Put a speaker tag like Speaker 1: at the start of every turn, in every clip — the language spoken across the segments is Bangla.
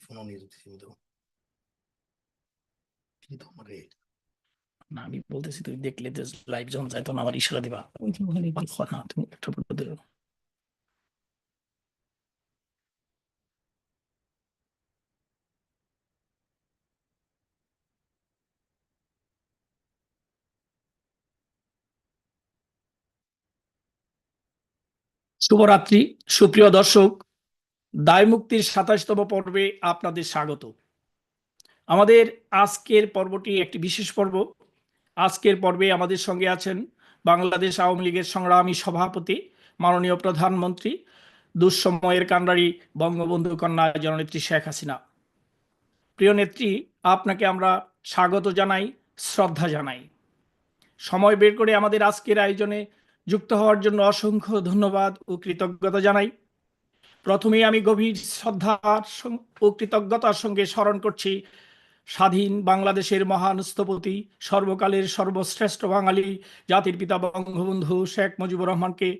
Speaker 1: ফোনও নিয়ে যেতেছি তো আমারে
Speaker 2: না, আমি বলতেছি তুই দেখলে লাইভ যখন যায় তখন আমার ইশারা দিবা। ওই যে ওখানে না, তুমি একটা বলে দিও। শুভরাত্রি সুপ্রিয় দর্শক, দায় মুক্তির ২৭তম পর্বে আপনাদের স্বাগত। আমাদের আজকের পর্বটি একটি বিশেষ পর্ব। আজকের পর্বে আমাদের সঙ্গে আছেন বাংলাদেশ আওয়ামী লীগের সংগ্রামী সভাপতি, মাননীয় প্রধানমন্ত্রী, দুঃসময়ের কান্ডারি বঙ্গবন্ধু কন্যা জননেত্রী শেখ হাসিনা। প্রিয় নেত্রী, আপনাকে আমরা স্বাগত জানাই, শ্রদ্ধা জানাই। সময় বের করে আমাদের আজকের আয়োজনে যুক্ত হওয়ার জন্য অসংখ্য ধন্যবাদ ও কৃতজ্ঞতা জানাই। প্রথমেই আমি গভীর শ্রদ্ধার ও কৃতজ্ঞতার সঙ্গে স্মরণ করছি স্বাধীন বাংলাদেশের মহান স্থপতি, সর্বকালের সর্বশ্রেষ্ঠ বাঙালি, জাতির পিতা বঙ্গবন্ধু শেখ মুজিবুর রহমানকে।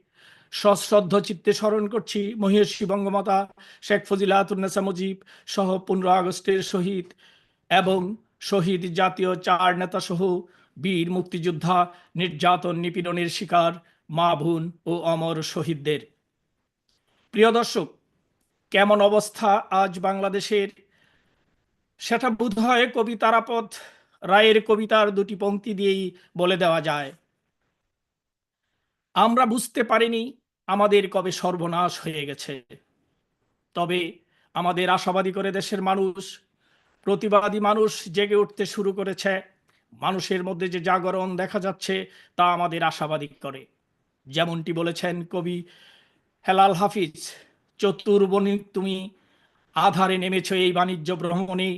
Speaker 2: সশ্রদ্ধ চিত্তে স্মরণ করছি মহিষী বঙ্গমাতা শেখ ফজিলাতুন্নেসা মুজিব সহ 15 আগস্টের শহীদ এবং শহীদ জাতীয় 4 নেতা সহ বীর মুক্তিযোদ্ধা, নির্যাতন নিপীড়নের শিকার মা বোন ও অমর শহীদদের। প্রিয় দর্শক, কেমন অবস্থা আজ বাংলাদেশের, সেটা বোধহয় কবি তারাপদ রায়ের কবিতার দুটি পংক্তি দিয়েই বলে দেওয়া যায়। আমরা বুঝতে পারিনি আমাদের কবে সর্বনাশ হয়ে গেছে, তবে আমাদের আশাবাদী করে দেশের মানুষ, প্রতিবাদী মানুষ জেগে উঠতে শুরু করেছে। মানুষের মধ্যে যে জাগরণ দেখা যাচ্ছে তা আমাদের আশাবাদী করে। যেমনটি বলেছেন কবি হেলাল হাফিজ, চতুর্বণিক তুমি আধারে নেমেছ এই বাণিজ্য ভ্রমণে,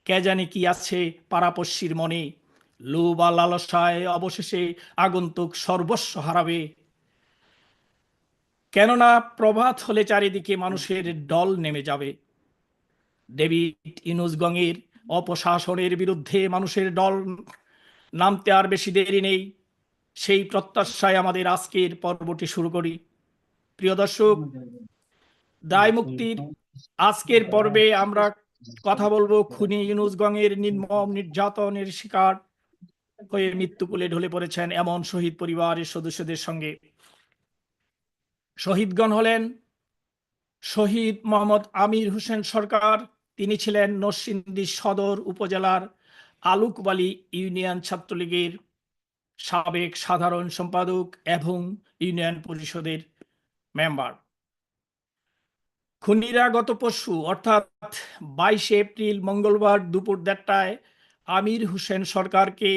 Speaker 2: কে জানে কি আছে পারাপস্যির মনে, লোভ আর লালসায় অবশেষে আগন্তুক সর্বস্ব হারাবে। কেননা প্রভাত হলে চারিদিকে মানুষের ডল নেমে যাবে। ডেভিড ইনুসগংয়ের অপশাসনের বিরুদ্ধে মানুষের দল নামতে আর বেশি দেরি নেই। সেই প্রত্যাশায় আমাদের আজকের পর্বটি শুরু করি। প্রিয় দর্শক, দায় মুক্তির আজকের পর্বে আমরা কথা বলবো খুনি ইউনুসগংয়ের নির্মম নির্যাতনের শিকার হয়ে মৃত্যুকুলে ঢলে পড়েছেন এমন শহীদ পরিবারের সদস্যদের সঙ্গে। শহীদগণ হলেন শহীদ মোহাম্মদ আমির হোসেন সরকার। তিনি ছিলেন নরসিংদী সদর উপজেলার আলুকবালি ইউনিয়ন ছাত্রলীগের সাবেক সাধারণ সম্পাদক এবং ইউনিয়ন পরিষদের মেম্বার। খুনিরা গত পরশু অর্থাৎ 22 এপ্রিল মঙ্গলবার দুপুর 1টায় আমির হোসেন সরকারকে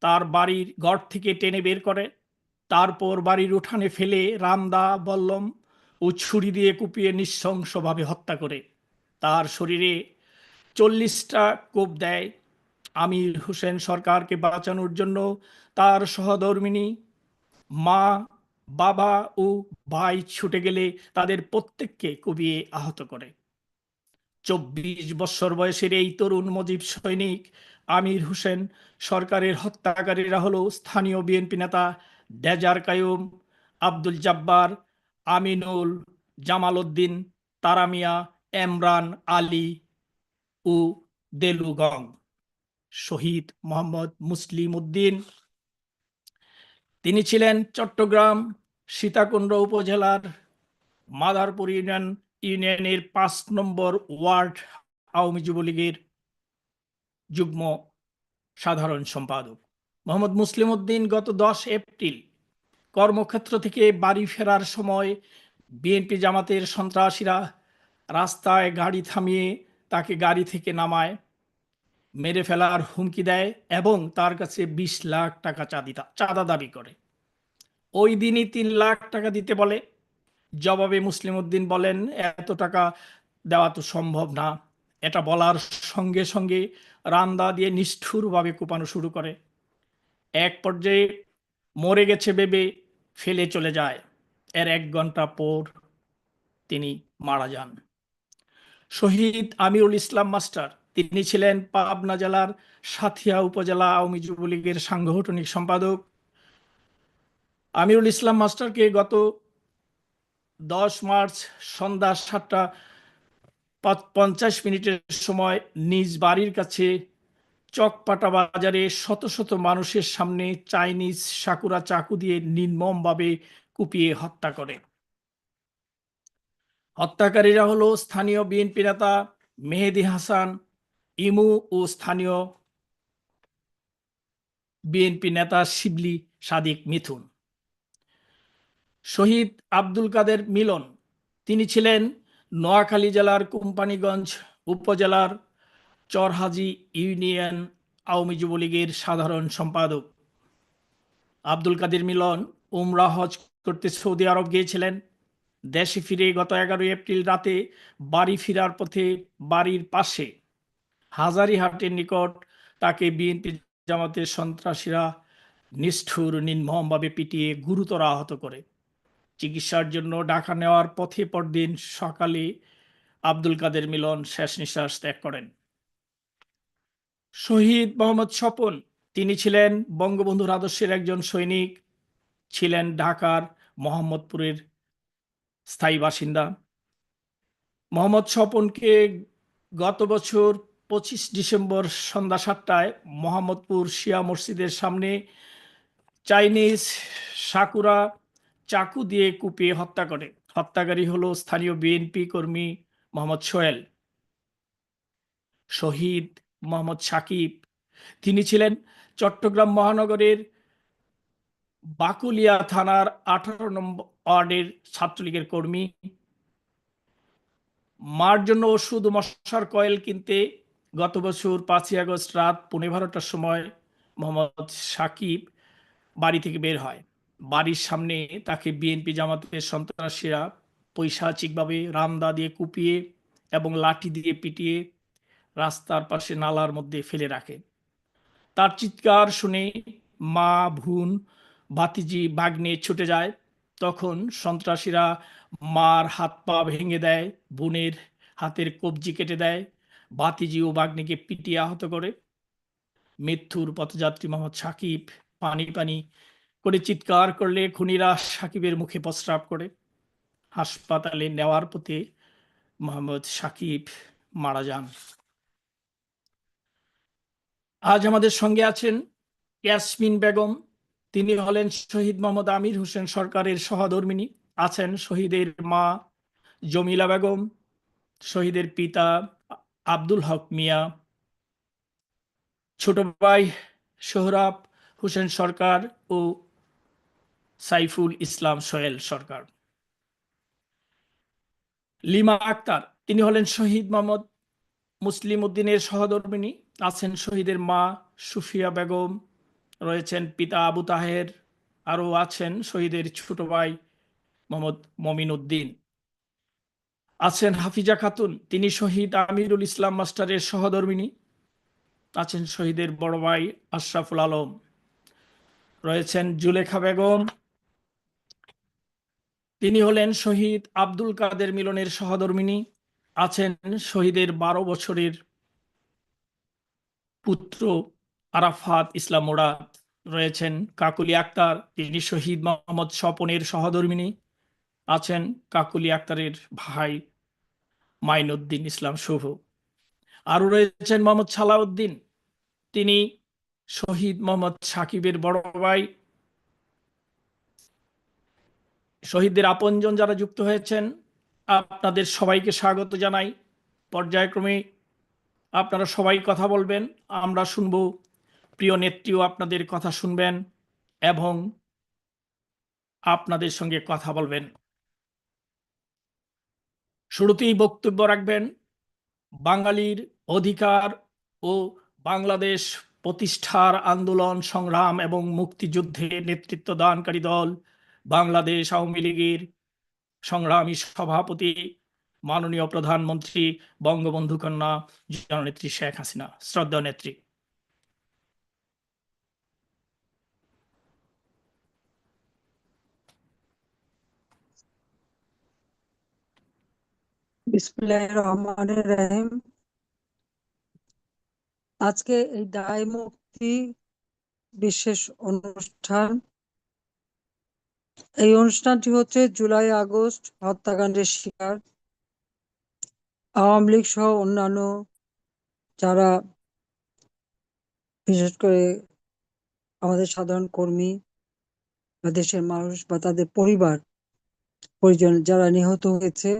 Speaker 2: তার বাড়ির ঘর থেকে টেনে বের করে, তারপর বাড়ির উঠানে ফেলে রামদা, বল্লম ও ছুরি দিয়ে কুপিয়ে নৃশংসভাবে হত্যা করে তার শরীরে 40টা কোপ দেয়। আমির হোসেন সরকারকে বাঁচানোর জন্য তার সহধর্মিণী, মা, বাবা ও ভাই ছুটে গেলে তাদের প্রত্যেককে কুপিয়ে আহত করে। 24 বছর বয়সের এই তরুণ মুজিব সৈনিক আমির হোসেন সরকারের হত্যাকারীরা হলো স্থানীয় বিএনপি নেতা ডেজার কায়ুম, আব্দুল জব্বার, আমিনুল, জামাল উদ্দিন, তারামিয়া, এমরান আলী ও দেলুগং। শহীদ মোহাম্মদ মুসলিম উদ্দিন, তিনি ছিলেন চট্টগ্রাম সীতাকুণ্ড উপজেলার মাদারপুর ইউনিয়নের 5 নম্বর ওয়ার্ড আওয়ামী যুবলীগের যুগ্ম সাধারণ সম্পাদক। মোহাম্মদ মুসলিম উদ্দিন গত 10 এপ্রিল কর্মক্ষেত্র থেকে বাড়ি ফেরার সময় বিএনপি জামাতের সন্ত্রাসীরা রাস্তায় গাড়ি থামিয়ে তাকে গাড়ি থেকে নামায়, মেরে ফেলার হুমকি দেয় এবং তার কাছে 20 লাখ টাকা চাঁদা দাবি করে। ওই দিনই 3 লাখ টাকা দিতে বলে। জবাবে মুসলিম উদ্দিন বলেন, এত টাকা দেওয়া তো সম্ভব না। এটা বলার সঙ্গে সঙ্গে রান্দা দিয়ে নিষ্ঠুরভাবে কোপানো শুরু করে। এক পর্যায়ে মরে গেছে ভেবে ফেলে চলে যায়। এর 1 ঘন্টা পর তিনি মারা যান। শহীদ আমিরুল ইসলাম মাস্টার, তিনি ছিলেন পাবনা জেলার সাঁথিয়া উপজেলা আওয়ামী যুবলীগের সাংগঠনিক সম্পাদক। আমিরুল ইসলাম মাস্টারকে গত 10 মার্চ সন্ধ্যা 7টা 50 মিনিটের সময় নিজ বাড়ির কাছে চকপাটা বাজারে শত শত মানুষের সামনে চাইনিজ সাকুরা চাকু দিয়ে নির্মমভাবে কুপিয়ে হত্যা করে। হত্যাকারীরা হলো স্থানীয় বিএনপি নেতা মেহেদী হাসান ইমু ও স্থানীয় বিএনপি নেতা শিবলি সাদিক মিথুন। শহীদ আব্দুল কাদের মিলন, তিনি ছিলেন নোয়াখালী জেলার কোম্পানীগঞ্জ উপজেলার চরহাজি ইউনিয়ন আওয়ামী যুবলীগের সাধারণ সম্পাদক। আব্দুল কাদের মিলন উমরা হজ করতে সৌদি আরব গিয়েছিলেন। দেশে ফিরে গত 11 এপ্রিল রাতে বাড়ি ফেরার পথে বাড়ির পাশে হাজারীহাটের নিকট তাকে বিএনপি জামাতের সন্ত্রাসীরা নিষ্ঠুর নির্মমভাবে পিটিয়ে গুরুতর আহত করে। চিকিৎসার জন্য ঢাকা নেওয়ার পথে পরদিন সকালে আব্দুল কাদের মিলন শেষ নিঃশ্বাস ত্যাগ করেন। শহীদ মোহাম্মদ স্বপন, তিনি ছিলেন বঙ্গবন্ধুর আদর্শের একজন সৈনিক, ছিলেন ঢাকার মোহাম্মদপুরের স্থায়ী বাসিন্দা। মোহাম্মদ স্বপনকে গত বছর 25 ডিসেম্বর সন্ধ্যা 7টায় মোহাম্মদপুর শিয়া মসজিদের সামনে চাইনিজ সাকুরা চাকু দিয়ে কুপিয়ে হত্যা করে। হত্যাকারী হলো স্থানীয় বিএনপি কর্মী মোহাম্মদ সোহেল। শহীদ মোহাম্মদ সাকিব, তিনি ছিলেন চট্টগ্রাম মহানগরের বাকুলিয়া থানার 18 নম্বর ওয়ার্ডের ছাত্রলীগের কর্মী। মার জন্য ওষুধ মশার কয়েল কিনতে গত বছর 5ই আগস্ট রাত 12:15টার সময় মোহাম্মদ সাকিব বাড়ি থেকে বের হয়। বাড়ির সামনে তাকে বিএনপি জামাতের সন্ত্রাসীরা পৈশাচিকভাবে রামদা দিয়ে কুপিয়ে এবং লাঠি দিয়ে পিটিয়ে রাস্তার পাশে নালার মধ্যে ফেলে রাখে। তার চিৎকার শুনে মা, বোন, ভাতিজি, ভাগ্নে ছুটে যায়। তখন সন্ত্রাসীরা মার হাত পা ভেঙে দেয়, বোনের হাতের কবজি কেটে দেয়, ভাতিজি ও ভাগ্নেকে পিটিয়ে আহত করে। মৃত্যুর পথযাত্রী মোহাম্মদ সাকিব পানি পানি করে চিৎকার করলে খুনিরা সাকিবের মুখে প্রস্রাব করে। হাসপাতালে নেওয়ার পথে মোহাম্মদ সাকিব মারা যান। আজ আমাদের সঙ্গে আছেন ইয়াসমিন বেগম, তিনি হলেন শহীদ মোহাম্মদ আমির হোসেন সরকারের সহধর্মিণী। আছেন শহীদের মা জমিলা বেগম, শহীদের পিতা আব্দুল হক মিয়া, ছোট ভাই সোহরাব হোসেন সরকার ও সাইফুল ইসলাম সোহেল সরকার। লিমা আক্তার, তিনি হলেন শহীদ মোহাম্মদ মুসলিম উদ্দিনের সহধর্মিণী। আছেন শহীদের মা সুফিয়া বেগম, রয়েছেন পিতা আবু তাহের, আরও আছেন শহীদের ছোট ভাই মোহাম্মদ মমিন উদ্দিন। আছেন হাফিজা খাতুন, তিনি শহীদ আমিরুল ইসলাম মাস্টারের সহধর্মিণী। আছেন শহীদের বড় ভাই আশরাফুল আলম। রয়েছেন জুলেখা বেগম, তিনি হলেন শহীদ আব্দুল কাদের মিলনের সহধর্মিণী। আছেন শহীদের 12 বছরের পুত্র আরাফাত ইসলাম মুরাদ। রয়েছেন কাকুলি আক্তার, তিনি শহীদ মোহাম্মদ স্বপনের সহধর্মিণী। আছেন কাকুলি আক্তারের ভাই মাইনুদ্দিন ইসলাম শুভ। আরও রয়েছেন মোহাম্মদ সালাউদ্দিন, তিনি শহীদ মোহাম্মদ সাকিবের বড় ভাই। শহীদদের আপনজন যারা যুক্ত হয়েছেন, আপনাদের সবাইকে স্বাগত জানাই। পর্যায়ক্রমে আপনারা সবাই কথা বলবেন, আমরা শুনবো। প্রিয় নেত্রীও আপনাদের কথা শুনবেন এবং আপনাদের সঙ্গে কথা বলবেন। শুরুতেই বক্তব্য রাখবেন বাঙালির অধিকার ও বাংলাদেশ প্রতিষ্ঠার আন্দোলন সংগ্রাম এবং মুক্তিযুদ্ধে নেতৃত্ব দানকারী দল বাংলাদেশ আওয়ামী লীগের সংগ্রামী সভাপতি মাননীয় প্রধানমন্ত্রী বঙ্গবন্ধু কন্যা জননেত্রী শেখ হাসিনা। শ্রদ্ধেয় নেত্রী।
Speaker 1: বিসমিল্লাহির রহমানির রহিম। আজকে এই দায় মুক্তি বিশেষ অনুষ্ঠান, এই অনুষ্ঠানটি হচ্ছে জুলাই আগস্ট হত্যাকাণ্ডের শিকার আওয়ামী লীগ সহ অন্যান্য যারা বিশেষ করে আমাদের সাধারণ কর্মী বা দেশের মানুষ বা তাদের পরিবার পরিজন যারা নিহত হয়েছে,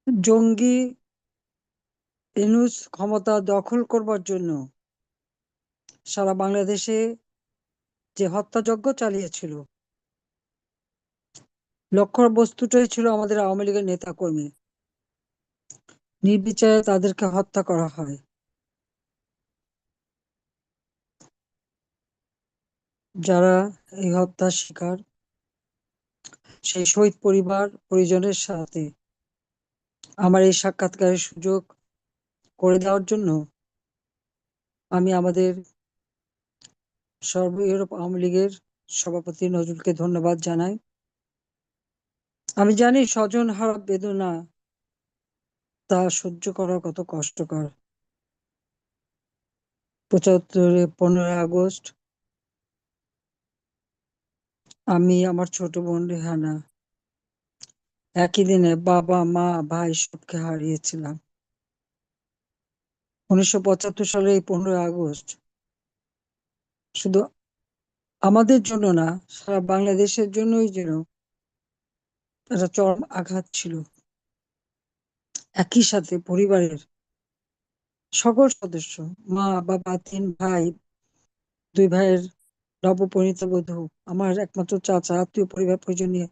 Speaker 1: জঙ্গি ইউনূস ক্ষমতা দখল করবার জন্য সারা বাংলাদেশে যে হত্যাযজ্ঞ চালিয়েছিল, লক্ষ্য বস্তুটাই ছিল আমাদের আওয়ামী লীগের নেতা কর্মী। নির্বিচারে তাদেরকে হত্যা করা হয়। যারা এই হত্যার শিকার, সেই শহীদ পরিবার পরিজনের সাথে আমার এই সাক্ষাৎকারের সুযোগ করে দেওয়ার জন্য আমি আমাদের সর্ব ইউরোপ আওয়ামী লীগের সভাপতি নজরুলকে ধন্যবাদ জানাই। আমি জানি স্বজন হারা বেদনা তা সহ্য করা কত কষ্টকর। ৭৫-এ 15ই আগস্ট আমি আমার ছোট বোন রেহানা একই দিনে বাবা মা ভাই সবকে হারিয়েছিলাম। ১৯৭৫ সালে এই 15ই আগস্ট শুধু আমাদের জন্য না, সারা বাংলাদেশের জন্যই যেন একটা চরম আঘাত ছিল। একই সাথে পরিবারের সকল সদস্য, মা বাবা, 3 ভাই, 2 ভাইয়ের নবপরিণীতা বধূ, আমার একমাত্র চাচা, আত্মীয় পরিবার পরিজন নিয়ে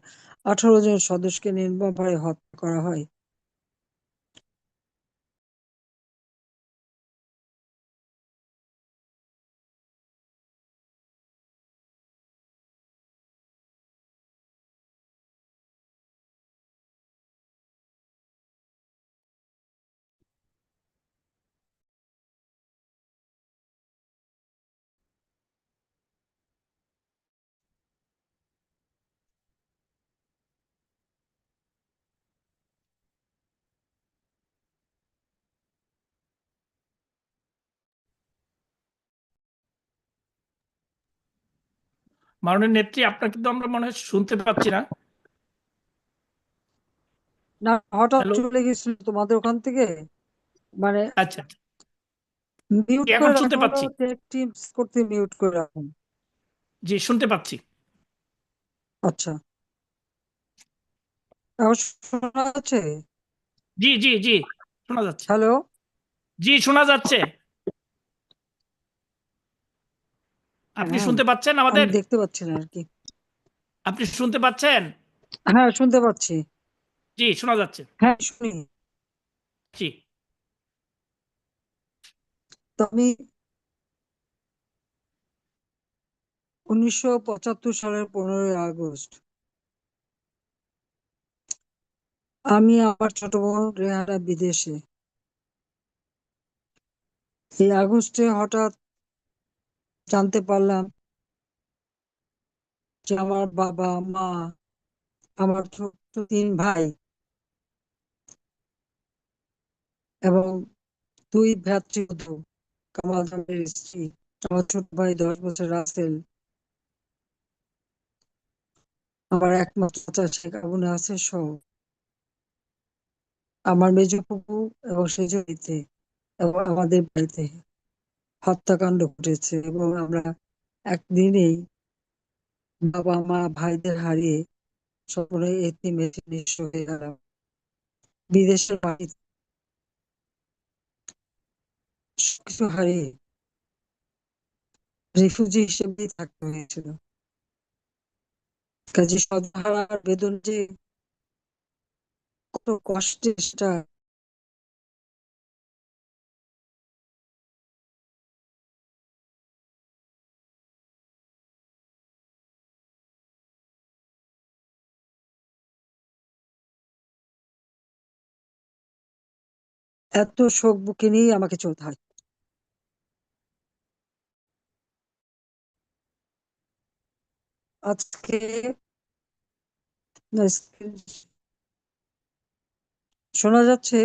Speaker 1: 18 জন সদস্যকে নির্মমভাবে হত্যা করা হয়।
Speaker 2: মাননীয় নেত্রী, আপনার কিন্তু আমরা মনে হয় শুনতে পাচ্ছি না।
Speaker 1: না, হঠাৎ
Speaker 2: হ্যালো।
Speaker 1: চলে গেছিল তোমাদের ওখান থেকে, মানে
Speaker 2: আচ্ছা আচ্ছা,
Speaker 1: মিউট
Speaker 2: এখন
Speaker 1: করে
Speaker 2: শুনতে
Speaker 1: রাখা হলো,
Speaker 2: পাচ্ছি।
Speaker 1: টিপস করতে মিউট করে রাখুন।
Speaker 2: জি, শুনতে পাচ্ছি।
Speaker 1: আচ্ছা, এখন শোনা যাচ্ছে?
Speaker 2: জি জি জি, শোনা যাচ্ছে।
Speaker 1: হ্যালো।
Speaker 2: জি, শোনা যাচ্ছে। আপনি
Speaker 1: হ্যাঁ,
Speaker 2: শুনতে পাচ্ছেন
Speaker 1: আমি
Speaker 2: আমাদের?
Speaker 1: দেখতে পাচ্ছি না আর কি।
Speaker 2: আপনি শুনতে পাচ্ছেন?
Speaker 1: হ্যাঁ, শুনতে পাচ্ছি।
Speaker 2: জি, শোনা যাচ্ছে।
Speaker 1: হ্যাঁ, শুনি।
Speaker 2: জি।
Speaker 1: তো আমি ১৯৭৫ সালের 15ই আগস্ট আমি আমার ছোট বোন রেহানা বিদেশে। এই আগস্টে হঠাৎ জানতে পারলাম যে আমার বাবা মা, আমার ছোট 3 ভাই এবং 2 ভ্রাতৃবধূ, কামাল জামের স্ত্রী, আমার ছোট ভাই 10 বছর রাসেল, আমার একমাত্র চাচা শেখ আবু নাসের সহ আমার মেজো ফুপু এবং সেজ বাড়িতে এবং আমাদের বাড়িতে হত্যাকাণ্ড ঘটেছে এবং আমরা একদিনেই বাবা মা ভাইদের হারিয়ে সকলে এতিম এতিম নিঃস্ব হয়ে গেলাম। বিদেশের বাড়িতে সবকিছু হারিয়ে রিফিউজি হিসেবেই থাকতে হয়েছিল। কাজে স্বজনহারার বেদনা যে কত কষ্টের সেটা এত শোক বুকে নিয়েই আমাকে চলতে হয়। আজকে শোনা যাচ্ছে?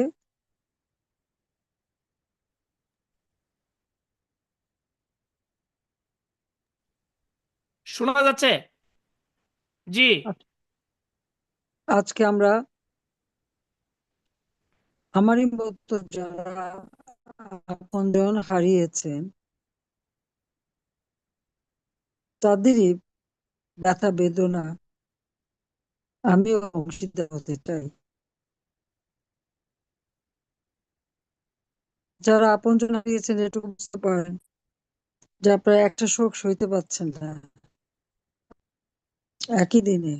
Speaker 2: শোনা যাচ্ছে। জি।
Speaker 1: আজকে আমরা আমারই মতো যারা আপনজন হারিয়েছেন তাদেরই ব্যথা বেদনা আমিও অংশীদার হতে চাই। যারা আপনজন হারিয়েছেন এটুকু বুঝতে পারেন যে আপনারা একটা শোক সইতে পারছেন না। একই দিনে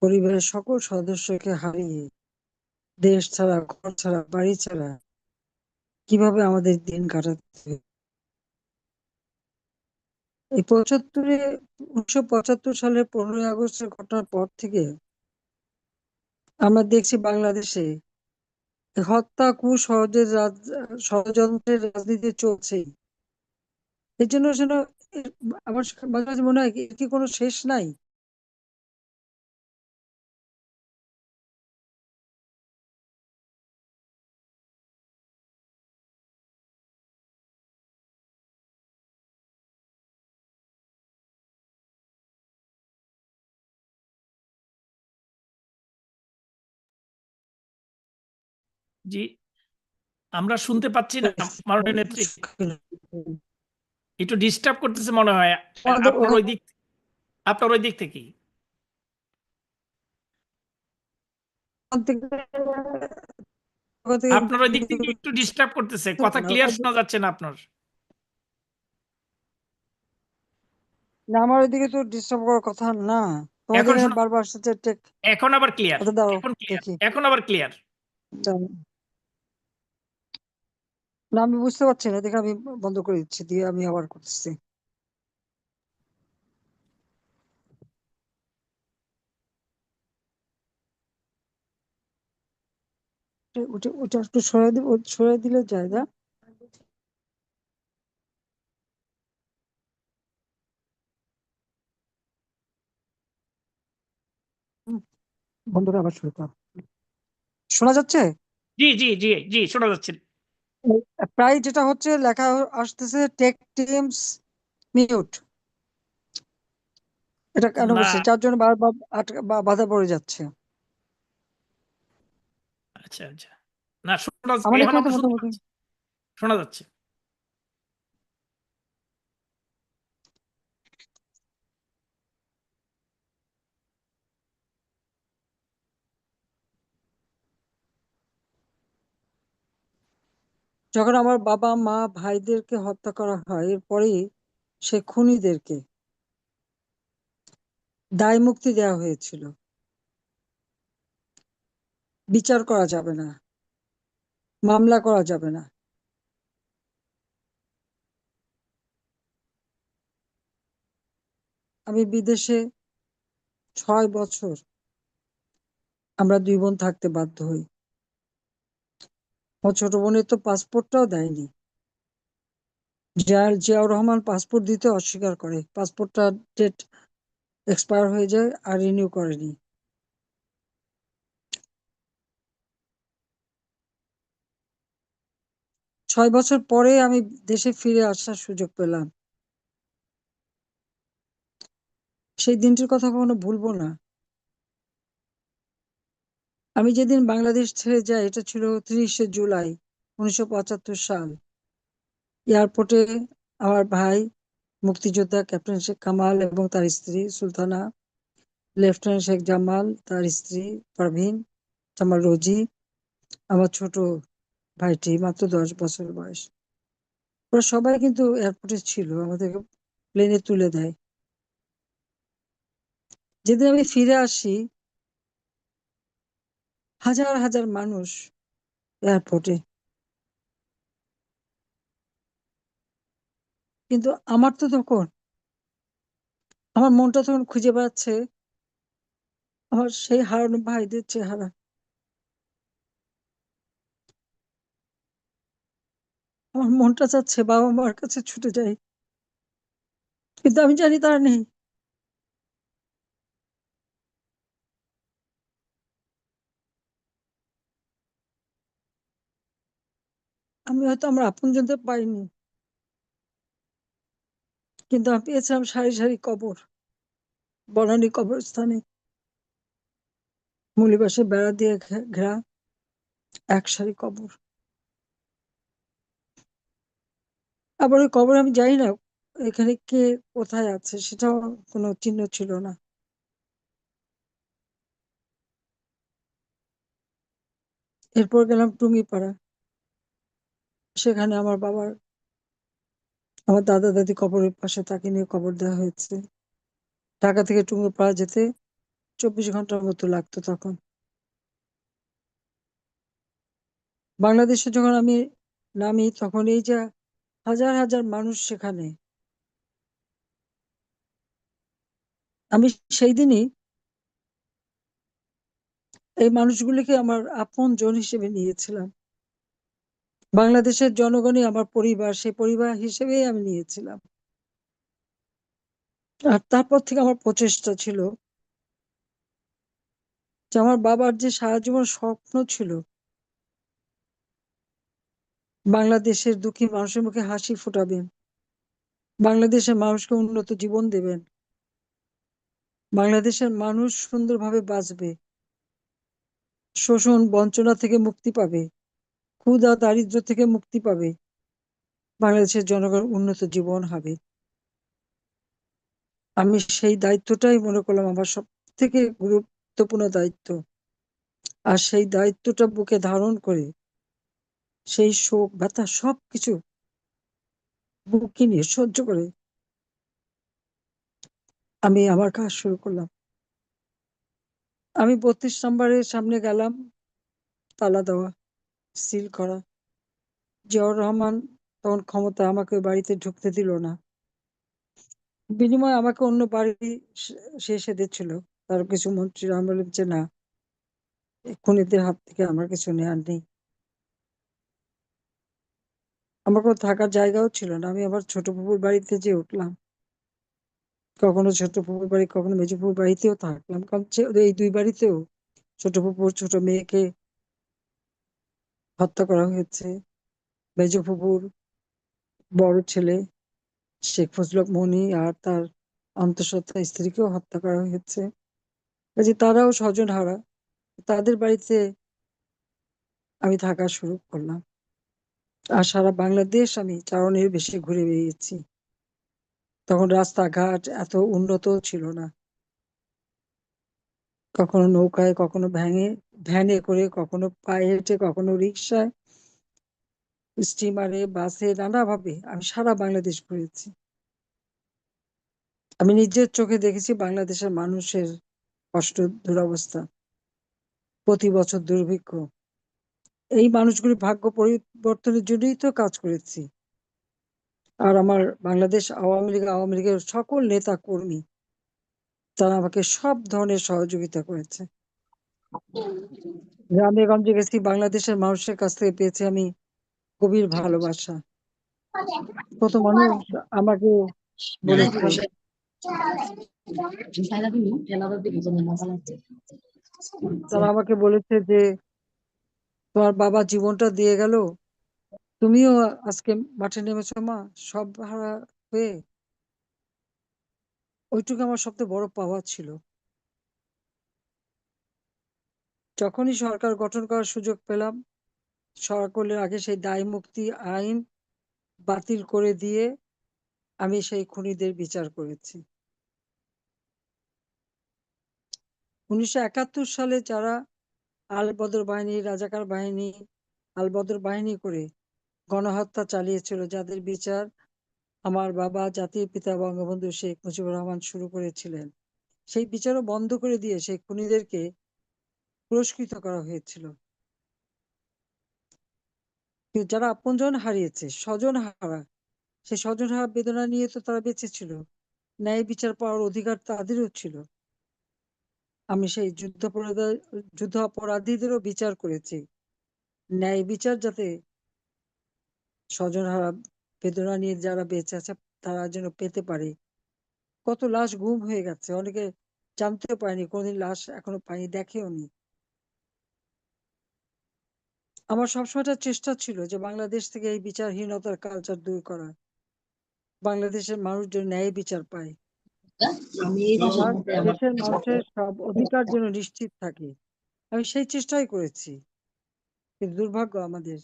Speaker 1: পরিবারের সকল সদস্যকে হারিয়ে দেশ ছাড়া, ঘর ছাড়া, বাড়ি ছাড়া কিভাবে আমাদের দিন কাটাতে। এই 1975 সালের 15ই আগস্টের ঘটনার পর থেকে আমরা দেখছি বাংলাদেশে এই হত্যা ষড়যন্ত্রের রাজনীতি চলছেই। এর জন্য যেন আমার মাঝে মাঝে মনে হয় এর কি কোনো শেষ নাই?
Speaker 2: জি, আমরা শুনতে পাচ্ছি না মাননীয় নেত্রী। একটু ডিস্টার্ব করতেছে মনে হয়
Speaker 1: আমাদের
Speaker 2: আপনার ওই দিক, আপনার ওই দিক থেকেই।
Speaker 1: ওখান থেকে ওখান থেকে
Speaker 2: আপনার ওই দিক থেকে একটু ডিস্টার্ব করতেছে, কথা ক্লিয়ার শোনা যাচ্ছে না আপনার।
Speaker 1: না, আমার ওইদিকে তো ডিস্টার্ব করার কথা না। তোমাদের
Speaker 2: এখন
Speaker 1: এখানে
Speaker 2: শোনা,
Speaker 1: বারবার আসছে টেক।
Speaker 2: এখন আবার ক্লিয়ার,
Speaker 1: আচ্ছা দাঁড়াও,
Speaker 2: এখন ক্লিয়ার,
Speaker 1: দেখি।
Speaker 2: এখন আবার ক্লিয়ার।
Speaker 1: দাঁড়াও। না, আমি বুঝতে পারছি না, দেখে আমি বন্ধ করে দিচ্ছি, দিয়ে আমি আবার করতেছি। ওটা ওটা একটু সরাই দিলে যায় না? হুম, বন্ধুরা আবার শুরু কর। শোনা যাচ্ছে?
Speaker 2: জি জি জি জি, শোনা যাচ্ছে।
Speaker 1: প্রায় যেটা হচ্ছে লেখা আসতেছে টেক টিমস মিউট। এটা কেন
Speaker 2: না,
Speaker 1: বলছে? যার জন্য বারবার বাধা পড়ে যাচ্ছে।
Speaker 2: আচ্ছা আচ্ছা, না শোনা,
Speaker 1: আমার
Speaker 2: এখন
Speaker 1: এখানে তো
Speaker 2: আমরা শুনতে
Speaker 1: মোটামুটি
Speaker 2: পাচ্ছি, শোনা যাচ্ছে।
Speaker 1: যখন আমার বাবা মা ভাইদেরকে হত্যা করা হয়, এরপরেই সে খুনিদেরকে দায় মুক্তি দেওয়া হয়েছিল। বিচার করা যাবে না, মামলা করা যাবে না। আমি বিদেশে 6 বছর আমরা 2 বোন থাকতে বাধ্য হই। আমার ছোট বোনের তো পাসপোর্টটাও দেয়নি। জিয়াউর রহমান পাসপোর্ট দিতে অস্বীকার করে, পাসপোর্টটা ডেট এক্সপায়ার হয়ে যায় আর রিনিউ করেনি। 6 বছর পরে আমি দেশে ফিরে আসার সুযোগ পেলাম। সেই দিনটির কথা কখনো ভুলবো না। আমি যেদিন বাংলাদেশ ছেড়ে যাই এটা ছিল 30শে জুলাই 1975 সাল। এয়ারপোর্টে আমার ভাই মুক্তিযোদ্ধা ক্যাপ্টেন শেখ কামাল এবং তার স্ত্রী সুলতানা, লেফটেন্যান্ট শেখ জামাল, তার স্ত্রী পারভিন, জামাল রোজি, আমার ছোট ভাইটি মাত্র 10 বছর বয়স। ওরা সবাই কিন্তু এয়ারপোর্টে ছিল, আমাদেরকে প্লেনে তুলে দেয়। যেদিন আমি ফিরে আসি, হাজার হাজার মানুষ এয়ারপোর্টে, কিন্তু আমার মনটা তখন খুঁজে বেড়াচ্ছে আমার সেই হারানো ভাইদের চেহারা। আমার মনটা চাচ্ছে বাবা মার কাছে ছুটে যাই, কিন্তু আমি জানি তারা নেই। আমি হয়তো আমার আপনজনদের পাইনি, কিন্তু আমি পেয়েছিলাম সারি সারি কবর, বনানী কবরস্থানে, মুলিবাসে বেড়া দিয়ে ঘেরা। এক সারি কবর। আবার ওই কবর আমি জানি না এখানে কে কোথায় আছে, সেটাও কোনো চিহ্ন ছিল না। এরপর গেলাম টুঙ্গিপাড়া, সেখানে আমার দাদা দাদি কবরের পাশে, তাকে নিয়ে কবর দেওয়া হয়েছে। ঢাকা থেকে টুঙ্গিপাড়া যেতে 24 ঘন্টার মতো লাগতো তখন। বাংলাদেশে যখন আমি নামি তখন এই যে হাজার হাজার মানুষ সেখানে, আমি সেই দিনই এই মানুষগুলিকে আমার আপন জন হিসেবে নিয়েছিলাম। বাংলাদেশের জনগণই আমার পরিবার, সেই পরিবার হিসেবেই আমি নিয়েছিলাম। আর তারপর থেকে আমার প্রচেষ্টা ছিল যে আমার বাবার যে সারা জীবন স্বপ্ন ছিল বাংলাদেশের দুঃখী মানুষের মুখে হাসি ফোটাবেন, বাংলাদেশের মানুষকে উন্নত জীবন দেবেন, বাংলাদেশের মানুষ সুন্দরভাবে বাঁচবে, শোষণ বঞ্চনা থেকে মুক্তি পাবে, ক্ষুধা দারিদ্র্য থেকে মুক্তি পাবে, বাংলাদেশের জনগণ উন্নত জীবন হবে। আমি সেই দায়িত্বটাই মনে করলাম আমার সব থেকে গুরুত্বপূর্ণ দায়িত্ব। আর সেই দায়িত্বটা বুকে ধারণ করে, সেই শোক ব্যথা সবকিছু বুকে নিয়ে সহ্য করে আমি আমার কাজ শুরু করলাম। আমি 32 নম্বরের সামনে গেলাম, তালা দেওয়া, সিল করা। জিয়াউর রহমান তখন ক্ষমতা, আমাকে ওই বাড়িতে ঢুকতে দিল না। বিনিময়ে আমাকে অন্য বাড়ি সে এসে দিচ্ছিল, তার কিছু মন্ত্রীরা। আমি বললাম যে না, খুনিদের হাত থেকে আমার কিছু নেয়ার নেই। আমার কোনো থাকার জায়গাও ছিল না, আমি আবার ছোট পুকুর বাড়িতে যেয়ে উঠলাম। কখনো ছোট পুকুর বাড়ি, কখনো মেজো পুকুর বাড়িতেও থাকলাম, কারণ এই দুই বাড়িতেও ছোট পুকুর ছোট মেয়েকে হত্যা করা হয়েছে। মেজো পুকুর বড় ছেলে শেখ ফজলুল হক মনি আর তার অন্তঃসত্ত্বা স্ত্রীকেও হত্যা করা হয়েছে। কাজে তারাও স্বজন হারা। তাদের বাড়িতে আমি থাকা শুরু করলাম। আর সারা বাংলাদেশ আমি চারণের বেশি ঘুরে বেরিয়েছি। তখন রাস্তাঘাট এত উন্নত ছিল না, কখনো নৌকায়, কখনো ভ্যানে করে, কখনো পায়ে হেঁটে, কখনো রিক্সায়, স্টিমারে, বাসে, নানাভাবে আমি সারা বাংলাদেশ ঘুরেছি। আমি নিজের চোখে দেখেছি বাংলাদেশের মানুষের কষ্ট, দুরবস্থা, প্রতি বছর দুর্ভিক্ষ। এই মানুষগুলি ভাগ্য পরিবর্তনের জন্যই তো কাজ করেছি। আর আমার বাংলাদেশ আওয়ামী লীগের সকল নেতা কর্মী, তারা আমাকে সব ধরনের সহযোগিতা করেছে। গ্রামে গঞ্জে গেছি, বাংলাদেশের মানুষের কাছ থেকে পেয়েছি আমি গভীর ভালোবাসা। কত মানুষ আমাকে বলেছে, তারা আমাকে বলেছে যে তোমার বাবা জীবনটা দিয়ে গেল, তুমিও আজকে মাঠে নেমেছো মা, সব হারা হয়ে। ওইটুকু আমার সবচেয়ে বড় পাওয়া ছিল। যখনই সরকার গঠন করার সুযোগ পেলাম, সকলের আগে সেই দায় মুক্তি আইন বাতিল করে দিয়ে আমি সেই খুনিদের বিচার করেছি। 1971 সালে যারা আল বদর বাহিনী, রাজাকার বাহিনী, আল বদর বাহিনী করে গণহত্যা চালিয়েছিল, যাদের বিচার আমার বাবা জাতির পিতা বঙ্গবন্ধু শেখ মুজিবুর রহমান শুরু করেছিলেন, সেই বিচারও বন্ধ করে দিয়ে সেই খুনিদেরকে পুরস্কৃত করা হয়েছিল। কিন্তু যারা আপনজন হারিয়েছে, স্বজন হারা, সেই স্বজন হারা বেদনা নিয়ে তো তারা বেঁচে ছিল, ন্যায় বিচার পাওয়ার অধিকার তাদেরও ছিল। আমি সেই যুদ্ধ অপরাধীদেরও বিচার করেছি, ন্যায় বিচার যাতে স্বজন হারা বেদনা নিয়ে যারা বেঁচে আছে তারা যেন পেতে পারে। কত লাশ গুম হয়ে গেছে, অনেকে জানতেও পারেনি, কোনদিন লাশ এখনো পায়নি, দেখেও নি। আমার সবসময় চেষ্টা ছিল যে বাংলাদেশ থেকে এই বিচারহীনতার কালচার দূর করা, বাংলাদেশের মানুষ যেন ন্যায় বিচার পায়, আর দেশের মানুষের সব অধিকার যেন নিশ্চিত থাকে। আমি সেই চেষ্টাই করেছি। কিন্তু দুর্ভাগ্য আমাদের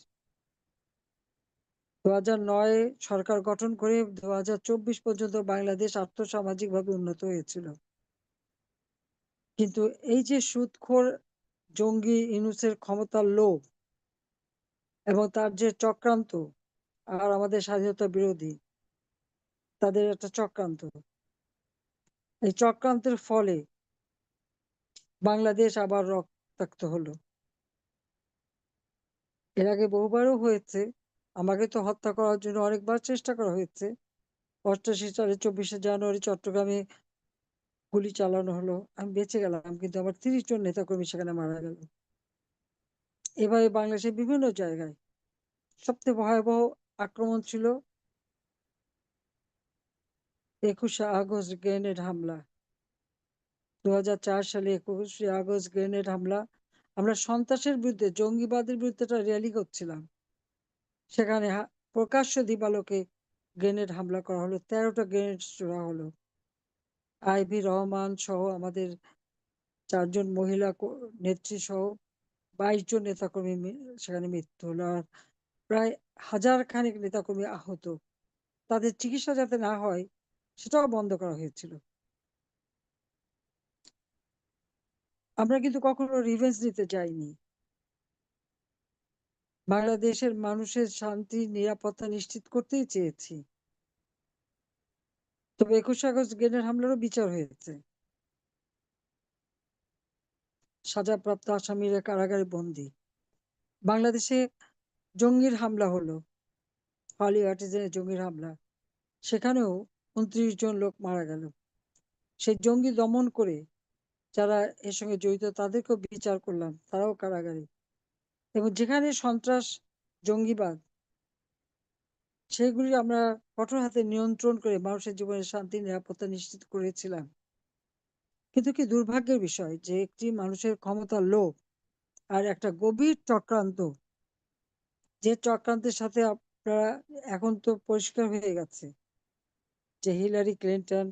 Speaker 1: 2009 সরকার গঠন করে 2024 পর্যন্ত বাংলাদেশ আর্থসামাজিকভাবে উন্নত হয়েছিল। কিন্তু এই যে সুদখোর জঙ্গি ইউনূসের ক্ষমতার লোভ এবং তার যে চক্রান্ত, আর আমাদের স্বাধীনতা বিরোধী তাদের একটা চক্রান্ত, এই চক্রান্তের ফলে বাংলাদেশ আবার রক্তাক্ত হলো। এর আগে বহুবারও হয়েছে, আমাকে তো হত্যা করার জন্য অনেকবার চেষ্টা করা হয়েছে। 88 সালে 24শে জানুয়ারি চট্টগ্রামে গুলি চালানো হলো, আমি বেঁচে গেলাম, কিন্তু আমার 30 জন নেতাকর্মী সেখানে মারা গেল। এভাবে বাংলাদেশের বিভিন্ন জায়গায় সবচেয়ে ভয়াবহ আক্রমণ ছিল 21শে আগস্ট গ্রেনেড হামলা। 2004 সালে 21শে আগস্ট গ্রেনেড হামলা। আমরা সন্ত্রাসের বিরুদ্ধে, জঙ্গিবাদের বিরুদ্ধে একটা র্যালি করছিলাম, সেখানে প্রকাশ্য দিবালোকে গ্রেনেড হামলা করা হলো, 13টা গ্রেনেড ছোড়া হলো। আইভি রহমান সহ আমাদের 4 জন মহিলা নেত্রী সহ 22 জন নেতাকর্মী সেখানে মৃত্যু হলো, আর প্রায় 1000 খানেক নেতাকর্মী আহত। তাদের চিকিৎসা যাতে না হয় সেটাও বন্ধ করা হয়েছিল। আমরা কিন্তু কখনো রিভেঞ্জ নিতে যাইনি। বাংলাদেশের মানুষের শান্তি নিরাপত্তা নিশ্চিত করতেই চেয়েছি। তবে 21শে আগস্ট গ্রেনেড হামলারও বিচার হয়েছে, সাজাপ্রাপ্ত আসামিরা কারাগারে বন্দী। বাংলাদেশে জঙ্গির হামলা হলো, হলি আর্টিজানের জঙ্গির হামলা, সেখানেও 29 জন লোক মারা গেল। সেই জঙ্গি দমন করে যারা এর সঙ্গে জড়িত তাদেরকেও বিচার করলাম, তারাও কারাগারে। এবং যেখানে সন্ত্রাস, জঙ্গিবাদ, সেগুলি আমরা কঠোর হাতে নিয়ন্ত্রণ করে মানুষের জীবনের শান্তি নিরাপত্তা নিশ্চিত করেছিলাম। কিন্তু কি দুর্ভাগ্যের বিষয় যে একটি মানুষের ক্ষমতার লোভ আর একটা গভীর চক্রান্ত, যে চক্রান্তের সাথে আপনারা এখন তো পরিষ্কার হয়ে গেছে যে হিলারি ক্লিন্টন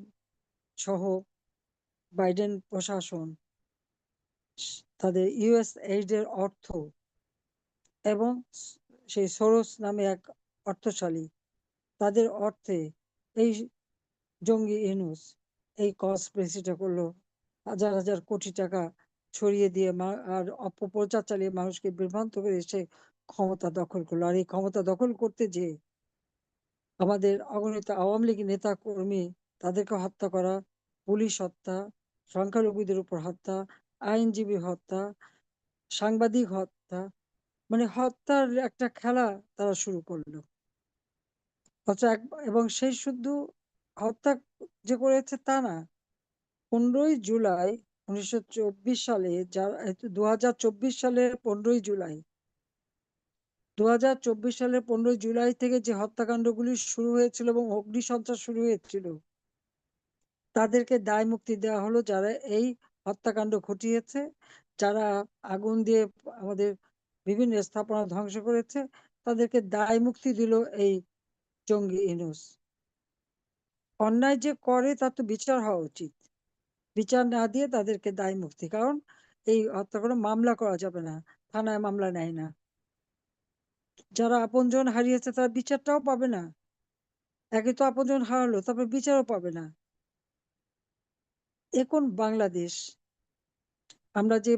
Speaker 1: সহ বাইডেন প্রশাসন তাদের ইউএস এইডের অর্থ এবং সেই সোরস নামে এক অর্থশালী, তাদের অর্থে এই জঙ্গি ইউনূস এই কনস্পিরেসিটা করলো, হাজার হাজার কোটি টাকা ছড়িয়ে দিয়ে আর অপপ্রচার চালিয়ে মানুষকে বিভ্রান্ত করে সে ক্ষমতা দখল করলো। আর এই ক্ষমতা দখল করতে যে আমাদের অগণিত আওয়ামী লীগ নেতা কর্মী তাদেরকে হত্যা করা, পুলিশ হত্যা, সংখ্যালঘুদের উপর হত্যা, আইনজীবী হত্যা, সাংবাদিক হত্যা, মানে হত্যার একটা খেলা তারা শুরু করলো। এবং সেই শুধু হত্যা যে করেছে তা না, 15ই জুলাই 1924 সালে, যার 2024 সালের 15ই জুলাই, 2024 সালের 15ই জুলাই থেকে যে হত্যাকাণ্ডগুলি শুরু হয়েছিল এবং অগ্নিসন্ত্রাস শুরু হয়েছিল, তাদেরকে দায় মুক্তি দেওয়া হলো। যারা এই হত্যাকাণ্ড ঘটিয়েছে, যারা আগুন দিয়ে আমাদের বিভিন্ন স্থাপনা ধ্বংস করেছে, তাদেরকে দায় মুক্তি দিল এই জঙ্গি ইউনূস। অন্যায় যে করে তার তো বিচার হওয়া উচিত, বিচার না দিয়ে তাদেরকে দায় মুক্তি। কারণ এই হত্যা করে মামলা করা যাবে না, থানায় মামলা নেয় না। যারা আপনজন হারিয়েছে তারা বিচারটাও পাবে না। একে তো আপনজন হারালো, তারপর বিচারও পাবে না। এ কোন বাংলাদেশ? আমরা যে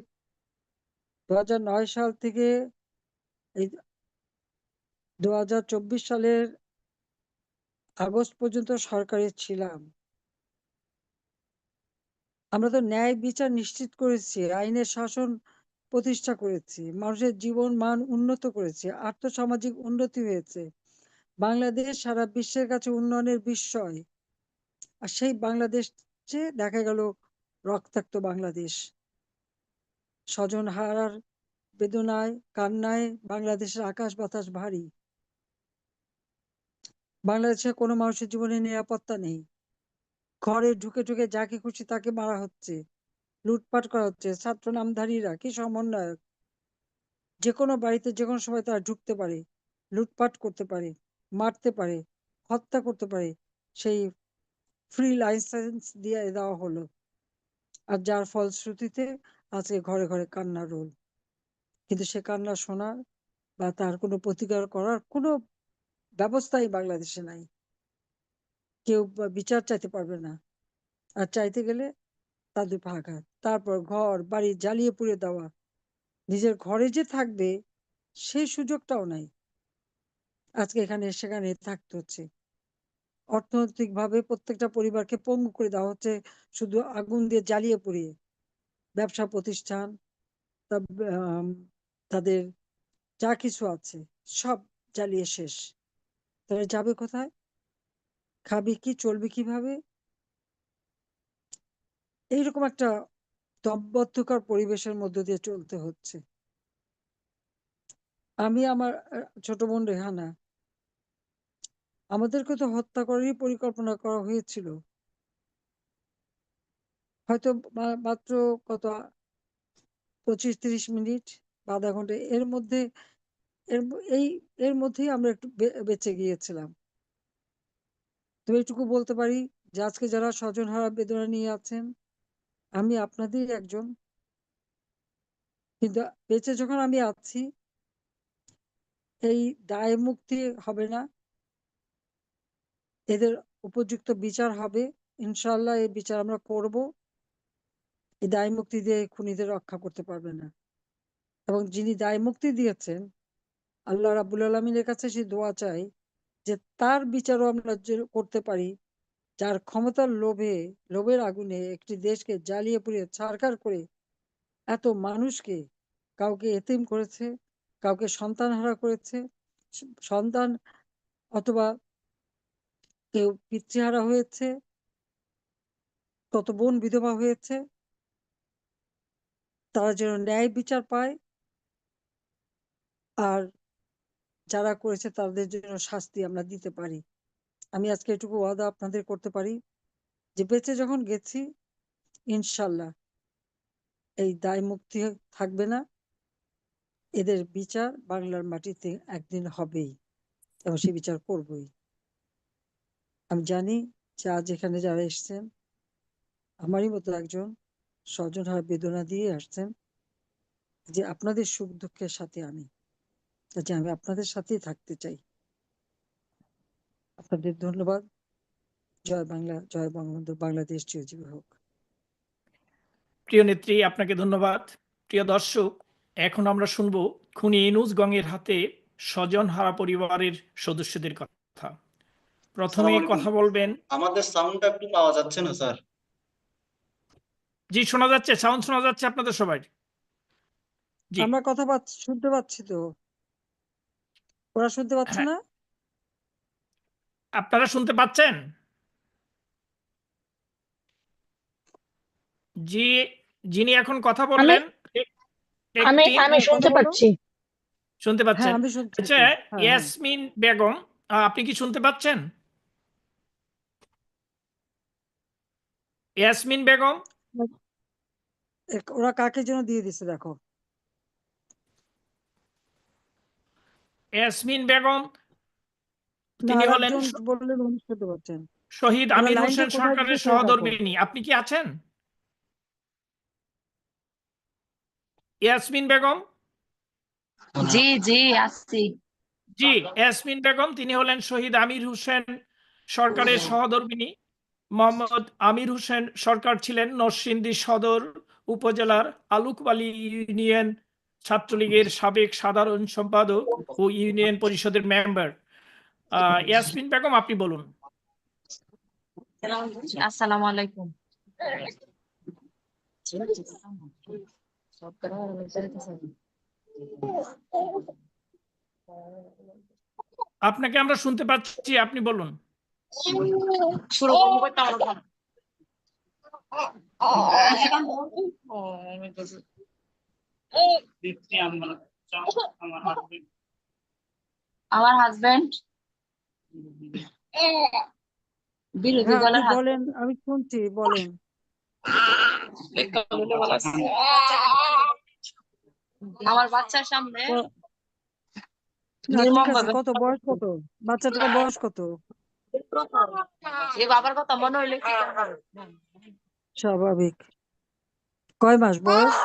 Speaker 1: 2009 সাল থেকে এই 2024 সালের আগস্ট পর্যন্ত সরকারে ছিলাম, আমরা তো ন্যায় বিচার নিশ্চিত করেছি, আইনের শাসন প্রতিষ্ঠা করেছি, মানুষের জীবন মান উন্নত করেছি, আর্থসামাজিক উন্নতি হয়েছে। বাংলাদেশ সারা বিশ্বের কাছে উন্নয়নের বিস্ময়। আর সেই বাংলাদেশ যে দেখা গেল রক্তাক্ত বাংলাদেশ। স্বজন হারার বেদনায়, কান্নায় বাংলাদেশের আকাশ বাতাস ভারী। বাংলাদেশের কোনো মানুষের জীবনে নিরাপত্তা নেই। ঘরে ঢুকে ঢুকে যাকে খুশি তাকে মারা হচ্ছে, লুটপাট করা হচ্ছে। ছাত্র নামধারীরা কি সমন্বয়ক, যে কোনো বাড়িতে যে কোনো সময় তারা ঢুকতে পারে, লুটপাট করতে পারে, মারতে পারে, হত্যা করতে পারে। সেই ফ্রি লাইসেন্স দিয়ে দেওয়া হলো, আর যার ফলশ্রুতিতে আজকে ঘরে ঘরে কান্নার রোল। কিন্তু সে কান্না শোনার বা তার কোনো প্রতিকার করার কোনো ব্যবস্থাই বাংলাদেশে নাই। কেউ বিচার চাইতে পারবে না, আর চাইতে গেলে তার দুই পা আঘাত। তারপর ঘর বাড়ি জ্বালিয়ে পুড়ে দেওয়া, নিজের ঘরে যে থাকবে সেই সুযোগটাও নাই। আজকে এখানে সেখানে থাকতে হচ্ছে। অর্থনৈতিক ভাবে প্রত্যেকটা পরিবারকে পঙ্গু করে দেওয়া হচ্ছে, শুধু আগুন দিয়ে জ্বালিয়ে পুড়িয়ে। ব্যবসা প্রতিষ্ঠান, তাদের যা কিছু আছে সব জ্বালিয়ে শেষ। তাহলে যাবে কোথায়? খাবে কি? চলবে কিভাবে? এইরকম একটা দম্বদ্ধকর পরিবেশের মধ্য দিয়ে চলতে হচ্ছে। আমি আমার ছোট বোন রেহানা, আমাদেরকে তো হত্যা করারই পরিকল্পনা করা হয়েছিল। হয়তো মাত্র কত 25-30 মিনিট বা আধা ঘন্টা এর মধ্যে, এর এই এর মধ্যেই আমরা একটু বেঁচে গিয়েছিলাম। তো এইটুকু বলতে পারি যে আজকে যারা স্বজনহারা বেদনা নিয়ে আছেন, আমি আপনাদের একজন। কিন্তু বেঁচে যখন আমি আছি, এই দায় মুক্তি হবে না, এদের উপযুক্ত বিচার হবে। ইনশাল্লাহ এই বিচার আমরা করব। এই দায় মুক্তি দিয়ে খুনিদের রক্ষা করতে পারবে না। এবং যিনি দায় মুক্তি দিয়েছেন, আল্লাহ রাব্বুল আলামিনের কাছে সেই দোয়া চাই যে তার বিচারও আমরা করতে পারি, যার ক্ষমতার লোভের আগুনে একটি দেশকে জ্বালিয়ে পুড়িয়ে ছারখার করে এত মানুষকে, কাউকে এতিম করেছে, কাউকে সন্তানহারা করেছে, সন্তান অথবা কেউ পিতৃহারা হয়েছে, কত বোন বিধবা হয়েছে। তারা যেন ন্যায় বিচার পায়, আর যারা করেছে তাদের জন্য শাস্তি আমরা দিতে পারি। আমি আজকে এটুকু ওয়াদা আপনাদের করতে পারি যে বেঁচে যখন গেছি, ইনশাল্লাহ এই দায় মুক্তি থাকবে না। এদের বিচার বাংলার মাটিতে একদিন হবেই, এবং সে বিচার করবই। আমি জানি যে আজ এখানে যারা এসছেন আমারই মতো একজন স্বজনহারা বেদনা দিয়ে আসছেন, যে আপনাদের সুখ দুঃখের সাথে আমি, যে আমি আপনাদের সাথেই থাকতে চাই। আপনাদের ধন্যবাদ। জয় বাংলা, জয় বঙ্গবন্ধু, বাংলাদেশ চিরজীবী হোক।
Speaker 2: প্রিয় নেত্রী, আপনাকে ধন্যবাদ। প্রিয় দর্শক, এখন আমরা শুনব খুনি ইউনূস গংয়ের হাতে স্বজনহারা পরিবারের সদস্যদের কথা। প্রথমে কথা বলবেন।
Speaker 3: আমাদের সাউন্ডটা একটু পাওয়া যাচ্ছে না স্যার।
Speaker 2: জি, শোনা যাচ্ছে, সাউন্ড শোনা যাচ্ছে আপনাদের সবাই। জি,
Speaker 1: আমরা কথা শুনতে পাচ্ছি তো, ওরা শুনতে পাচ্ছে
Speaker 2: হ্যাঁ,
Speaker 1: না?
Speaker 2: আপনারা শুনতে পাচ্ছেন? জি, যিনি এখন কথা
Speaker 4: আমি
Speaker 2: বললেন
Speaker 4: আমি
Speaker 2: একটি
Speaker 4: আমি
Speaker 1: হ্যাঁ, কথা
Speaker 4: শুনতে
Speaker 1: বলো।
Speaker 4: পাচ্ছি।
Speaker 2: শুনতে
Speaker 1: হ্যাঁ,
Speaker 2: পাচ্ছেন?
Speaker 1: আমি শুনছি
Speaker 2: আচ্ছা,
Speaker 1: তো। হ্যাঁ, হ্যাঁ।
Speaker 2: ইয়াসমিন বেগম, আপনি কি শুনতে পাচ্ছেন? ইয়াসমিন বেগম,
Speaker 1: ওরা কাকে যেন দিয়ে দিছে দেখো।
Speaker 2: ইয়াসমিন বেগম
Speaker 1: না,
Speaker 2: তিনি
Speaker 1: আর
Speaker 2: হলেন
Speaker 1: একজন বললে উনি শুনতে পাচ্ছেন।
Speaker 2: শহীদ
Speaker 1: ওরা
Speaker 2: আমির
Speaker 1: লাইনটা
Speaker 2: হোসেন
Speaker 1: কোথায়
Speaker 2: সরকারের
Speaker 1: দিয়েছে দেখো।
Speaker 2: সহধর্মিণী। আপনি কি আছেন ইয়াসমিন বেগম?
Speaker 4: জি জি আসছি।
Speaker 2: জি, ইয়াসমিন বেগম তিনি হলেন শহীদ আমির হোসেন সরকারের সহধর্মিণী। মোহাম্মদ আমির হোসেন সরকার ছিলেন নরসিংদী সদর উপজেলার আলুকবালী ইউনিয়ন ছাত্রলীগের সাবেক সাধারণ সম্পাদক ও ইউনিয়ন পরিষদের মেম্বার। ইয়াসমিন বেগম, আপনি বলুন।
Speaker 4: আসসালামু আলাইকুম।
Speaker 2: আপনাকে আমরা শুনতে পাচ্ছি, আপনি বলুন।
Speaker 4: শুরু করবো। আমার হাজবেন্ড বিরোধী
Speaker 1: হ্যাঁ, আপনি
Speaker 4: দলের
Speaker 1: বলেন,
Speaker 4: হাজবেন্ড।
Speaker 1: আমি শুনছি, বলেন।
Speaker 4: আমার বাচ্চার সামনে
Speaker 1: না, ঠিক
Speaker 4: নির্মম
Speaker 1: আছে।
Speaker 4: ভাবে
Speaker 1: কত বয়স, কত বাচ্চাটার বয়স কত?
Speaker 4: এই বাবার কথা মনে হইলে কি
Speaker 1: স্বাভাবিক। কয় মাস বয়স?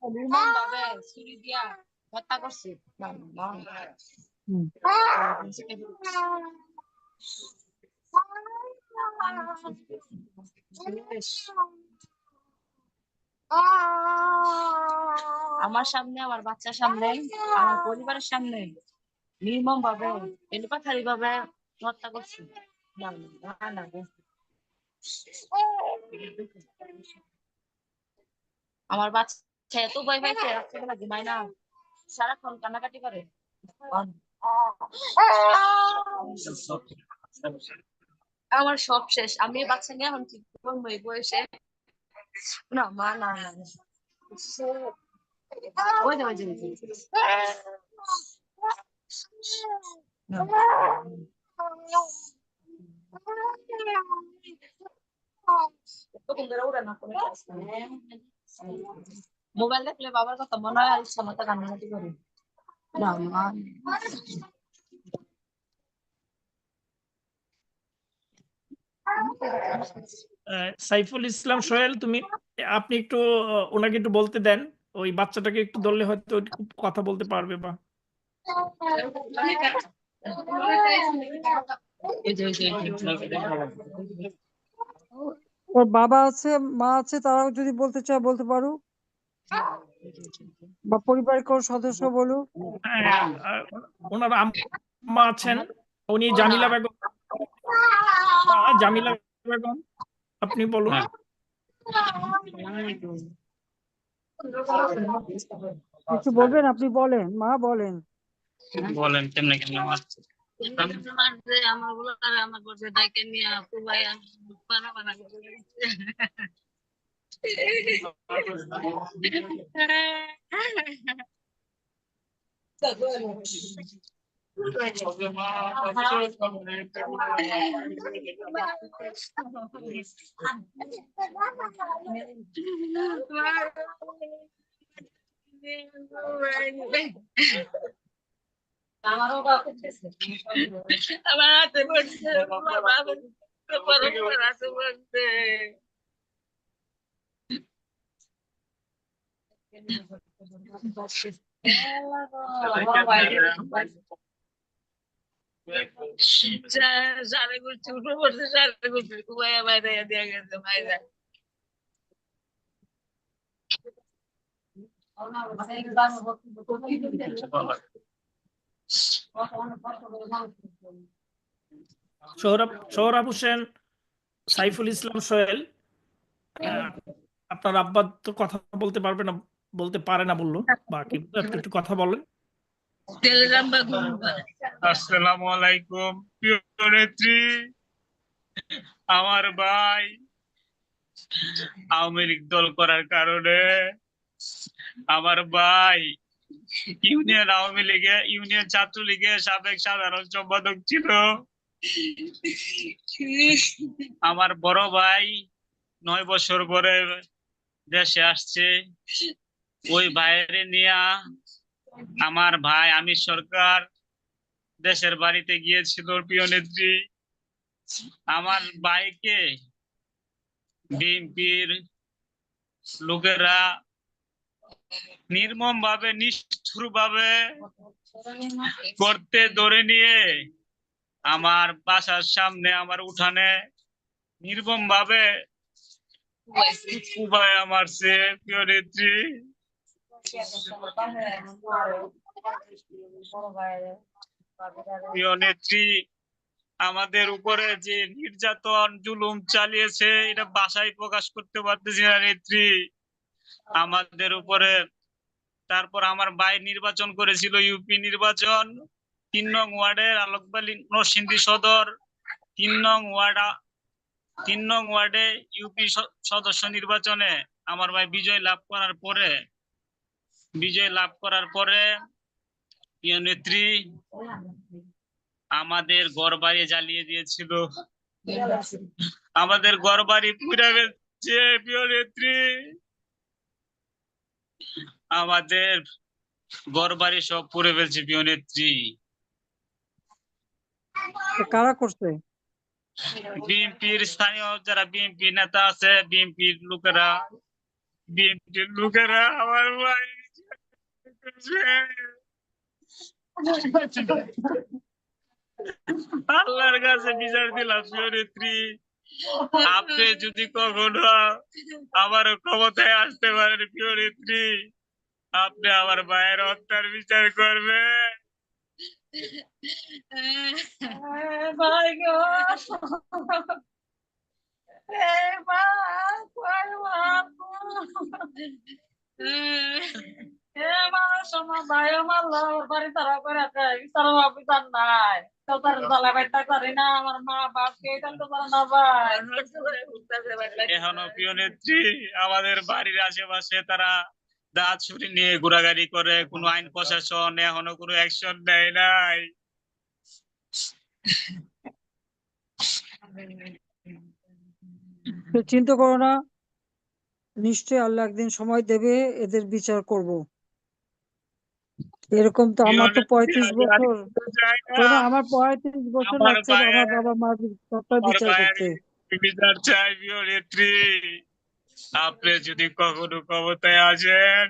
Speaker 4: নির্মম ভাবে ছুরি দিয়া হত্যা করছে।
Speaker 1: হুম।
Speaker 4: আমার সামনে, আমার বাচ্চার সামনে, আমার পরিবারের সামনে নির্মম ভাবে এলোপাথারি ভাবে হত্যা করছে। না, না, না, না। আমার বাচ্চা এত ভয় পাইছে, রাত্রেবেলা ঘুমায় না, সারাক্ষণ কান্নাকাটি করে। আমার সব শেষ। আমি এই বাচ্চা নিয়ে এখন কি করবো এই বয়সে? না মা, না, না, না। ওই যে, ওই যে, ওই যে। না। মোবাইল দেখলে বাবার কথা মনে হয় আর ইচ্ছা মতো কান্নাকাটি করে। না মা।
Speaker 2: সাইফুল ইসলাম সোহেল, আপনি একটু ওনাকে একটু বলতে দেন, ওই বাচ্চাটাকে একটু ধরলে হয়তো একটু কথা বলতে পারবে বা
Speaker 1: ওর বাবা আছে, মা আছে, তারাও যদি বলতে চায় বলতে পারো, বা পরিবারের কোনো সদস্য বলুক।
Speaker 2: হ্যাঁ, ওনার আম্মা আছেন, উনি জামিলা বেগম। জামিলা বেগম, আপনি বলুন।
Speaker 1: কিছু বলবেন? আপনি বলেন, মা বলেন।
Speaker 5: বলেন কেমনে কেমনে মারছে।
Speaker 4: আমার বলো আমার বলছে ডাইকে নিয়ে খুবাই পানা পানা আমারও বাবা আমার হাতে পড়ছে আমার বাবা হাতে পড়ছে সাড়ে করছি উঠে পড়ছে সাড়ে করছি কুবাইয়া বাইরে দিয়ে গেছে বাইরে
Speaker 2: সোহরাব হোসেন, সাইফুল ইসলাম সোহেল, আপনার আব্বা তো কথা বলতে পারবে না, বলতে পারে না বললো, বাকি আপনি একটু কথা বলেন।
Speaker 5: আসসালামু আলাইকুম প্রিয় নেত্রী। আমার ভাই আওয়ামী লীগ দল করার কারণে আমার ভাই ইউনিয়ন আওয়ামী লীগে, ইউনিয়ন ছাত্রলীগের সাবেক সাধারণ সম্পাদক ছিল। আমার বড় ভাই 9 বছর পরে দেশে আসছে। ওই বাইরে নিয়ে আমার ভাই আমির সরকার দেশের বাড়িতে গিয়েছিল প্রিয় নেত্রী। আমার ভাইকে বিএনপির লোকেরা নির্মম ভাবে, নিষ্ঠুর ভাবে করতে ধরে নিয়ে আমার বাসার সামনে, আমার উঠানে নির্মম ভাবে কুবায়া মারছে প্রিয় নেত্রী। প্রিয় নেত্রী, আমাদের উপরে যে নির্যাতন জুলুম চালিয়েছে এটা ভাষায় প্রকাশ করতে পারতেছি না নেত্রী। আমাদের উপরে, তারপর আমার ভাই নির্বাচন করেছিল, ইউপি নির্বাচন 3 নং ওয়ার্ডের আলোকবালী নরসিংদী সদর 3 নং ওয়ার্ডে ইউপি সদস্য নির্বাচনে আমার ভাই বিজয় লাভ করার পরে প্রিয় নেত্রী আমাদের ঘর বাড়ি জ্বালিয়ে দিয়েছিল, আমাদের ঘর বাড়ি পুড়ে গেছে প্রিয় নেত্রী। আমাদের ঘর বাড়ি সব পুড়ে ফেলছে প্রিয় নেত্রী।
Speaker 1: কারা করছে?
Speaker 5: বিএনপির স্থানীয় যারা বিএনপি নেতা আছে, বিএনপির লোকেরা বিএনপির লোকেরা আমার ভাই আল্লাহর কাছে বিচার দিলাম নেত্রী, আপনি যদি কখনো আমার ক্ষমতায় আসতে পারেন প্রিয় নেত্রী, আপনি আমার ভাইয়ের হত্যার বিচার করবেন।
Speaker 4: ভাই গো এই মা কই মা এ মানুষ আমার ভাই আমার বাড়ি তারা করে বিচার অফিসার নাই তার দলা বাইটা করি না আমার মা বাপকে তো পারে না ভাই
Speaker 5: এখনো প্রিয় নেত্রী আমাদের বাড়ির আশেপাশে তারা দাঁত ছুরি নিয়ে ঘোরাঘুরি করে, কোনো আইন প্রশাসন এখনো কোনো অ্যাকশন নেয় নাই।
Speaker 1: তো চিন্তা করো না, নিশ্চয়ই আল্লাহ একদিন সময় দেবে, এদের বিচার করব। এরকম তো
Speaker 5: প্রিয়
Speaker 1: আমার তো
Speaker 5: নেত্রী,
Speaker 1: 35
Speaker 5: আমি আর
Speaker 1: বছর
Speaker 5: কিছু চাই না।
Speaker 1: শোনো, আমার 35 বছর
Speaker 5: আমার
Speaker 1: লাগছে আমার
Speaker 5: ভাইয়ের
Speaker 1: বাবা মার সবটা
Speaker 5: আমার
Speaker 1: বিচার
Speaker 5: ভাইয়ের
Speaker 1: করতে।
Speaker 5: বিচার চাই প্রিয় নেত্রী। আপনি যদি কখনো ক্ষমতায় আসেন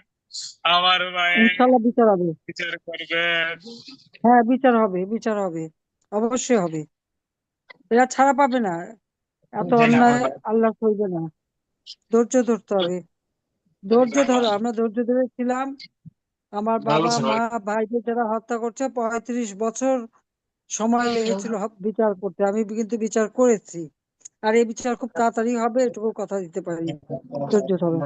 Speaker 5: আমার ভাইয়ের
Speaker 1: ইনশাল্লাহ বিচার হবে।
Speaker 5: বিচার করবেন।
Speaker 1: হ্যাঁ, বিচার হবে, বিচার হবে, অবশ্যই হবে। এরা ছাড়া পাবে না, এত অন্যায় আল্লাহ সইবে না। ধৈর্য ধরতে হবে, ধৈর্য ধরো। আমরা ধৈর্য ধরেছিলাম। আমার বাবা মা ভাইদের যারা হত্যা করছে 35 বছর সময় লেগেছিল বিচার করতে। আমি কিন্তু বিচার করেছি, আর এই বিচার খুব তাড়াতাড়ি হবে, এটুকু কথা দিতে পারি। ধৈর্য ধরো।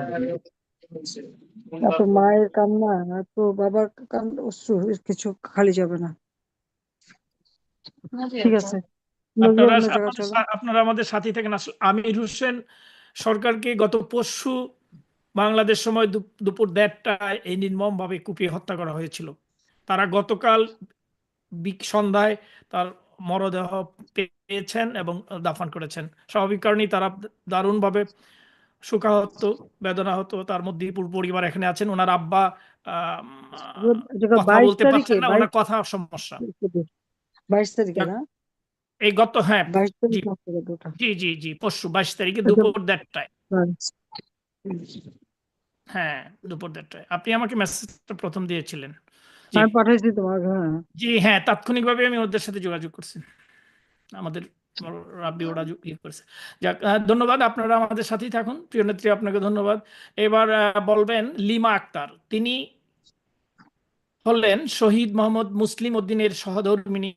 Speaker 1: এত মায়ের কান্না, এত বাবার কান্না, অশ্রু, এর কিছু খালি যাবে না। ঠিক আছে, নজরুল
Speaker 2: আপনারা
Speaker 1: অন্য জায়গায় চলো।
Speaker 2: আপনারা আমাদের সাথে থাকেন। আসলে আমির হোসেন সরকারকে গত পরশু বাংলাদেশ সময় দুপুর 1:30টায় এই নির্মমভাবে কুপিয়ে হত্যা করা হয়েছিল। তারা গতকাল সন্ধ্যায় তার মরদেহ পেয়েছেন এবং দাফন করেছেন। স্বাভাবিক কারণেই তারা দারুণভাবে শোকাহত, বেদনাহত। তার মধ্যে পুরো পরিবার এখানে আছেন। ওনার আব্বা
Speaker 1: যেটা
Speaker 2: কথা
Speaker 1: 22
Speaker 2: বলতে
Speaker 1: তারিখে,
Speaker 2: পারছেন না, ওনার কথা সমস্যা।
Speaker 1: 22 তারিখে
Speaker 2: যাক,
Speaker 1: না,
Speaker 2: এই গত, হ্যাঁ,
Speaker 1: 22
Speaker 2: জি
Speaker 1: তারিখ হচ্ছে ওটা।
Speaker 2: জি জি জি পরশু 22 তারিখে
Speaker 1: এটা
Speaker 2: দুপুর 1:30টায়।
Speaker 1: হ্যাঁ।
Speaker 2: হ্যাঁ, দুপুর 1:30টায় আপনি আমাকে মেসেজটা প্রথম দিয়েছিলেন। জি
Speaker 1: আমি পাঠাইছি তোমাকে, হ্যাঁ।
Speaker 2: জি, হ্যাঁ, তাৎক্ষণিকভাবে আমি ওদের সাথে যোগাযোগ করছি। আমাদের রাব্বি ওরা ইয়ে করেছে। যাক, ধন্যবাদ। আপনারা আমাদের সাথেই থাকুন। প্রিয় নেত্রী, আপনাকে ধন্যবাদ। এবার বলবেন লিমা আক্তার। তিনি হলেন শহীদ মোহাম্মদ মুসলিম উদ্দিনের সহধর্মিণী।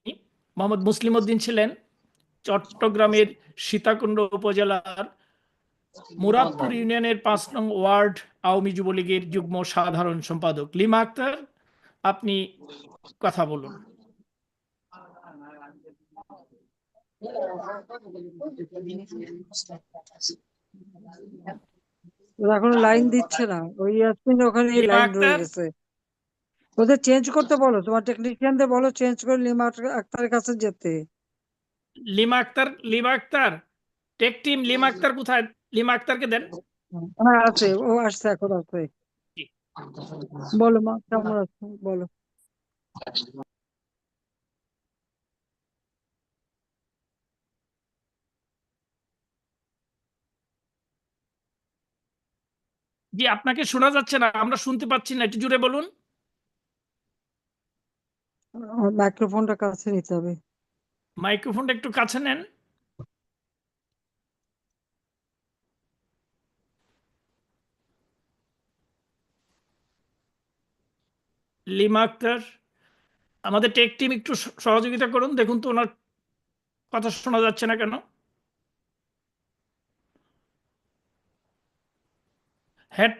Speaker 2: মোহাম্মদ মুসলিম উদ্দিন ছিলেন চট্টগ্রামের সীতাকুণ্ড উপজেলার মুরাদপুর ইউনিয়নের 5 নং ওয়ার্ড আওয়ামী যুবলীগের যুগ্ম সাধারণ সম্পাদক। লিমা আক্তার, আপনি কথা বলুন।
Speaker 1: ওরা এখনো লাইন দিচ্ছে না, ওই ইয়াসমিন ওখানে
Speaker 2: লিমা
Speaker 1: লাইন রয়ে
Speaker 2: আক্তার,
Speaker 1: গেছে। ওদের চেঞ্জ করতে বলো, তোমার টেকনিশিয়ানদের বলো চেঞ্জ করে লিমা আক্তারের কাছে যেতে।
Speaker 2: Lima Akter, tech team. লিমা আক্তার কোথায়? লিমা আক্তারকে দেন।
Speaker 1: হ্যাঁ, আছে, ও আসছে, এখন আছে।
Speaker 2: জি
Speaker 1: বলো মা, কেমন আছো বলো।
Speaker 2: জি, আপনাকে শোনা যাচ্ছে না, আমরা শুনতে পাচ্ছি না, একটু জোরে বলুন।
Speaker 1: মাইক্রোফোনটা কাছে নিতে হবে।
Speaker 2: মাইক্রোফোনটা একটু কাছে নেন। লিমা আক্তার, আমাদের টেক টিম একটু সহযোগিতা করুন, দেখুন তো ওনার কথা শোনা যাচ্ছে না কেন। হেড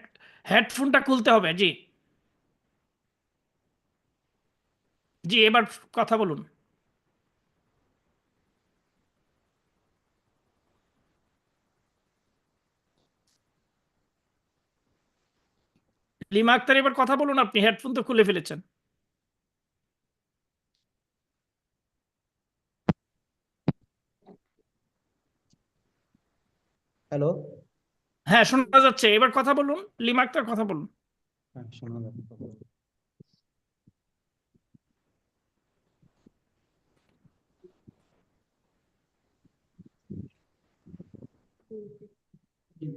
Speaker 2: হেডফোনটা খুলতে হবে। জি জি, এবার কথা বলুন। লিমা আক্তার, এবার কথা বলুন, আপনি হেডফোন তো খুলে ফেলেছেন।
Speaker 6: হ্যালো।
Speaker 2: হ্যাঁ, শোনা যাচ্ছে, এবার কথা বলুন। লিমা আক্তার, কথা বলুন।
Speaker 6: হ্যাঁ, শোনা যাচ্ছে।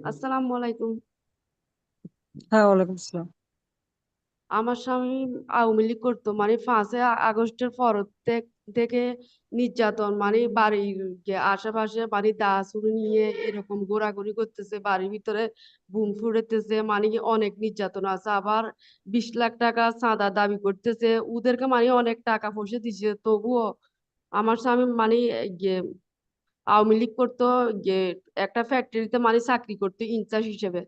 Speaker 7: আসসালামু আলাইকুম।
Speaker 1: হ্যাঁ, ওয়ালাইকুম আসসালাম।
Speaker 6: আমার স্বামী আওয়ামী লীগ করতো, মানে 5 আগস্টের পর থেকে নির্যাতন, মানে বাড়ির আশেপাশে মানে দা ছুরি নিয়ে এরকম ঘোরাঘুরি করতেছে, বাড়ির ভিতরে বুম ফুটাইতেছে, মানে অনেক নির্যাতন আছে। আবার 20 লাখ টাকা চাঁদা দাবি করতেছে, ওদেরকে মানে অনেক টাকা পয়সা দিচ্ছে, তবুও আমার স্বামী মানে ইয়ে আওয়ামী লীগ করতো, ইয়ে একটা ফ্যাক্টরিতে মানে চাকরি করতো ইনচার্জ হিসেবে।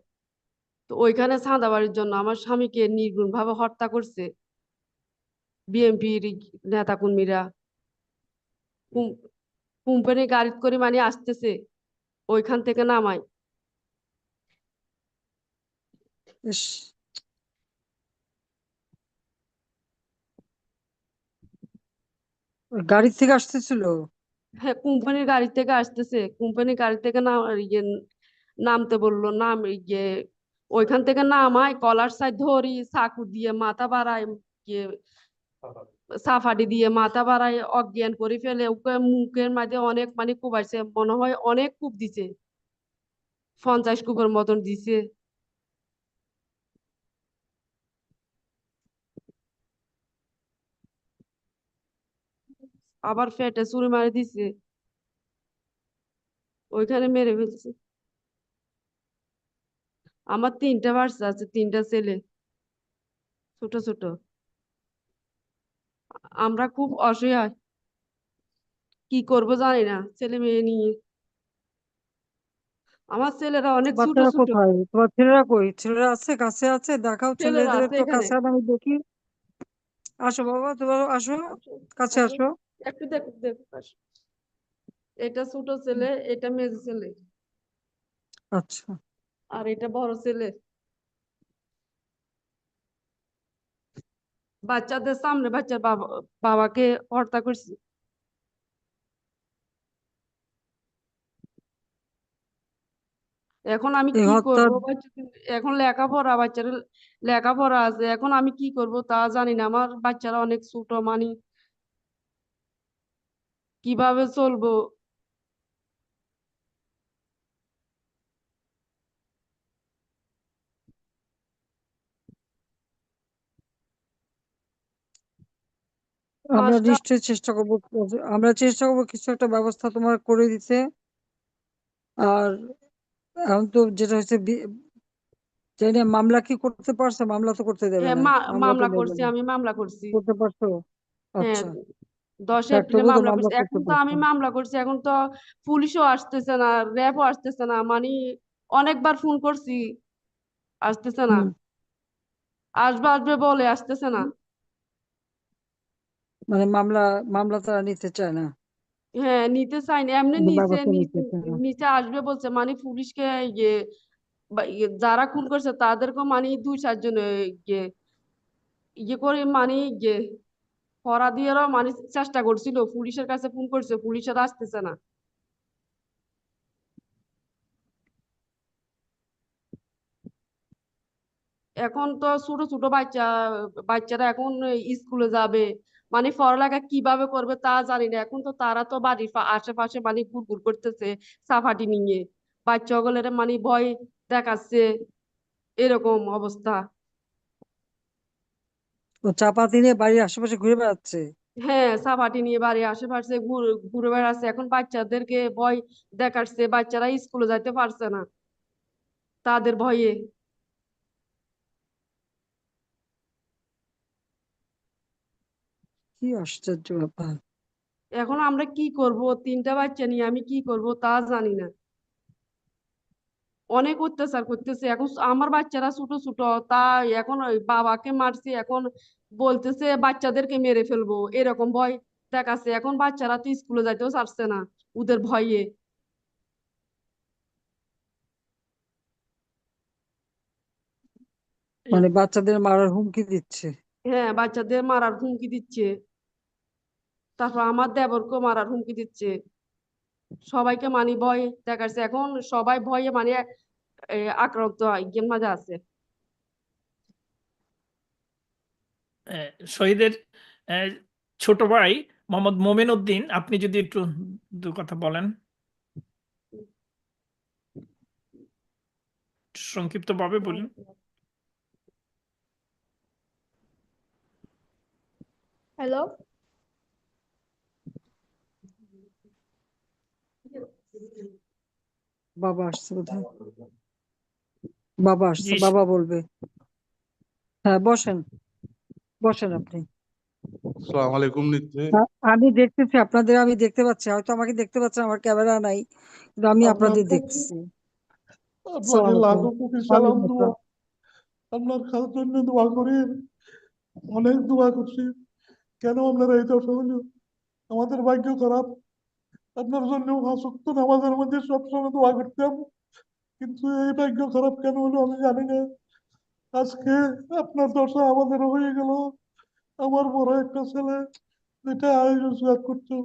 Speaker 6: তো ওইখানে চাঁদাবাড়ির জন্য আমার স্বামীকে নির্মূল ভাবে হত্যা করছে বিএনপির নেতা কর্মীরা। কোম্পানি গাড়ি করে মানে আসতেছে, ওইখান থেকে নামায়।
Speaker 1: ইস, ওই গাড়ি থেকে আসতেছিল?
Speaker 6: হ্যাঁ, কোম্পানির গাড়ি থেকে আসতেছে, কোম্পানির গাড়ি থেকে নামতে বললো, ইয়ে ওইখান থেকে নামায়, কলার সাইড ধরি, চাকু দিয়ে মাথা বাড়ায়, ইয়ে সাফাটি দিয়ে মাথা বাড়ায়, অজ্ঞান করে ফেলে। ওকে মুখের মাঝে অনেক মানে কোবাইছে, মনে হয় অনেক কূপ দিছে, 50 কূপের মতন দিছে। আবার পেটে ছুরি মারি দিছে, ওইখানে মেরে ফেলছে। আমার 3টা বাচ্চা আছে, 3টা ছেলে, ছোট ছোট। আমরা খুব অসহায়, কি করব জানি না ছেলে মেয়ে নিয়ে। আমার ছেলেরা অনেক ছোট
Speaker 1: বাচ্চারা
Speaker 6: ছোট।
Speaker 1: কোথায়? তোমার ছেলেরা কই? ছেলেরা আছে, কাছে আছে? দেখাও
Speaker 6: ছেলেরা
Speaker 1: ছেলেদের
Speaker 6: আছে
Speaker 1: একটু
Speaker 6: এখানে।
Speaker 1: কাছে আনো, আমি দেখি। আসো বাবা, তোমার আসো,
Speaker 6: আসো,
Speaker 1: কাছে
Speaker 6: আসো,
Speaker 1: আসো।
Speaker 6: একটু দেখো দেখো, আসো। এটা ছোট ছেলে, এটা মেজ ছেলে,
Speaker 1: আচ্ছা,
Speaker 6: আর এটা বড় ছেলে। বাচ্চাদের সামনে বাচ্চার বাবাকে হত্যা করছে। এখন আমি
Speaker 1: এই
Speaker 6: কি
Speaker 1: হত্যা।
Speaker 6: করব? এখন লেখাপড়া, বাচ্চারা লেখাপড়া আছে, এখন আমি কি করব তা জানি না। আমার বাচ্চারা অনেক ছোট, মানে কিভাবে চলবো?
Speaker 1: আমরা
Speaker 6: 5টা
Speaker 1: নিশ্চয়ই চেষ্টা করবো, আমরা চেষ্টা করবো কিছু একটা ব্যবস্থা তোমার করে দিতে। আর এখন তো যেটা হচ্ছে, জানি না মামলা কি করতে পারছো? মামলা তো করতে দেবে
Speaker 6: হ্যাঁ,
Speaker 1: না, মামলা তো
Speaker 6: মামলা
Speaker 1: দেবে
Speaker 6: করছি,
Speaker 1: না।
Speaker 6: আমি মামলা করছি।
Speaker 1: করতে পারছো?
Speaker 6: হ্যাঁ,
Speaker 1: আচ্ছা,
Speaker 6: 10 এপ্রিলে
Speaker 1: তবু তো
Speaker 6: মামলা
Speaker 1: মামলা
Speaker 6: করছি।
Speaker 1: করতে
Speaker 6: এখন তো
Speaker 1: পারছো।
Speaker 6: আমি মামলা করছি, এখন তো পুলিশও আসতেছে না, র্যাবও আসতেছে না, মানে অনেকবার ফোন করছি, আসতেছে না।
Speaker 1: হুম।
Speaker 6: আসবে আসবে বলে আসতেছে না।
Speaker 1: মানে মামলা তারা নিতে চায় না,
Speaker 6: হ্যাঁ, নিতে চাইনি, এমনি
Speaker 1: কোনো
Speaker 6: নিচে
Speaker 1: ব্যবস্থা নিতে
Speaker 6: নিচে
Speaker 1: চায় না।
Speaker 6: নিচে আসবে বলছে, মানে পুলিশকে ইয়ে যারা খুন করছে তাদেরকে মানে 2-4 জন ইয়ে ইয়ে করে, মানে ইয়ে পরা দিয়ে মানে চেষ্টা করছিল, পুলিশের কাছে ফোন করছে, পুলিশের আসতেছে না। এখন তো ছোট ছোট বাচ্চারা এখন স্কুলে যাবে, মানে পড়ালেখা কিভাবে করবে তা জানি না। এখন তো তারা তো বাড়ির আশেপাশে মানে ঘুরঘুর করতেছে সাফাটি নিয়ে, বাচ্চা গুলোর মানে ভয় দেখাচ্ছে, এরকম অবস্থা।
Speaker 1: ও চাপাতি নিয়ে বাড়ির আশেপাশে ঘুরে বেড়াচ্ছে?
Speaker 6: হ্যাঁ, সাফাটি নিয়ে বাড়ির আশেপাশে ঘুরে বেড়াচ্ছে, এখন বাচ্চাদেরকে ভয় দেখাচ্ছে, বাচ্চারা স্কুলে যাইতে পারছে না তাদের ভয়ে।
Speaker 1: কি আশ্চর্য ব্যাপার!
Speaker 6: এখন আমরা কি করব? 3টা বাচ্চা নিয়ে আমি কি করব তা জানি না। অনেক অত্যাচার করতেছে, এখন আমার বাচ্চারা ছোট ছোট, তাই এখন ওই বাবাকে মারছে, এখন বলতেছে বাচ্চাদেরকে মেরে ফেলবো, এরকম ভয় দেখাচ্ছে। এখন বাচ্চারা তো স্কুলে যাইতেও চাচ্ছে না ওদের ভয়ে।
Speaker 1: মানে বাচ্চাদের মারার হুমকি দিচ্ছে?
Speaker 6: হ্যাঁ, বাচ্চাদের মারার হুমকি দিচ্ছে, তারপর আমার দেবরকেও মারার হুমকি দিচ্ছে। সবাইকে মানে ভয় দেখাচ্ছে, এখন সবাই ভয়ে মানে আক্রান্ত ইয়ের মাঝে আছে।
Speaker 2: শহীদের ছোট ভাই মোহাম্মদ মোমেন উদ্দিন, আপনি যদি একটু দু কথা বলেন সংক্ষিপ্তভাবে বলুন।
Speaker 7: হ্যালো,
Speaker 1: বাবা আসছে বোধহয়, বাবা আসছে,
Speaker 2: জি
Speaker 1: বাবা বলবে। হ্যাঁ, বসেন, বসেন আপনি।
Speaker 8: আসসালামু আলাইকুম নিত্রী।
Speaker 1: আমি দেখতেছি আপনাদের, আমি দেখতে পাচ্ছি, হয়তো আমাকে দেখতে পাচ্ছেন, আমার ক্যামেরা নাই, কিন্তু আমি আপনাদের
Speaker 8: আপনাকে
Speaker 1: দেখতেছি।
Speaker 8: আপনাকে
Speaker 1: আসসালামু
Speaker 8: লাখো
Speaker 1: আলাইকুম।
Speaker 8: কোটি সালাম
Speaker 1: ওয়ালাইকুম
Speaker 8: দোয়া।
Speaker 1: আসসালাম।
Speaker 8: আপনার জন্য দোয়া করি, অনেক দোয়া করছি। কেন আপনারা এই দশা হলো? আমাদের ভাগ্য খারাপ। আপনার জন্য আসক্ত নামাজের মধ্যে সবসময় দোয়া করতাম, কিন্তু এই ভাগ্য খারাপ কেন হলো আমি জানি না। আজকে আপনার দশা আমাদের হয়ে গেল। আমার বড় একটা ছেলে, যেটা আয় রোজগার করতো,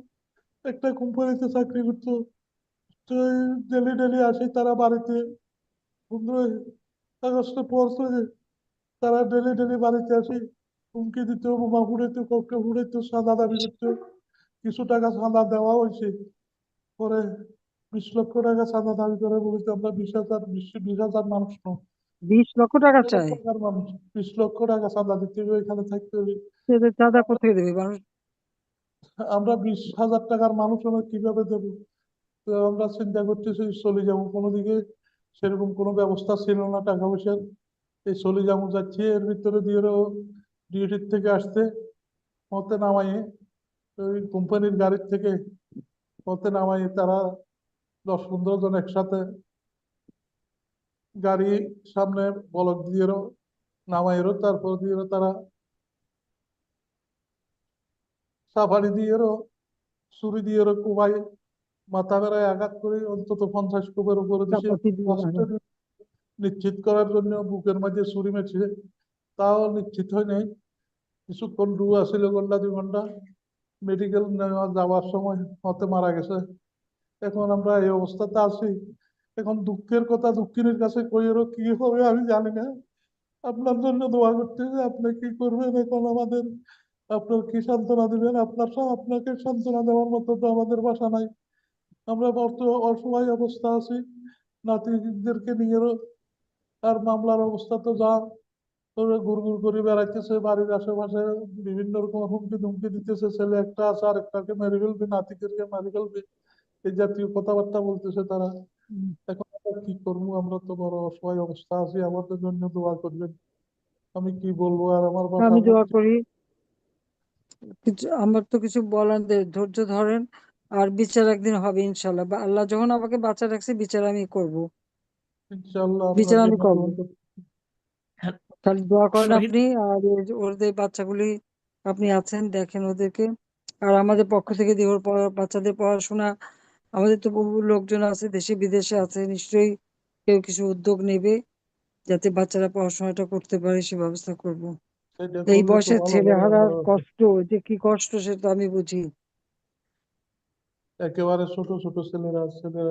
Speaker 8: একটা কোম্পানিতে চাকরি করতো, তো ডেলি ডেলি আসে তারা বাড়িতে। 15 আগস্টের পর থেকে তারা ডেলি ডেলি বাড়িতে আসে, হুমকি দিত, বোমা ফুড়াইতো, ককটেল ফুড়াইতো, চাঁদা দাবি করতো। কিছু টাকা চাঁদা দেওয়া হয়েছে, পরে 20 লক্ষ টাকা চাঁদা দাবি করে, বলতে আমরা 20,000 মানুষ নয়,
Speaker 1: 20 লক্ষ টাকা
Speaker 8: 15
Speaker 1: চাই?
Speaker 8: টাকার মানুষ। 20 লক্ষ টাকা চাঁদা দিতে হবে, এখানে থাকতে হবে।
Speaker 1: সেটা চাঁদা কোথায় দেবে মানুষ?
Speaker 8: আমরা 20,000 টাকার মানুষ, আমরা কিভাবে দেবো? তো আমরা চিন্তা করতেছি চলে যাবো কোনো দিকে। সেরকম কোনো ব্যবস্থা ছিল না টাকা পয়সার, এই চলে যাবো যাচ্ছি। এর ভিতরে দিয়ে ডিউটির থেকে আসতে পথে নামাইয়ে, ওই কোম্পানির গাড়ির থেকে পথে নামাইয়ে তারা 10-15 জন একসাথে গাড়ি সামনে বলক দিয়ে নামাইয়েরও, তারপর দিয়ে তারা সাফারি দিয়ে ছুরি দিয়ে কুবাই, মাথা বেড়ায় আঘাত করে অন্তত 50 কোপের উপরে দিছে।
Speaker 1: চাপাতি দিয়ে
Speaker 8: ফার্স্টে
Speaker 1: লাগানো।
Speaker 8: নিশ্চিত করার জন্য বুকের মাঝে ছুরি মেরেছে, তাও নিশ্চিত হয় নাই। কিছুক্ষণ ডু আসছিল, ঘন্টা 2 ঘন্টা। মেডিকেল নেওয়া যাওয়ার সময় হতে মারা গেছে। এখন আমরা এই অবস্থাতে আছি। এখন দুঃখের কথা দুঃখিনীর কাছে কইয়েরও কি হবে আমি জানি না। আপনার জন্য দোয়া করতে, যে আপনি কি করবেন এখন আমাদের, আপনার কি সান্ত্বনা দিবেন? আপনাকে সান্ত্বনা দেওয়ার মতো তো আমাদের বাসা নাই। আমরা অসহায় অবস্থা আছি, নাতিদেরকে নিয়েও। আর মামলার অবস্থা তো যা, ওরা গুড় করে বেড়াইতেছে বাড়ির আশেপাশে, বিভিন্ন রকম হুমকি ধুমকি দিতেছে। ছেলে একটা আছে, আর একটাকে মেরে ফেলবে, নাতিদেরকে মেরে ফেলবে, এই জাতীয় কথাবার্তা বলতেছে তারা। এখন আমরা কি করবো? আমরা তো বড় অসহায় অবস্থা আছি, আমাদের জন্য দোয়া করবেন। আমি কি বলবো আর, আমার
Speaker 1: আমি
Speaker 8: বাসার
Speaker 1: দোয়া
Speaker 8: লোক।
Speaker 1: করি, কিছু আমার তো কিছু বলার নেই, ধৈর্য ধরেন। আর বিচার একদিন হবে ইনশাল্লাহ, বা আল্লাহ যখন আমাকে বাঁচা রাখছে, বিচার আমি করব,
Speaker 8: ইনশাল্লাহ
Speaker 1: বিচার
Speaker 8: আপনার
Speaker 1: আমি
Speaker 8: জন্য
Speaker 1: করব।
Speaker 8: দোয়া করছি।
Speaker 2: হ্যাঁ,
Speaker 1: খালি দোয়া করেন
Speaker 2: শহীদ
Speaker 1: আপনি, আর ওদের বাচ্চাগুলি আপনি আছেন, দেখেন ওদেরকে। আর আমাদের পক্ষ থেকে দিয়ে ওর বাচ্চাদের পড়াশোনা, আমাদের তো বহু লোকজন আছে দেশে বিদেশে আছে, নিশ্চয়ই কেউ কিছু উদ্যোগ নেবে যাতে বাচ্চারা পড়াশোনাটা করতে পারে, সে ব্যবস্থা করব।
Speaker 8: সেটা
Speaker 1: এই
Speaker 8: করলে তো
Speaker 1: বয়সে
Speaker 8: ভালো
Speaker 1: ছেলে
Speaker 8: হয়।
Speaker 1: হারার
Speaker 8: আমরা
Speaker 1: কষ্ট, যে কি কষ্ট সেটা আমি বুঝি।
Speaker 8: একেবারে ছোট ছোট ছেলেরা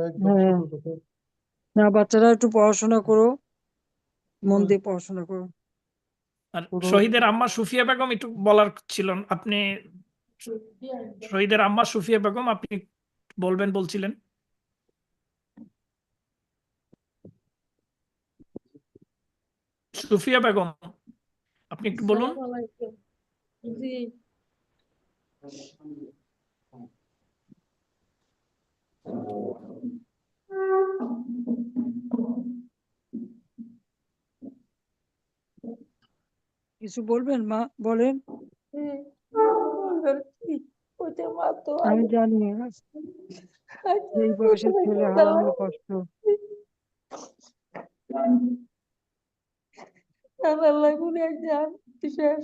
Speaker 8: একদম
Speaker 1: হ্যাঁ,
Speaker 8: ছোট ছোট।
Speaker 1: না, বাচ্চারা একটু পড়াশোনা করো, মন
Speaker 8: হুম,
Speaker 1: দিয়ে পড়াশোনা করো।
Speaker 2: আর
Speaker 8: পুরো
Speaker 2: শহীদের আম্মা সুফিয়া বেগম একটু বলার ছিল, আপনি শহীদের আম্মা সুফিয়া বেগম আপনি বলবেন বলছিলেন। সুফিয়া বেগম, আপনি একটু বলুন।
Speaker 7: আসসালামু আলাইকুম। জি,
Speaker 1: কিছু বলবেন মা, বলেন।
Speaker 7: জি, বলবেন কি? ওই যে মা তো
Speaker 1: আমি
Speaker 7: আগে
Speaker 1: জানি এই বয়সে ছেলে হারানোর কষ্ট।
Speaker 7: আল্লাহ গুনে একজন বিশেষ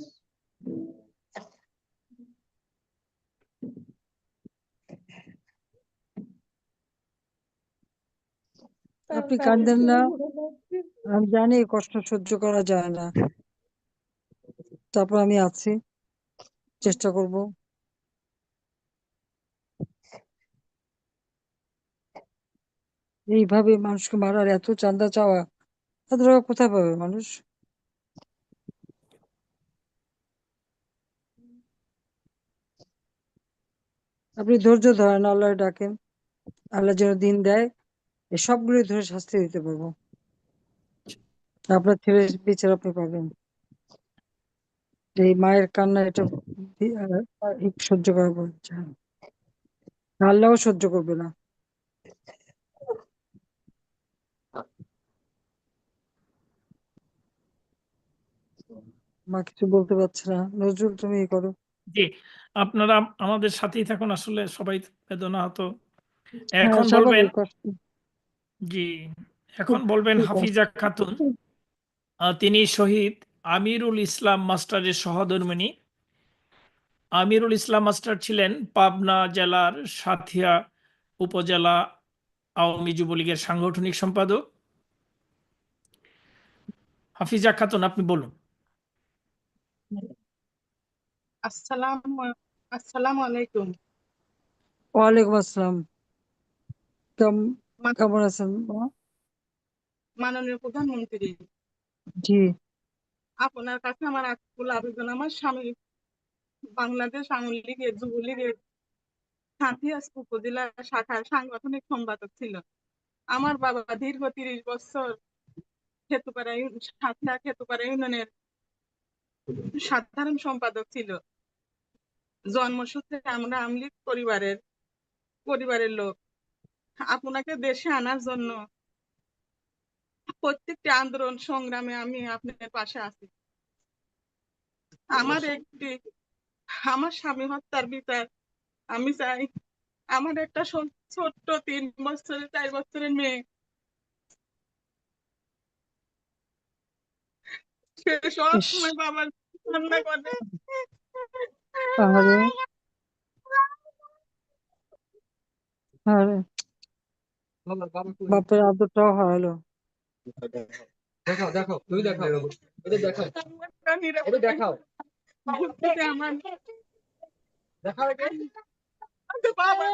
Speaker 1: আপনি কাঁদেন না, আমি জানি এই কষ্ট সহ্য করা যায় না, তারপর আমি আছি, চেষ্টা করব। এইভাবে মানুষকে মারার এত চাঁদা চাওয়া, এত টাকা কোথায় পাবে মানুষ? আপনি ধৈর্য ধরেন, আল্লাহ ডাকেন, আল্লাহ যেন দিন দেয়, এই সবগুলো ধরে শাস্তি দিতে পারবো, আপনার ছেলের বিচার আপনি পাবেন। এই মায়ের কান্না, এটা সহ্য করা বলছে, আল্লাহও সহ্য করবে না। মা কিছু বলতে পারছে না। নজরুল তুমি করো।
Speaker 2: জি, আপনারা আমাদের সাথেই থাকুন। আসলে সবাই বেদনাহত।
Speaker 1: হ্যাঁ,
Speaker 2: এখন বলবেন
Speaker 1: স্বাভাবিক কষ্ট।
Speaker 2: জি, এখন বলবেন
Speaker 1: ঠিক আছে।
Speaker 2: হাফিজা খাতুন। তিনি শহীদ আমিরুল ইসলাম মাস্টারের সহধর্মিণী। আমিরুল ইসলাম মাস্টার ছিলেন পাবনা জেলার সাঁথিয়া উপজেলা আওয়ামী যুবলীগের সাংগঠনিক সম্পাদক। হাফিজা খাতুন, আপনি বলুন।
Speaker 7: আসসালামু আলাইকুম।
Speaker 1: ওয়ালাইকুম আসসালাম। কেমন আছেন মা?
Speaker 7: মাননীয় প্রধানমন্ত্রী,
Speaker 1: জি।
Speaker 7: আপনার কাছে আমার আকুল আবেদন। আমার স্বামী বাংলাদেশ আওয়ামী লীগের যুবলীগের সাঁথিয়া উপজেলা শাখার সাংগঠনিক সম্পাদক ছিল। আমার বাবা দীর্ঘ 30 বছর সাঁথিয়া খেতুপাড়া ইউনিয়নের সাধারণ সম্পাদক ছিল। জন্মসূত্রে আমরা আওয়ামী লীগ পরিবারের লোক। আপনাকে দেশে আনার জন্য প্রত্যেকটি আন্দোলন সংগ্রামে আমি আপনার পাশে আছি। আমার স্বামী হত্যার বিচার আমি চাই। আমার একটা ছোট্ট 3 বছরের 4 বছরের মেয়ে, সে সব
Speaker 1: ইস,
Speaker 7: সময় বাবার কান্না করে।
Speaker 1: আহারে, আহারে, বাপের আদরটাও হারালো।
Speaker 7: বাবা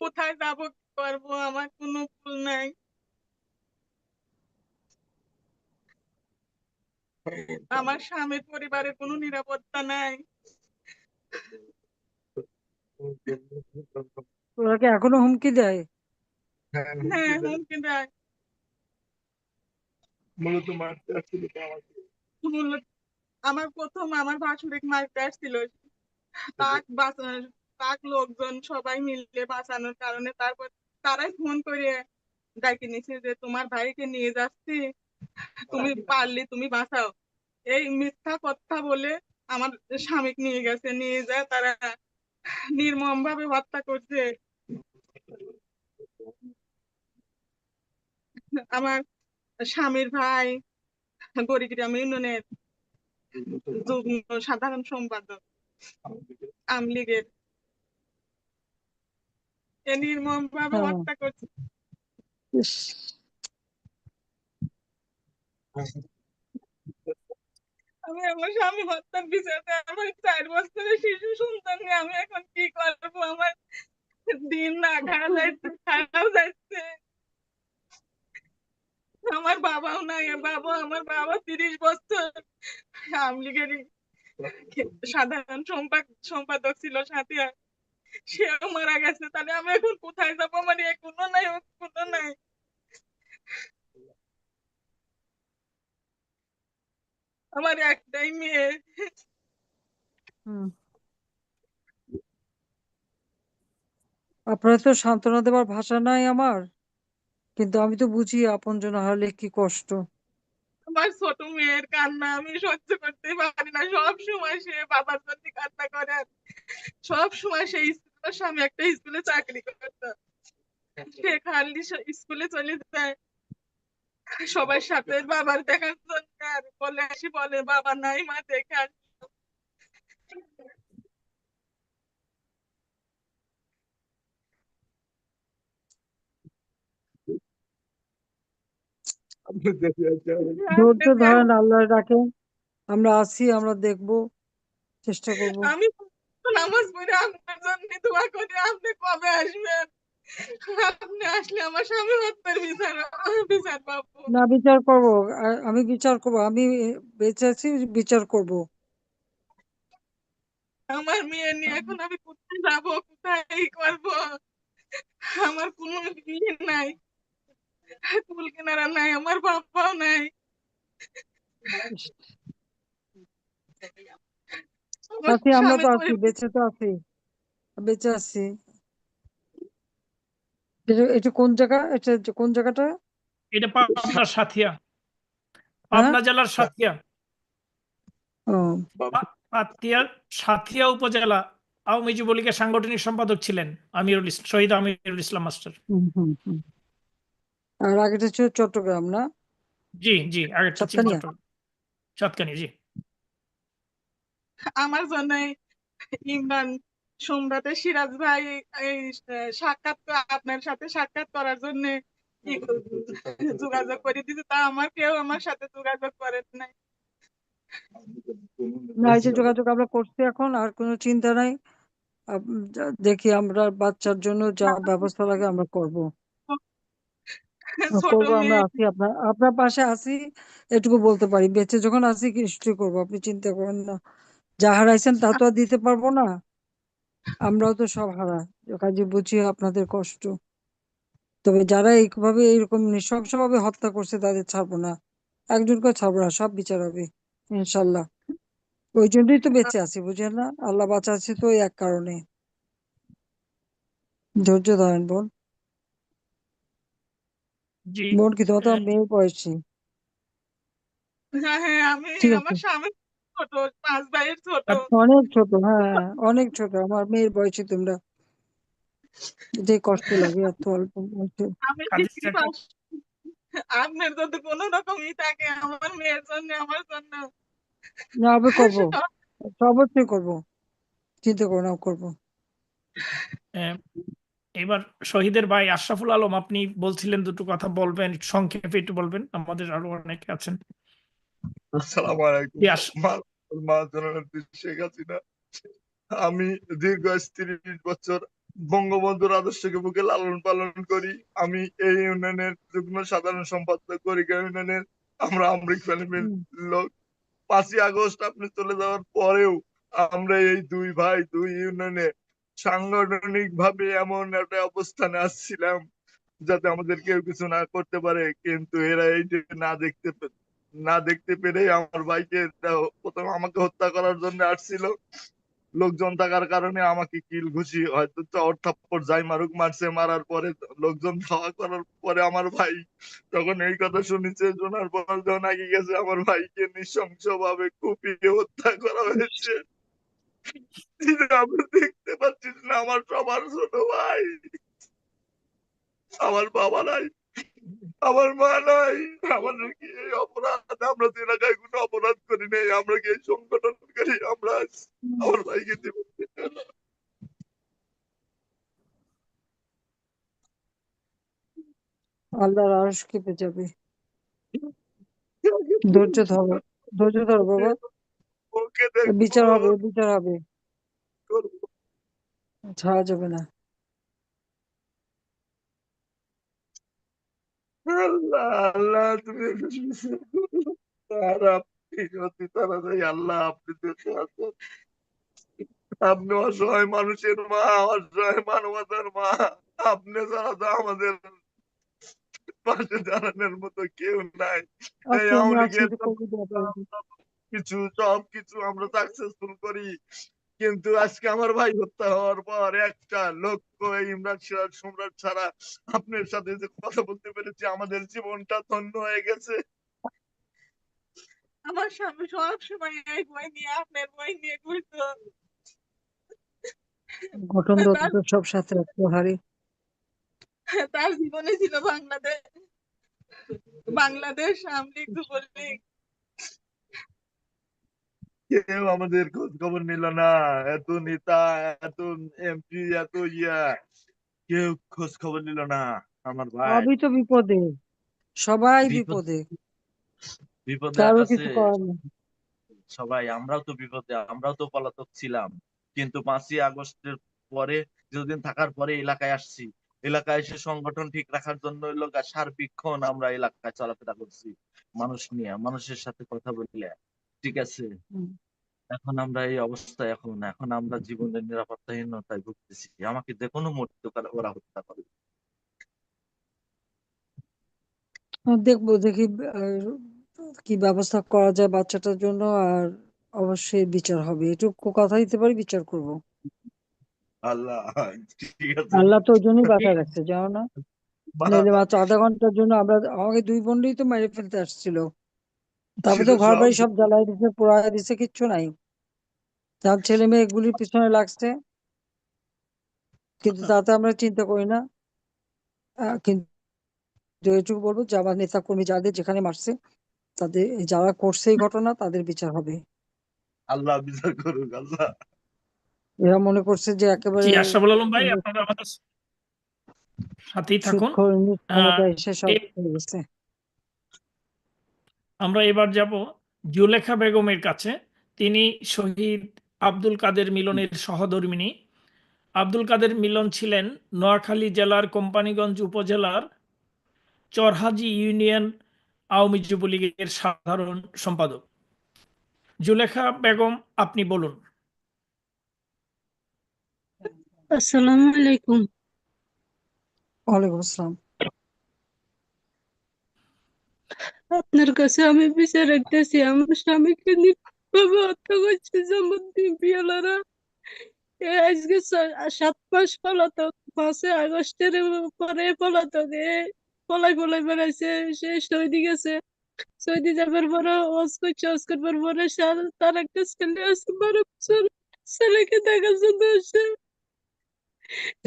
Speaker 7: কোথায় যাবো, কি করবো, আমার কোনো কুল নাই। আমার স্বামীর পরিবারের কোনো নিরাপত্তা নাই।
Speaker 1: ওরা কি এখনো হুমকি দেয়?
Speaker 7: হ্যাঁ, হুমকি দেয়। মূলত আমার প্রথম আমার ভাসুরে মারতে আসছিল, তাক লোকজন সবাই মিলে বাঁচানোর কারণে তারপর তারাই ফোন করে ডাকে নিছে যে তোমার ভাইকে নিয়ে যাচ্ছি, তুমি পারলে তুমি বাঁচাও। এই মিথ্যা কথা বলে আমার স্বামীকে নিয়ে গেছে, নিয়ে যায় তারা নির্মম ভাবে হত্যা করছে। আমার স্বামীর ভাই গড়িগ্রাম ইউনিয়নের যুগ্ম সাধারণ সম্পাদক আওয়ামী লীগের, নির্মম ভাবে
Speaker 1: হ্যাঁ,
Speaker 7: হত্যা করছে।
Speaker 1: ইস,
Speaker 7: আমি আমার স্বামী হত্যার বিচারে আমার 4 বছরের শিশু সন্তান নিয়ে আমি এখন কি করবো? আমার দিন না যাচ্ছে, খারাপ যাচ্ছে। আমার বাবাও নাই, আমার বাবা 30 বছর আওয়ামী লীগের সাধারণ সম্পাদক ছিল সাথিয়া, সেও মারা গেছে। তাহলে আমি এখন কোথায় যাবো? আমার কোনো নাই, কোনো নাই। আমার একটাই মেয়ে।
Speaker 1: হুম। আপনার তো সান্ত্বনা দেওয়ার ভাষা নাই আমার, কিন্তু আমি তো বুঝি আপনজন হারালে কি কষ্ট।
Speaker 7: আমার ছোট মেয়ের কান্না আমি সহ্য করতে পারি না। সব সময় সে বাবার জন্য কান্না করে। সব সময় সে স্কুলের সামনে একটা স্কুলে চাকরি করতো, সে খালি স্কুলে চলে যায় সবার সাথে বাবার দেখার জন্য, আর বলে বাবা নাই, মা দেখে আসো।
Speaker 1: ধৈর্য ধরেন, আল্লাহ রাখেন। আমরা আছি, আমরা দেখবো, চেষ্টা করব।
Speaker 7: আমি নামাজ পড়ে আপনার জন্য দোয়া করি। আপনি কবে আসবেন? আপনি আসলে আমার স্বামী হত্যার বিচার পাবো।
Speaker 1: না, বিচার করব। আমি বিচার করব। আমি বেঁচে আছি, বিচার করব।
Speaker 7: আমার মেয়ে নিয়ে এখন আমি কোথায় যাবো, কোথায় করবো? আমার কোনো ইয়ে নাই, কুল কিনারা নাই, আমার বাবাও নাই। আমার
Speaker 1: আছি, আমরা
Speaker 7: স্বামী
Speaker 1: তো আছি, বেঁচে তো আছি, বেঁচে আছি। এটা কোন জায়গা, এটা কোন জায়গাটা?
Speaker 2: এটা পাবনা সাথিয়া,
Speaker 1: হ্যাঁ,
Speaker 2: পাবনা জেলার সাথিয়া,
Speaker 1: ও
Speaker 2: সাথিয়া উপজেলা আওয়ামী যুবলীগের সাংগঠনিক সম্পাদক ছিলেন শহীদ আমিরুল ইসলাম মাস্টার।
Speaker 1: হুম। আর আগেটা ছিল চট্টগ্রাম না?
Speaker 2: জি জি, আগেরটা ছিল
Speaker 1: সাতকানিয়া।
Speaker 2: চট্টগ্রাম, সাতকানি। জি,
Speaker 7: আমার জন্য ইমরান সম্রাটে সিরাজ ভাই এই আপনার সাথে সাক্ষাৎ করার জন্য যোগাযোগ করে দিতে, তা আমার কেউ আমার সাথে যোগাযোগ করে নাই।
Speaker 1: না, এই যে যোগাযোগ আমরা করছি এখন, আর কোনো চিন্তা নাই। দেখি আমরা বাচ্চার জন্য যা ব্যবস্থা লাগে আমরা করব।
Speaker 7: ছোট
Speaker 1: আমরা
Speaker 7: মেয়ে,
Speaker 1: আছি, আপনার পাশে আছি, এটুকু বলতে পারি। বেঁচে যখন আছি নিশ্চয়ই করবো, আপনি চিন্তা করেন না। যা হারাইছেন তা তো আর দিতে পারবো না, আমরাও তো সব হারা, কাজে বুঝি আপনাদের কষ্ট। তবে যারা এইভাবে এইরকম নৃশংসভাবে হত্যা করছে তাদের ছাড়বো না, একজনকে ছাড়বো না, সব বিচার হবে ইনশাল্লাহ। ওই জন্যই তো বেঁচে আছি, বুঝেন না? আল্লাহ বাঁচাচ্ছে তো ওই এক কারণে। ধৈর্য ধরেন বোন।
Speaker 2: জি।
Speaker 1: বোন কি তোমার তো মেয়ের বয়সী?
Speaker 7: হ্যাঁ হ্যাঁ, আমি
Speaker 1: ঠিক আছে,
Speaker 7: আমার স্বামী ছোট, 5 ভাইয়ের ছোট।
Speaker 1: অনেক ছোট, হ্যাঁ অনেক ছোট, আমার মেয়ের বয়সী তোমরা। যে কষ্ট লাগে এত অল্প বয়সে।
Speaker 7: আমি ডিগ্রি পাস। আপনার যদি কোনো রকমই থাকে আমার মেয়ের জন্য, আমার জন্য
Speaker 1: না, আমি করবো, অবশ্যই করবো, চিন্তা করো না, করবো।
Speaker 2: এবার শহীদের ভাই আশরাফুল আলম, আপনি বলছিলেন দুটো কথা বলবেন, সংক্ষেপে একটু বলবেন, আমাদের আরো অনেকে আছেন।
Speaker 9: আসসালামু আলাইকুম। জননেত্রী শেখ হাসিনা, আমি দীর্ঘ 30 বছর বঙ্গবন্ধুর আদর্শকে বুকে লালন পালন করি। আমি এই ইউনিয়নের যুগ্ম সাধারণ সম্পাদক, করিকা ইউনিয়নের। আমরা আমরিক ফ্যামিলির লোক। 5ই আগস্ট আপনি চলে যাওয়ার পরেও আমরা এই দুই ভাই দুই ইউনিয়নে সাংগঠনিক ভাবে এমন একটা অবস্থানে আসছিলাম যাতে আমাদের কেউ কিছু না করতে পারে, কিন্তু এরা এই যে না দেখতে পেরে আমার ভাইকে প্রথম আমাকে হত্যা করার জন্য আসছিল। লোকজন থাকার কারণে আমাকে কিল ঘুষি হয়তো চর থাপ্পড় যাই মারুক মারছে, মারার পরে লোকজন ধাওয়া করার পরে আমার ভাই তখন এই কথা শুনেছে, শোনার পর যখন আগে গেছে আমার ভাইকে নৃশংস ভাবে কুপিয়ে হত্যা করা হয়েছে। আমরা দেখতে পাচ্ছিস না, আমার সবার ছোট ভাই, আমার বাবা নাই, আমার মা নাই। আমাদের কি এই অপরাধ? আমরা তো এলাকায় কোনো অপরাধ করি নাই, আমরা কি এই সংগঠন করি? আমরা আমার ভাইকে জীবন দিতে না।
Speaker 1: আল্লাহর আরশ কেঁপে যাবে। ধৈর্য ধরো, ধৈর্য ধরো বাবা,
Speaker 9: ওকে দেখবো,
Speaker 1: বিচার হবে, বিচার হবে,
Speaker 9: করবো।
Speaker 1: ছাড়া যাবে না।
Speaker 9: আল্লাহ আল্লাহ, তুমি তারা অতি তাড়াতাড়ি আল্লাহ, আপনি দেশে আছেন, আপনি অসহায় মানুষের মা, অসহায় মানবতার মা। আপনি ছাড়া তো আমাদের পাশে দাঁড়ানোর মতো কেউ নাই। এই
Speaker 1: আজকে আমি
Speaker 9: আওয়ামী
Speaker 1: আছি,
Speaker 9: লীগের
Speaker 1: যে কবি দেওয়া পারবো।
Speaker 9: সবকিছু আমরা সাকসেসফুল করি, কিন্তু আজকে আমার ভাই হত্যা হওয়ার পর একটা লক্ষ্য এই ইমরান সম্রাট ছাড়া আপনার সাথে যে কথা বলতে পেরেছি, আমাদের জীবনটা ধন্য হয়ে গেছে।
Speaker 7: আমার স্বামী সব সময় এই বই নিয়ে, আপনার বই নিয়ে ঘুরতো।
Speaker 1: গঠনগত
Speaker 7: তার
Speaker 1: সব সাথে রাখতে হারি।
Speaker 7: তার জীবনে ছিল বাংলাদেশ, বাংলাদেশ আওয়ামী লীগ, যুবলীগ।
Speaker 9: কেউ আমাদের খোঁজ খবর নিল না, এত নেতা, এত এমপি, এত কেউ খোঁজ খবর নিল না। আমার ভাই
Speaker 1: সবই তো বিপদে, সবাই
Speaker 9: বিপদ
Speaker 1: বিপদে,
Speaker 9: বিপদে
Speaker 1: কারো
Speaker 9: আছে
Speaker 1: কিছু করার নেই।
Speaker 9: সবাই। আমরাও তো বিপদে, আমরাও তো পলাতক ছিলাম, কিন্তু 5ই আগস্টের পরে কিছুদিন থাকার পরে এলাকায় আসছি। এলাকায় এসে সংগঠন ঠিক রাখার জন্য সার্বিকক্ষণ আমরা এলাকায় চলাফেরা করছি, মানুষ নিয়ে, মানুষের সাথে কথা বলে। ঠিক আছে, এখন আমরা এই অবস্থায়, এখন আমরা জীবনের নিরাপত্তাহীনতায় ভুগতেছি। আমাকে যে কোনো মুহূর্তে ওরা হত্যা করবে।
Speaker 1: দেখবো দেখি কি ব্যবস্থা করা যায় বাচ্চাটার জন্য, আর অবশ্যই বিচার হবে, এটুকু কথা দিতে পারি, বিচার করব।
Speaker 9: আল্লাহ, ঠিক আছে।
Speaker 1: আল্লাহ তো ওই জন্যই বাঁচায় রাখছে, জানো না?
Speaker 9: মা,
Speaker 1: নইলে মাত্র আধা ঘন্টার জন্য আমাকে 2 বোনই তো মেরে ফেলতে আসছিল, তারপর তো
Speaker 9: সেটা
Speaker 1: ঘর
Speaker 9: সব
Speaker 1: বাড়ি সব জ্বালাই দিছে, পোড়ায় দিছে, কিচ্ছু নাই। তার ছেলে মেয়ে এগুলির পিছনে লাগছে, কিন্তু তাতে আমরা চিন্তা করি না। কিন্তু এটুকু বলবো যে আমার নেতা কর্মী যাদের যেখানে মারছে, তাদের যারা করছে এই ঘটনা, তাদের বিচার হবে।
Speaker 9: আল্লাহ বিচার করুক আল্লাহ।
Speaker 1: এরা মনে করছে যে
Speaker 2: জি
Speaker 1: একেবারে
Speaker 2: আশরাফুল আলম ভাই, আপনারা আমাদের সাথেই থাকুন।
Speaker 1: সুদখোর
Speaker 2: আহ,
Speaker 1: ক্ষমতা এসে সব
Speaker 2: এ-
Speaker 1: হয়ে গেছে।
Speaker 2: আমরা এবার যাব জুলেখা বেগমের কাছে। তিনি শহীদ আব্দুল কাদের মিলনের সহধর্মিণী। আব্দুল কাদের মিলন ছিলেন নোয়াখালী জেলার কোম্পানীগঞ্জ উপজেলার চরহাজি ইউনিয়ন আওয়ামী যুবলীগের সাধারণ সম্পাদক। জুলেখা বেগম, আপনি বলুন।
Speaker 10: আসসালামু আলাইকুম।
Speaker 1: ওয়ালাইকুম আসসালাম।
Speaker 10: আপনার কাছে আমি বিচার রাখতেছি, আমার স্বামীকে নির্মমভাবে হত্যা করছে যেমন বিয়ালারা। আজকে 7 মাস পলাতক, 5 আগস্টের পরে পলাতক পলাই পলাই বেড়াইছে। সে সৌদি গেছে, সৌদি যাবার পরে ওয়াজ করছে, ওয়াজ করবার পরে তার একটা ছেলে আছে 12 বছর, ছেলেকে দেখার জন্য আসে।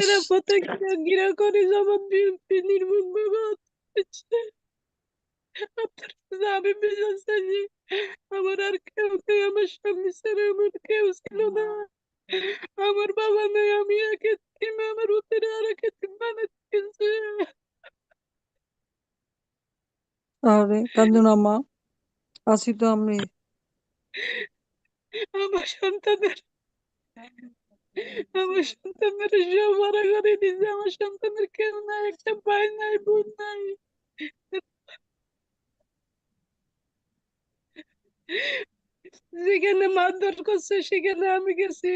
Speaker 10: এরা প্রত্যেকটা ঘৃণা করে যেমন বিএনপি নির্মমভাবে হত্যা করছে। আপনার কাছে আমি বিশ্বাস চাইছি, আমার আর কেউ নেই, আমার স্বামী ছাড়া আমার কেউ ছিল না, আমার বাবা নেই, আমি এক এতিম, আমার উপরে আর এক এতিম বানাচ্ছে।
Speaker 1: আরে কান্দো না মা, আছি তো আমি।
Speaker 10: আমার সন্তানের আমার সন্তানের সব মারা করে দিছে, আমার সন্তানের কেউ নাই, একটা ভাই নাই, বোন নাই। যেখানে মারধর করছে সেখানে আমি গেছি,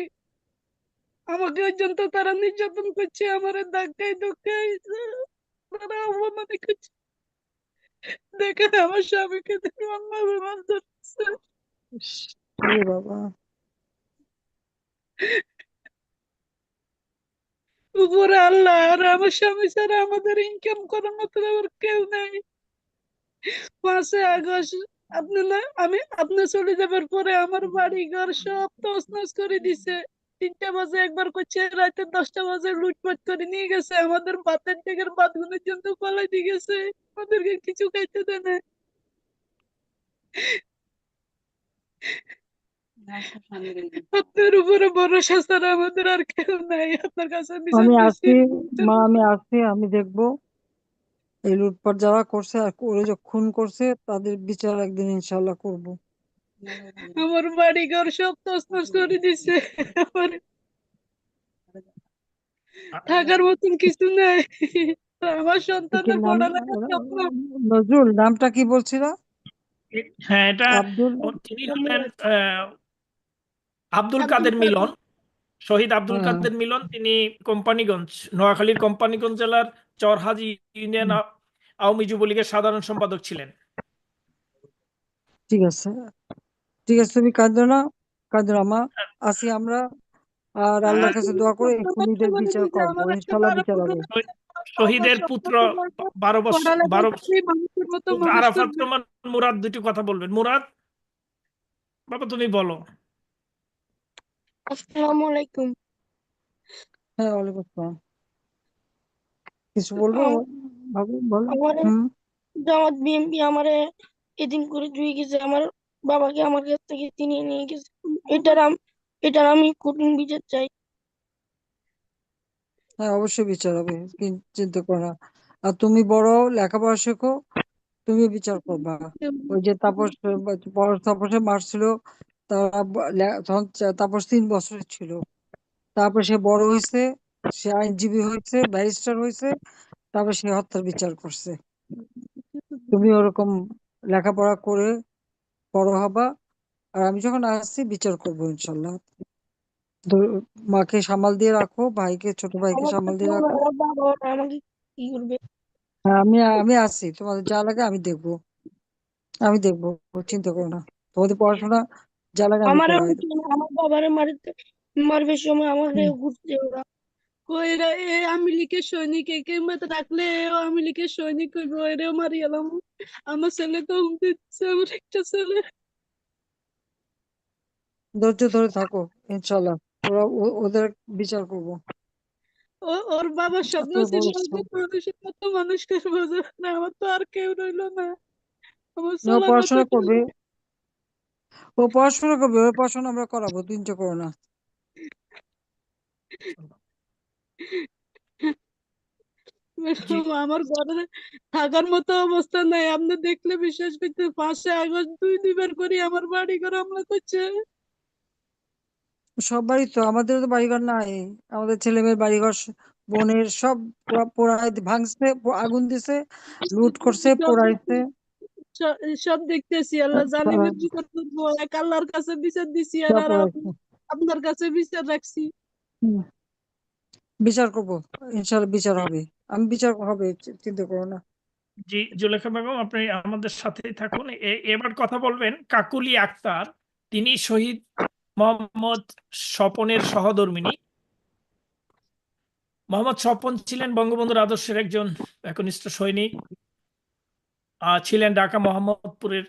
Speaker 10: আমাকে পর্যন্ত তারা নির্যাতন করছে, আমার ধাক্কায় ধক্কায় তারা অপমান করছে। দেখেন আমার স্বামীকে নির্মমভাবে মারধর করছে।
Speaker 1: ওরে বাবা,
Speaker 10: উপরে আল্লাহ, আর আমার স্বামী ছাড়া আমাদের ইনকাম করার মতো আবার কেউ নাই। 5 আগস্ট আপনি চলে যাবার পরে আমার বাড়ি ঘর সব তছনছ করে দিছে। 3টা বাজে একবার করছে, রাতে 10টা বাজে লুটপাট করে নিয়ে গেছে, আমাদের ভাতের টেকের ভাত গুনের জন্য পালাই দিয়ে গেছে, আমাদেরকে কিছু খাইতে দেয় না। আপনার উপরে ভরসা ছাড়া আমাদের আর কেউ নাই, আপনার কাছে বিচার
Speaker 1: আমি
Speaker 10: চাইছি।
Speaker 1: আছি মা, আমি আছি, আমি দেখবো এই লুটপাট যারা করছে আর করে যে খুন করছে তাদের বিচার একদিন ইনশাল্লাহ করব।
Speaker 10: আমার বাড়ি ঘর সব তছনছ করে দিছে, আমার থাকার মতন কিছু নাই, আমার
Speaker 1: কি
Speaker 10: সন্তানের
Speaker 1: নাম?
Speaker 10: পড়ালেখার স্বপ্ন।
Speaker 1: নজরুল নামটা কি বলছিল?
Speaker 2: হ্যাঁ, এটা
Speaker 1: আব্দুল।
Speaker 2: তিনি হলেন আব্দুল
Speaker 10: আব্দুল
Speaker 2: কাদের মিলন,
Speaker 10: কাদের।
Speaker 2: শহীদ আব্দুল
Speaker 1: হ্যাঁ,
Speaker 2: কাদের মিলন। তিনি কোম্পানীগঞ্জ, নোয়াখালীর কোম্পানীগঞ্জ জেলার চরহাজি ইউনিয়ন আওয়ামী যুবলীগের সাধারণ সম্পাদক ছিলেন।
Speaker 1: ঠিক আছে, ঠিক আছে, তুমি কাঁদো না, কাঁদো না মা, আছি আমরা। আর আল্লাহর কাছে দোয়া করে এই খুনিদের
Speaker 10: করে
Speaker 1: বিচার
Speaker 10: দিয়েছে,
Speaker 1: করবো,
Speaker 10: আমার একটা
Speaker 1: ইনশাল্লাহ
Speaker 10: 12
Speaker 1: বিচার হবে।
Speaker 10: বছরের ছেলে, আমার
Speaker 2: শহীদের
Speaker 10: স্বপ্ন
Speaker 2: পুত্র
Speaker 10: ছিল একটা
Speaker 2: 12 বছর
Speaker 10: পড়ালেখা
Speaker 2: 12
Speaker 10: করে মানুষের মতো মানুষ
Speaker 2: আরাফাত
Speaker 10: করবে।
Speaker 2: রহমান মুরাদ, দুটি কথা বলবেন। মুরাদ বাবা, তুমি বলো।
Speaker 10: আসসালামু আলাইকুম।
Speaker 1: হ্যাঁ, ওয়ালাইকুম আসসালাম। কিছু বলবো বাবু, বলো।
Speaker 10: আমার
Speaker 1: হুম।
Speaker 10: জামাত বিএনপি আমারে এদিন করে জুই গেছে, আমার বাবাকে আমার কাছ থেকে চিনিয়ে নিয়ে গেছে। এটার আমি কঠিন বিচার চাই।
Speaker 1: হ্যাঁ, অবশ্যই বিচার হবে, চিন্তা করো না। আর তুমি বড়, লেখাপড়া শেখো, তুমি বিচার করবা। ওই যে তাপস, বড় তাপসে মারছিল, তারা তখন তাপস 3 বছরের ছিল, তারপর সে বড় হয়েছে, সে আইনজীবী হয়েছে, ব্যারিস্টার হয়েছে, তারপর সে হত্যার বিচার করছে। তুমি ওরকম লেখাপড়া করে বড় হবা, আর আমি যখন আসছি বিচার করবো ইনশাল্লাহ। তো মাকে সামাল দিয়ে রাখো, ভাইকে, ছোট ভাইকে
Speaker 10: আমার
Speaker 1: সামাল দিয়ে রাখো।
Speaker 10: বাবা আমাকে কি করবে?
Speaker 1: হ্যাঁ, আমি আছি, তোমাদের যা লাগে আমি দেখবো, চিন্তা করো না। তোমাদের পড়াশোনা যা লাগে আমি
Speaker 10: আমারও
Speaker 1: করাই দেবো।
Speaker 10: আমার বাবারে মারবে সময় আমাকে
Speaker 1: হুম।
Speaker 10: ঘুরছে ওরা, কই এরা এ আমি লীগের সৈনিক, একে মতো রাখলে এও আমি লীগের সৈনিক হইব, এরেও মারি এলাম। আমার ছেলে তো দিচ্ছে, আমার একটা ছেলে।
Speaker 1: ধৈর্য ধরে থাকো, ইনশাল্লাহ ওদের বিচার করবো।
Speaker 10: ওর বাবার স্বপ্ন
Speaker 1: এত
Speaker 10: ছিল
Speaker 1: বড়
Speaker 10: যে মানুষের মতো মানুষকে বোঝা না, আমার তো আর কেউ রইলো না, আমার
Speaker 1: ও
Speaker 10: চলার মতো
Speaker 1: পড়াশোনা
Speaker 10: কেউ
Speaker 1: করবে, ওর পড়াশোনা আমরা করাবো, চিন্তা করো না।
Speaker 2: জি
Speaker 10: আমার ঘরে থাকার মতো অবস্থা নাই, আপনি দেখলে বিশ্বাস করতে, 5 আগস্ট দুইবার করে আমার বাড়ি ঘর হামলা করছে।
Speaker 1: সব বাড়ি তো, আমাদের তো বাড়িঘর নাই, আমাদের ছেলে মেয়ের বাড়িঘর বোনের সব পোড়ায় ভাঙছে, আগুন দিছে, লুট করছে,
Speaker 10: সব
Speaker 1: পোড়াইছে।
Speaker 10: সব দেখতেছি, আল্লাহ জালিমের বিচার করবো, এক আল্লাহর কাছে বিচার দিছি, আর
Speaker 1: সব
Speaker 10: আর
Speaker 1: পোড়াইছে।
Speaker 10: আপনার কাছে বিচার রাখছি।
Speaker 1: হুম, বিচার করবো, ইনশাল্লাহ বিচার হবে, বিচার হবে, চিন্তা করো না।
Speaker 2: জি জুলেখা বেগম, আপনি আমাদের সাথেই থাকুন। এবার কথা বলবেন কাকুলি আক্তার। তিনি শহীদ মোহাম্মদ স্বপনের সহধর্মিণী। মোহাম্মদ স্বপন ছিলেন বঙ্গবন্ধুর আদর্শের একজন একনিষ্ঠ সৈনিক, ছিলেন ঢাকা মোহাম্মদপুরের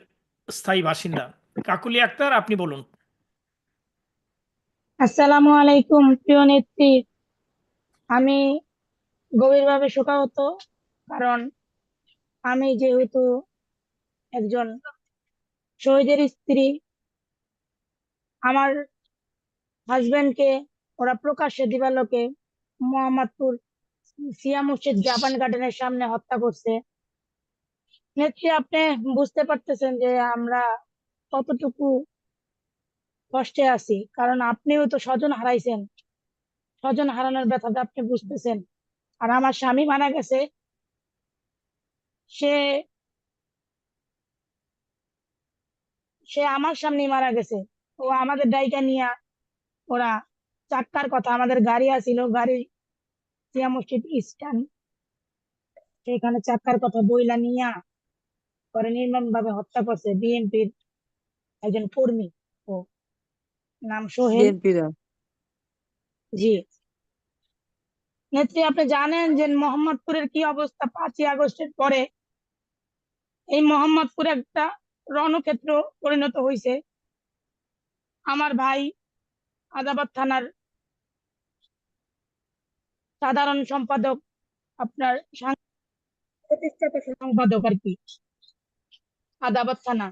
Speaker 2: স্থায়ী বাসিন্দা। কাকুলি আক্তার, আপনি বলুন।
Speaker 4: আসসালামু আলাইকুম প্রিয় নেত্রী, আমি গভীরভাবে শোকাহত, কারণ আমি যেহেতু একজন শহীদের স্ত্রী, আমার হাজবেন্ডকে ওরা প্রকাশ্যে দিবালোকে মোহাম্মদপুর সিয়া মসজিদ জাপান গার্ডেনের সামনে হত্যা করছে। নেত্রী, আপনি বুঝতে পারতেছেন যে আমরা কতটুকু কষ্টে আছি, কারণ আপনিও তো স্বজন হারাইছেন, স্বজন হারানোর ব্যথাটা আপনি বুঝতেছেন। আর আমার স্বামী মারা গেছে, সে সে আমার সামনেই মারা গেছে। ও আমাদের ডাইকা নিয়া ওরা চাক্কার কথা, আমাদের গাড়ি আছিল, গাড়ি সিয়া মসজিদ স্ট্যান্ড, সেখানে চাক্কার কথা বইলা নিয়া পরে নির্মম ভাবে হত্যা করছে বিএনপির একজন কর্মী, ও নাম সোহেল।
Speaker 1: বিএনপিরা
Speaker 4: জি নেত্রী, আপনি জানেন যে মোহাম্মদপুরের কি অবস্থা 5ই আগস্টের পরে? এই মোহাম্মদপুর একটা রণক্ষেত্র পরিণত হয়েছে। আমার ভাই আদাবাদ থানার সাধারণ সম্পাদক, আপনার প্রতিষ্ঠাতা সম্পাদক আর কি, আদাবাদ থানা।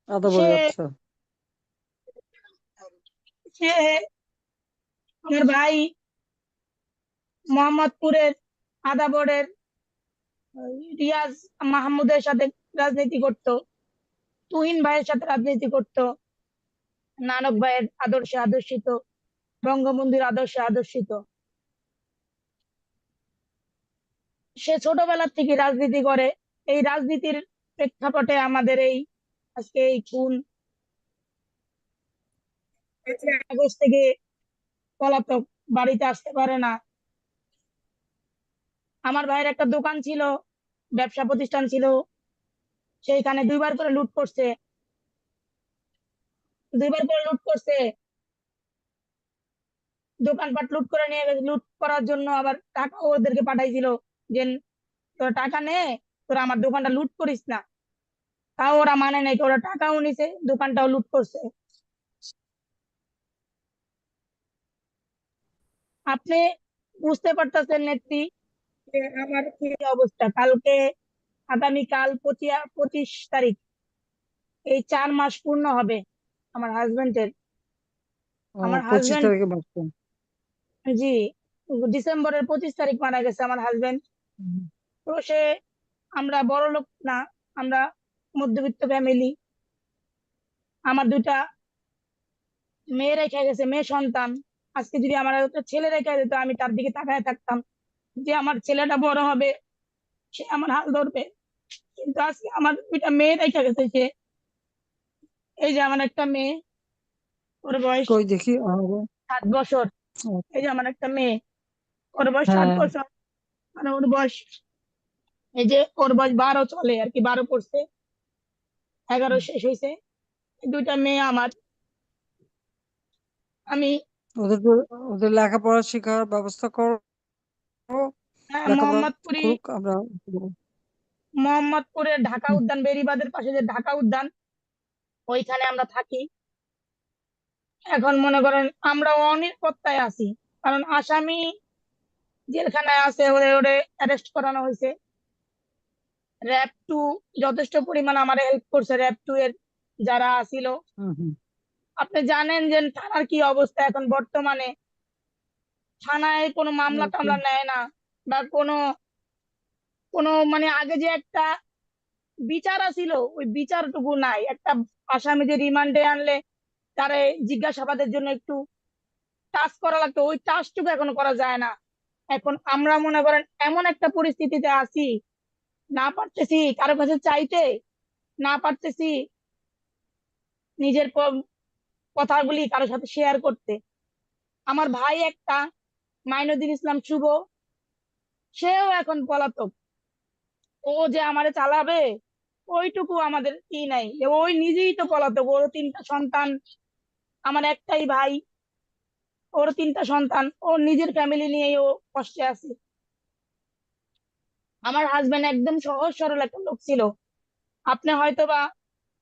Speaker 1: আদা
Speaker 4: সে
Speaker 1: বলে, আচ্ছা।
Speaker 4: সে আমার ভাই মোহাম্মদপুরের আদাবরের রিয়াজ মাহমুদের সাথে রাজনীতি করত, তুহিন ভাইয়ের সাথে রাজনীতি করত, নানক ভাইয়ের আদর্শে আদর্শিত, বঙ্গবন্ধুর আদর্শে আদর্শিত। সে ছোটবেলা থেকে রাজনীতি করে, এই রাজনীতির প্রেক্ষাপটে আমাদের এই আজকে এই খুন। 5ই আগস্ট থেকে পলাতক, বাড়িতে আসতে পারে না। আমার ভাইয়ের একটা দোকান ছিল, ব্যবসা প্রতিষ্ঠান ছিল, সেইখানে দুইবার করে লুট করছে। দোকানপাট লুট করে নিয়ে গেছে, লুট করার জন্য আবার টাকা ওদেরকে পাঠাইছিল যে তোরা টাকা নে, তোরা আমার দোকানটা লুট করিস না। তাও ওরা মানে নাই, ওরা টাকাও নিছে, দোকানটাও লুট করছে। আপনি বুঝতে পারতেছেন নেত্রী যে আমার কি অবস্থা? আগামীকাল 25 তারিখ, এই 4 মাস পূর্ণ হবে আমার হাজবেন্ডের। আমার
Speaker 1: 25
Speaker 4: হাজবেন্ড,
Speaker 1: তারিখে বাঁচতেন।
Speaker 4: জি, ডিসেম্বরের 25 তারিখ মারা গেছে আমার হাজবেন্ড। তো আমরা বড় লোক না, আমরা মধ্যবিত্ত ফ্যামিলি। আমার 2টা মেয়ে রেখে গেছে, মেয়ে সন্তান। আজকে যদি আমার একটা ছেলে রেখে যেত, আমি তার দিকে তাকায় থাকতাম যে আমার ছেলেটা বড় হবে, সে আমার হাল ধরবে। কিন্তু আজকে আমার 2টা মেয়ে রেখে গেছে সে। এই যে আমার একটা মেয়ে, ওর বয়স
Speaker 1: কই দেখি
Speaker 4: 7 বছর। এই যে আমার একটা মেয়ে, ওর বয়স 7
Speaker 1: হ্যাঁ,
Speaker 4: বছর মানে ওর বয়স, এই যে ওর বয়স 12 চলে আর কি, 12 পড়ছে, 11 শেষ হয়েছে। দুইটা মেয়ে আমার। আমি
Speaker 1: ওদের ওদের লেখাপড়া শেখার ব্যবস্থা করো, লেখাপড়া করুক, আমরা
Speaker 4: মোহাম্মদপুরের ঢাকা উদ্যান, বেরিবাদের পাশে যে ঢাকা উদ্যান, ওইখানে আমরা থাকি। এখন মনে করেন আমরা অনিরাপত্তায় আছি, কারণ আসামি জেলখানায় আছে, ওরে ওরে অ্যারেস্ট করানো হয়েছে। র্যাব 2 যথেষ্ট পরিমাণ আমার হেল্প করছে, র্যাব 2 এর যারা ছিল। আপনি জানেন যে থানার কি অবস্থা এখন বর্তমানে, থানায় কোনো মামলা টামলা নেয় না, বা কোনো কোনো মানে আগে যে একটা বিচার ছিল ওই বিচারটুকু নাই। একটা আসামি যে রিমান্ডে আনলে তারে জিজ্ঞাসাবাদের জন্য একটু টাচ করা লাগতো, ওই টাচটুকু এখন করা যায় না। এখন আমরা মনে করেন এমন একটা পরিস্থিতিতে আছি, না পারতেছি কারো কাছে চাইতে, না পারতেছি নিজের কথাগুলি কারোর সাথে শেয়ার করতে। আমার ভাই একটা, মাইনুদ্দিন ইসলাম শুভ, সেও এখন পলাতক। ও যে আমারে চালাবে ওইটুকু আমাদের কি নাই, ওই নিজেই তো পলাতক। ওর 3টা সন্তান, আমার একটাই ভাই, ওর 3টা সন্তান, ওর নিজের ফ্যামিলি নিয়েই ও কষ্টে আছে। আমার হাজবেন্ড একদম সহজ সরল একটা লোক ছিল। আপনি হয়তোবা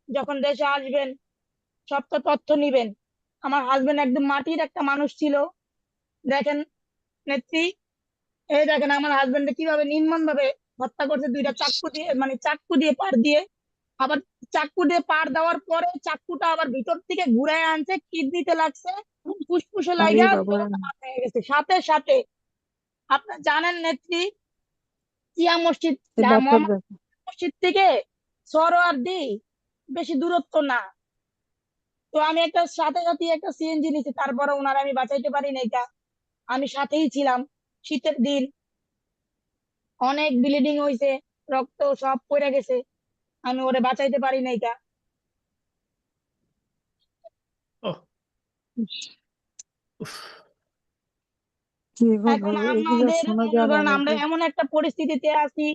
Speaker 4: যখন দেশে আসবেন সব তো তথ্য নিবেন। আমার হাজবেন্ড একদম মাটির একটা মানুষ ছিল। দেখেন নেত্রী, এই দেখেন আমার হাজবেন্ড কিভাবে নির্মম ভাবে হত্যা করছে, 2টা চাকু দিয়ে, মানে চাকু দিয়ে পার দিয়ে, আবার চাকু দিয়ে পার দেওয়ার পরে চাকুটা আবার ভিতর থেকে ঘুরায় আনছে, কিডনিতে লাগছে, ফুসফুসে লাগা দমটা বাদ হয়ে গেছে সাথে সাথে। আপনার জানেন নেত্রী, জিয়া মসজিদ, মসজিদ থেকে সরোয়ার্দী বেশি দূরত্ব না। তো আমি একটা সাথে সাথে একটা সিএনজি নিছি, তারপরে ওনারা আমি বাঁচাইতে পারি নাই। আমি সাথেই ছিলাম। শীতের দিন, অনেক ব্লিডিং হয়েছে, রক্ত সব পড়ে গেছে, আমি ওরে বাঁচাইতে পারি নাই। এখন আমাদের মনে করেন আমরা এমন একটা পরিস্থিতিতে আছি,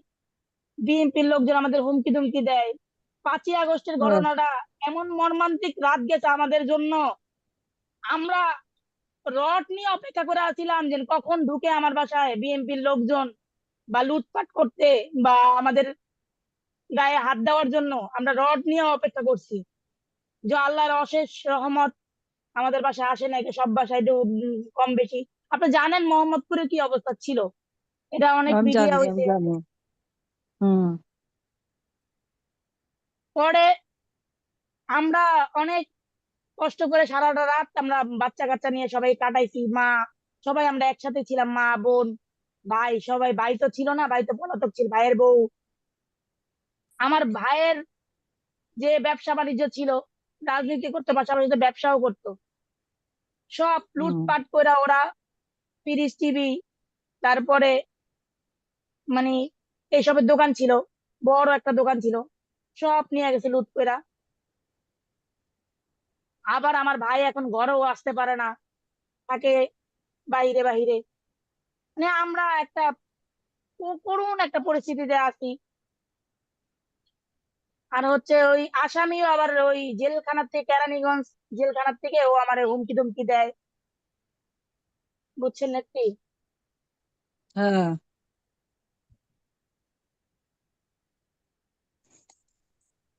Speaker 4: বিএনপির লোকজন আমাদের হুমকি ধুমকি দেয়। 5ই আগস্টের ঘটনাটা এমন মর্মান্তিক রাত গেছে আমাদের জন্য, আমরা রড নিয়ে অপেক্ষা করে আছিলাম যে কখন ঢুকে আমার বাসায় বিএনপির লোকজন, বা লুটপাট করতে, বা আমাদের গায়ে হাত দেওয়ার জন্য। আমরা রড নিয়ে অপেক্ষা করছি, যে আল্লাহর অশেষ রহমত আমাদের বাসায় আসে নাই, সব বাসায় একটু কম বেশি। আপনি জানেন মোহাম্মদপুরে কি অবস্থা ছিল, এটা অনেক মিডিয়া হয়েছে। পরে আমরা অনেক কষ্ট করে সারাটা রাত আমরা বাচ্চা কাচ্চা নিয়ে সবাই কাটাইছি। সবাই আমরা একসাথে ছিলাম, মা বোন ভাই সবাই। ভাই তো ছিল না, ভাই তো পলাতক ছিল, ভাইয়ের বউ। আমার ভাইয়ের যে ব্যবসা বাণিজ্য ছিল, রাজনীতি করতে পাশাপাশি ব্যবসাও করতো, সব লুটপাট করে ওরা পিরিচ টিভি, তারপরে মানে এইসবের দোকান ছিল, বড় একটা দোকান ছিল, সব নিয়ে গেছে লুট করে। আবার আমার ভাই এখন ঘরেও আসতে পারে না, থাকে বাইরে বাহিরে। মানে আমরা একটা করুণ একটা পরিস্থিতিতে আছি। আর হচ্ছে ওই আসামিও আবার ওই জেলখানার থেকে, কেরানীগঞ্জ জেলখানার থেকে ও আমার হুমকি ধুমকি দেয়, বুঝছেন নেত্রী?
Speaker 1: হ্যাঁ,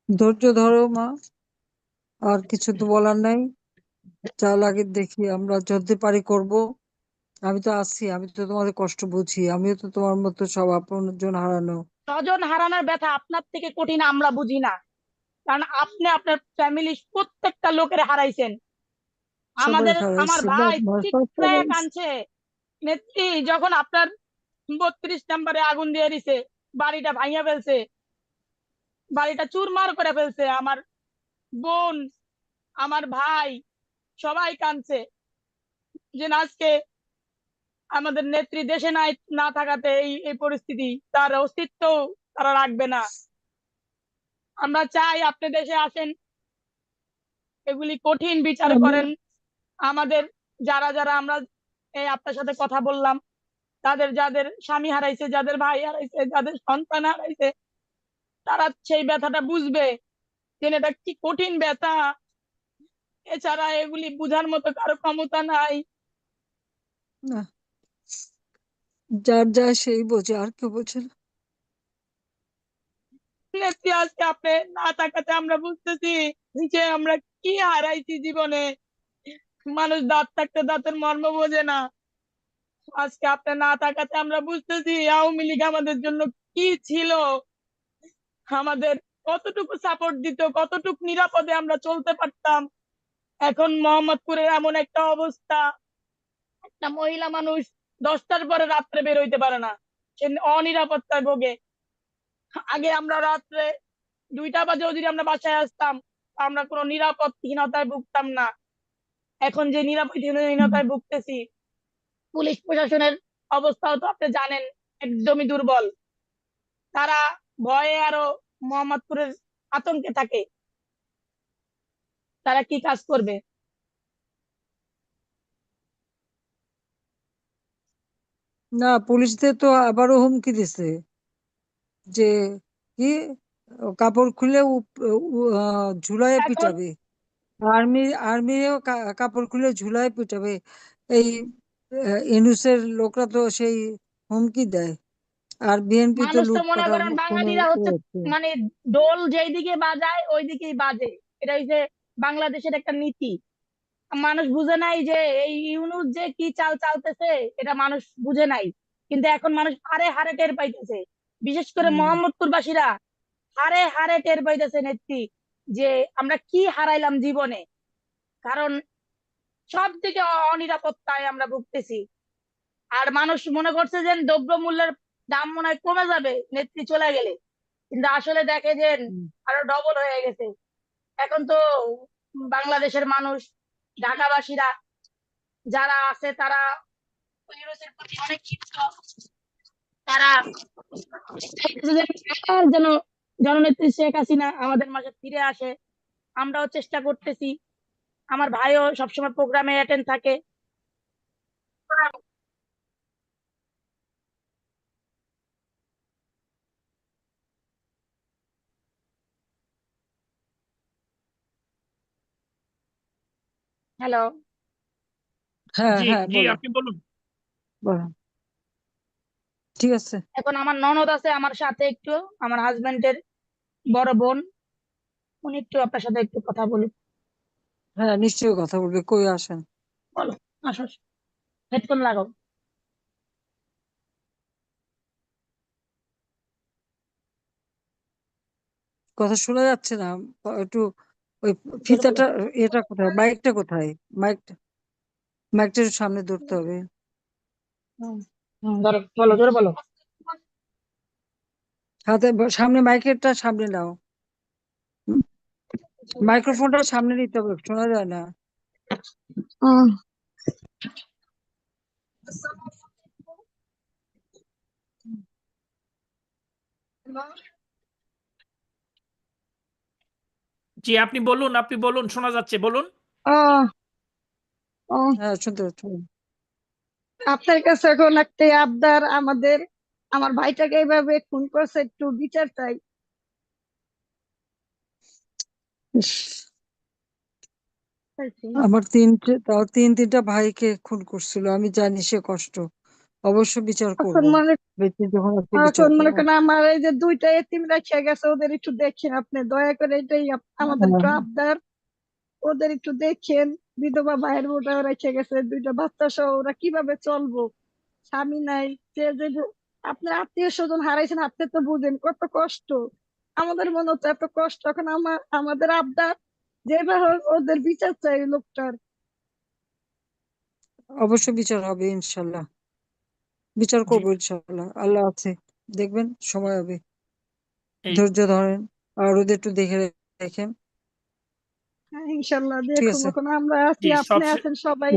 Speaker 1: ধৈর্য ধরো মা, আর কিছু তো বলার নাই। যা লাগে দেখি, আমরা যদি পারি করব। আমি তো আছি, আমি তো তোমাদের কষ্ট বুঝি, আমিও তো তোমার মতো সব আপনজন হারানো।
Speaker 4: স্বজন হারানোর ব্যথা আপনার থেকে কঠিন আমরা বুঝি না, কারণ আপনি আপনার ফ্যামিলি প্রত্যেকটা লোকের হারাইছেন।
Speaker 1: সবাই
Speaker 4: আমার
Speaker 1: হারাইছি,
Speaker 4: ভাই চিৎকারে কাঁদছে নেত্রী, যখন আপনার 32 নম্বরে আগুন দিয়ে দিছে, বাড়িটা ভাঙিয়া ফেলছে, বাড়িটা চুরমার করে ফেলছে। আমার বোন, আমার ভাই সবাই কাঁদছে যে আজকে আমাদের নেত্রী দেশে নাই, না থাকাতে এই এই পরিস্থিতি, তার অস্তিত্ব তারা রাখবে না। আমরা চাই আপনি দেশে আসেন, এগুলি কঠিন বিচার করেন। আমাদের যারা যারা আমরা এই আপনার সাথে কথা বললাম, যাদের স্বামী হারাইছে, যাদের ভাই হারাইছে, যাদের সন্তান হারাইছে, তারা সেই ব্যথাটা বুঝবে যে এটা কি কঠিন ব্যথা। এছাড়া এগুলি বুঝার মতো কারো ক্ষমতা নাই।
Speaker 1: না, যার যা সেই বোঝে, আর কেউ বোঝে না।
Speaker 4: নেত্রী, আজকে আপনি না তাকাতে আমরা বুঝতেছি যে আমরা কি হারাইছি জীবনে। মানুষ দাঁত থাকতে দাঁতের মর্ম বোঝে না। আজকে আপনি না তাকাতে আমরা বুঝতেছি আওয়ামী লীগ আমাদের জন্য কি ছিল, আমাদের কতটুকু সাপোর্ট দিত, কতটুকু নিরাপদে আমরা চলতে পারতাম। এখন মোহাম্মদপুরের এমন একটা অবস্থা, একটা মহিলা মানুষ 10টার পরে রাত্রে বের হইতে পারে না, সে অনিরাপত্তায় ভোগে। আগে আমরা রাত্রে 2টা বাজেও যদি আমরা বাসায় আসতাম, আমরা কোনো নিরাপত্তাহীনতায় ভুগতাম না। এখন যে নিরাপত্তাহীনতায় ভুগতেছি, পুলিশ প্রশাসনের অবস্থাও তো আপনি জানেন, একদমই দুর্বল। তারা ভয়ে আরো মোহাম্মদপুরের আতঙ্কে থাকে, তারা কি কাজ করবে।
Speaker 1: না, পুলিশদের তো আবারও হুমকি দিছে যে কি কাপড় খুলে ঝুলায়
Speaker 4: এখন
Speaker 1: পিটাবে। আর্মিও কাপড় খুলে ঝুলায় পিটাবে। এই ইউনূসের লোকরা তো সেই হুমকি দেয়, আর বিএনপি তো
Speaker 4: মানুষ তো মনে
Speaker 1: লুটপাট
Speaker 4: করেন বাঙালিরা হচ্ছে মানে ডোল যেই দিকে বাজায় ওই দিকেই বাজে। এটা হচ্ছে বাংলাদেশের একটা নীতি। মানুষ বুঝে নাই যে এই ইউনূস যে কি চাল চালতেছে, এটা মানুষ বুঝে নাই। কিন্তু এখন মানুষ হারে হারে টের পাইতেছে, বিশেষ করে মোহাম্মদপুর বাসীরা হারে হারে টের পাইতেছে নেত্রী, যে আমরা কি হারাইলাম জীবনে। কারণ সব দিকে অনিরাপত্তায় আমরা ভুগতেছি। আর মানুষ মনে করছে যে দ্রব্যমূল্যের দাম মনে হয় কমে যাবে নেত্রী চলে গেলে, কিন্তু আসলে দেখে যে আরো ডবল হয়ে গেছে। এখন তো বাংলাদেশের মানুষ, ঢাকাবাসীরা যারা আছে, তারা ইউরোপের প্রতি অনেক ক্ষিপ্ত। তারা চাইতেছে যে আবার যেন জননেত্রী শেখ হাসিনা আমাদের মাঝে ফিরে আসে। আমরাও চেষ্টা করতেছি, আমার ভাইও সবসময় প্রোগ্রামে অ্যাটেন্ড থাকে। হ্যালো।
Speaker 1: হ্যাঁ
Speaker 2: জি
Speaker 1: হ্যাঁ,
Speaker 2: জি,
Speaker 1: বলো
Speaker 2: আপনি বলুন।
Speaker 1: বলো, ঠিক আছে।
Speaker 4: এখন আমার ননদ আছে আমার সাথে, একটু আমার হাজবেন্ডের বড় বোন, উনি একটু আপনার সাথে একটু কথা বলুন।
Speaker 1: হ্যাঁ, নিশ্চয়ই কথা বলবে, কই আসেন।
Speaker 4: বলো, আসো, হেডফোন লাগাও।
Speaker 1: কথা শোনা যাচ্ছে না, একটু ওই ফিতাটা, এটা কোথায়, মাইকটা কোথায়, মাইকটা মাইকটা একটু সামনে ধরতে হবে।
Speaker 4: ধরো, বলো, জোরে বলো।
Speaker 1: হাতে সামনে, মাইকেরটা সামনে নাও, মাইক্রোফোনটা সামনে নিতে হবে, শোনা যায় না।
Speaker 2: জি, আপনি বলুন, আপনি বলুন, শোনা যাচ্ছে, বলুন।
Speaker 1: হ্যাঁ, শুনতে পাচ্ছি।
Speaker 10: আপনার কাছে এখন একটা আবদার আমাদের, আমার ভাইটাকে এইভাবে খুন করছে, একটু বিচার চাই।
Speaker 1: ইস, আমার তিনটা ভাইকে খুন করছিল, আমি জানি সে কষ্ট। অবশ্য বিচার
Speaker 10: এখন
Speaker 1: করব,
Speaker 10: মনে
Speaker 1: বেঁচে যখন আছে বিচার
Speaker 10: এখন মনে
Speaker 1: করবো।
Speaker 10: করেন আমার এই যে 2টা এতিম রেখে গেছে, ওদের একটু দেখেন আপনি দয়া করে, এটাই আমাদের একটু আবদার, ওদের একটু দেখেন। বিধবা ভাইয়ের বোটাও রেখে গেছে, 2টা বাচ্চা সহ ওরা কিভাবে চলবো, স্বামী নাই। যে যে আপনার আত্মীয় স্বজন হারাইছেন, আপনি তো বুঝেন কত কষ্ট। আমাদের মনে হচ্ছে এত কষ্ট, এখন আমাদের আবদার যেভাবে হোক ওদের বিচার চাই লোকটার।
Speaker 1: অবশ্য বিচার হবে ইনশাল্লাহ, বিচার
Speaker 2: জি,
Speaker 1: করবো ইনশাল্লাহ, আল্লাহ আছে, দেখবেন সময় হবে।
Speaker 2: এই
Speaker 1: ধৈর্য ধরেন, আর ওদের একটু দেখে দেখেন।
Speaker 10: হ্যাঁ, ইনশাল্লাহ
Speaker 1: ঠিক
Speaker 10: দেখুন,
Speaker 1: আছে।
Speaker 10: এখন আমরা আছি,
Speaker 2: জি,
Speaker 10: আপনি আছেন, সবাই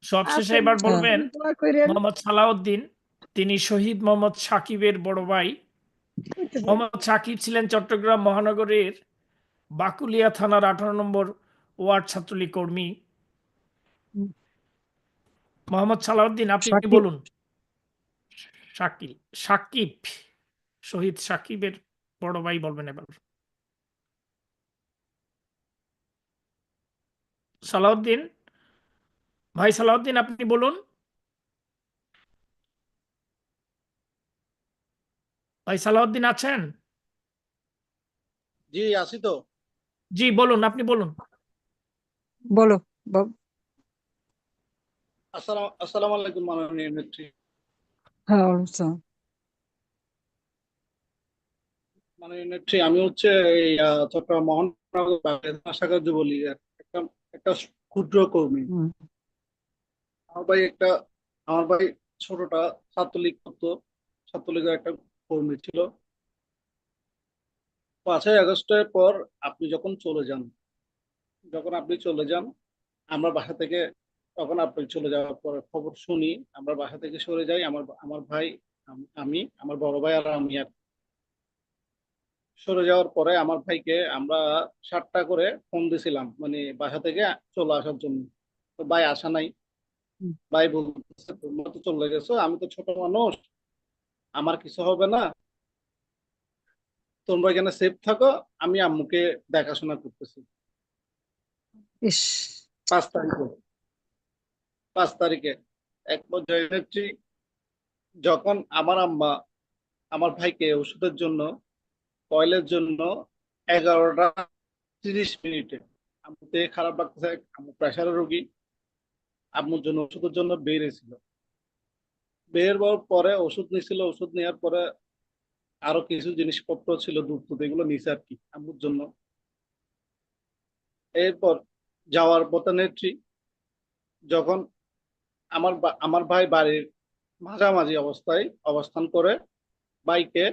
Speaker 2: সবশেষে
Speaker 10: আছেন,
Speaker 2: এবার
Speaker 1: হ্যাঁ,
Speaker 2: বলবেন
Speaker 10: দোয়া করেন।
Speaker 2: মোহাম্মদ সালাউদ্দিন, তিনি শহীদ মোহাম্মদ সাকিবের বড় ভাই। মোহাম্মদ সাকিব ছিলেন চট্টগ্রাম মহানগরের বাকুলিয়া থানার 18 নম্বর ওয়ার্ড ছাত্রলীগ কর্মী। মোহাম্মদ সালাউদ্দিন, আপনি
Speaker 1: সাকিব
Speaker 2: বলুন। শাকিল, সাকিব, শহীদ সাকিবের বড় ভাই বলবেন এবার। সালাউদ্দিন, ভাই সালাউদ্দিন আপনি বলুন। ভাই সালাউদ্দিন আছেন?
Speaker 11: জি আছি তো।
Speaker 2: জি বলুন, আপনি বলুন।
Speaker 1: বলো।
Speaker 11: আসসালামু আলাইকুম মাননীয় নেত্রী।
Speaker 1: হ্যাঁ আচ্ছা।
Speaker 11: মাননীয় নেত্রী, আমি এই চট্টগ্রাম মহানগর শাখার যুবলীগের একটা একটা ক্ষুদ্র কর্মী। আমার ভাই ছোটটা ছাত্রলীগ করতো, ছাত্রলীগের একটা কর্মী ছিল। 5ই আগস্টের পর আপনি যখন চলে যান আমরা বাসা থেকে, তখন আপনি চলে যাওয়ার পরে খবর শুনি, আমরা বাসা থেকে সরে যাই। আমার ভাই, আমি, আমার বড় ভাই আর আমি। সরে যাওয়ার পরে আমার ভাইকে আমরা 7টা করে ফোন দিছিলাম, মানে বাসা থেকে চলে আসার জন্য। তো ভাই আসা নাই। ভাই বলতেছে তোমরা তো চলে গেছো, আমি তো ছোট মানুষ, আমার কিছু হবে না, তোমরা এখানে সেফ থাকো, আমি আম্মুকে দেখাশোনা করতেছি।
Speaker 1: ইস
Speaker 11: 5 তারিখে এক পর্যায়ে নেত্রী, যখন আমার আম্মা আমার ভাইকে ওষুধের জন্য, কয়েলের জন্য 11টা 30 মিনিটে, আম্মুতে খারাপ লাগতেছে, আম্মু প্রেশারের রোগী, আম্মুর জন্য ওষুধের জন্য বের হয়েছিল। বের হওয়ার পরে ওষুধ নিছিল, ওষুধ নেওয়ার পরে আরো কিছু জিনিসপত্র ছিল, দুধ টুধ এগুলো নিছে আর কি আম্মুর জন্য। এরপর যাওয়ার পথে নেত্রী, যখন আমার ভাই বাড়ির মাঝামাঝি অবস্থায় অবস্থান করে, বাইকে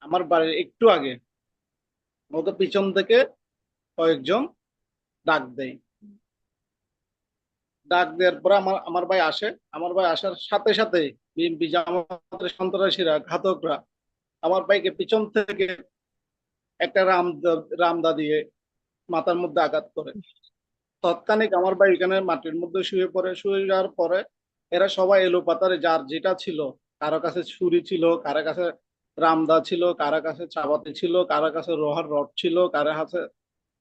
Speaker 11: আমার বাড়ির একটু আগে ওকে পিছন থেকে কয়েকজন ডাক দেয়। ডাক দেওয়ার পরে আমার ভাই আসে। আমার ভাই আসার সাথে সাথে বিএনপি জামাতের সন্ত্রাসীরা, ঘাতকরা আমার ভাইকে পিছন থেকে একটা রামদা দিয়ে মাথার মধ্যে আঘাত করে। তৎক্ষণিক আমার ভাই এখানে মাটির মধ্যে শুয়ে পড়ে। শুয়ে যাওয়ার পরে এরা সবাই এলোপাতাড়ি যার যেটা ছিল, কারো কাছে ছুরি ছিল, কারো কাছে রামদা ছিল, কারো কাছে চাবাতি ছিল, কারো কাছে লোহার রড ছিল, কারো কাছে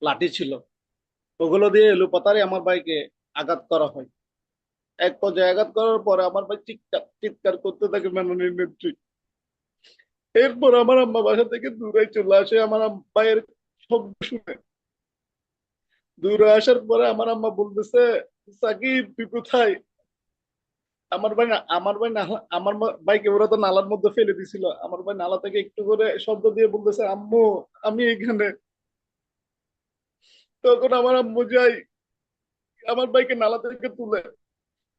Speaker 11: লাঠি ছিল, ওগুলো দিয়ে এলোপাতাড়ি আমার ভাইকে আঘাত করা হয়। এক পর্যায়ে আঘাত করার পরে আমার ভাই চিৎকার করতে থাকে মাননীয় নেত্রী। এরপর আমার আম্মা বাসা থেকে দূরে চলে আসে আমার ভাইয়ের শব্দ শুনে। দূরে আসার পরে আমার আম্মা বলতেছে, সাকিব তুই কোথায়? আমার ভাই আমার ভাইকে ওরা তো নালার মধ্যে ফেলে দিছিল। আমার ভাই নালা থেকে একটু করে শব্দ দিয়ে বলতেছে, আম্মু আমি এখানে। তখন আমার আম্মু যাই আমার ভাইকে নালা থেকে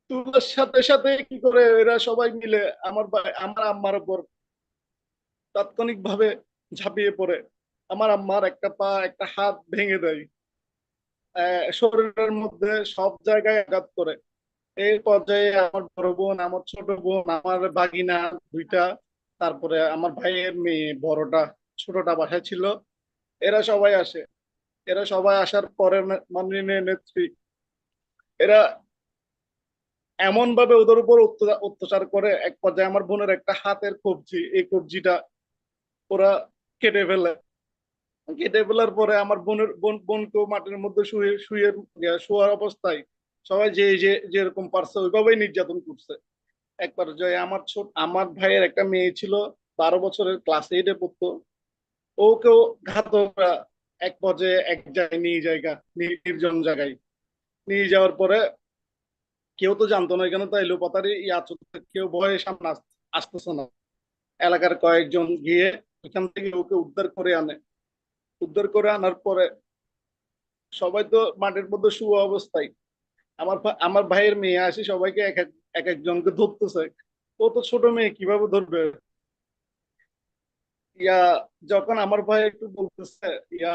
Speaker 11: তোলার সাথে সাথে কি করে এরা সবাই মিলে আমার আম্মার উপর তাৎক্ষণিক ভাবে ঝাঁপিয়ে পড়ে আমার আম্মার একটা পা একটা হাত ভেঙে দেয়, শরীরের মধ্যে সব জায়গায় আঘাত করে। এই পর্যায়ে আমার বড় বোন, আমার ছোট বোন, আমার ভাগিনা দুইটা, তারপরে আমার ভাইয়ের মেয়ে বড়টা, ছোটটা বাসায় ছিল, এরা সবাই আসে। এরা সবাই আসার পরে মাননীয় নেত্রী, এরা এমন ভাবে ওদের উপর অত্যাচার করে, এক পর্যায়ে আমার বোনের একটা হাতের কবজি, এই কবজিটা ওরা কেটে ফেলে। কেটে ফেলার পরে আমার বোনকেও মাটির মধ্যে শোয়ার অবস্থায় সবাই যেরকম পারছে ওইভাবেই নির্যাতন করছে। এক পর্যায়ে আমার ভাইয়ের একটা মেয়ে ছিল, 12 বছরের, ক্লাস 8-এ পড়তো, ওকেও ঘাতকরা এক পর্যায়ে এক জায়গায় নির্জন জায়গায় নিয়ে যাওয়ার পরে কেউ তো জানতো না, এখানে তো এলোপাতাড়ি কেউ ভয়ে সামনে আসতেছে না। এলাকার কয়েকজন গিয়ে ওখান থেকে ওকে উদ্ধার করে আনার পরে সবাই তো মাটির মধ্যে শুয়ে অবস্থায়। আমার ভাইয়ের মেয়ে আসি সবাইকে এক একজনকে ধরতেছে। ও তো ছোট মেয়ে, কিভাবে ধরবে? ইয়া যখন আমার ভাই একটু বলতেছে, ইয়া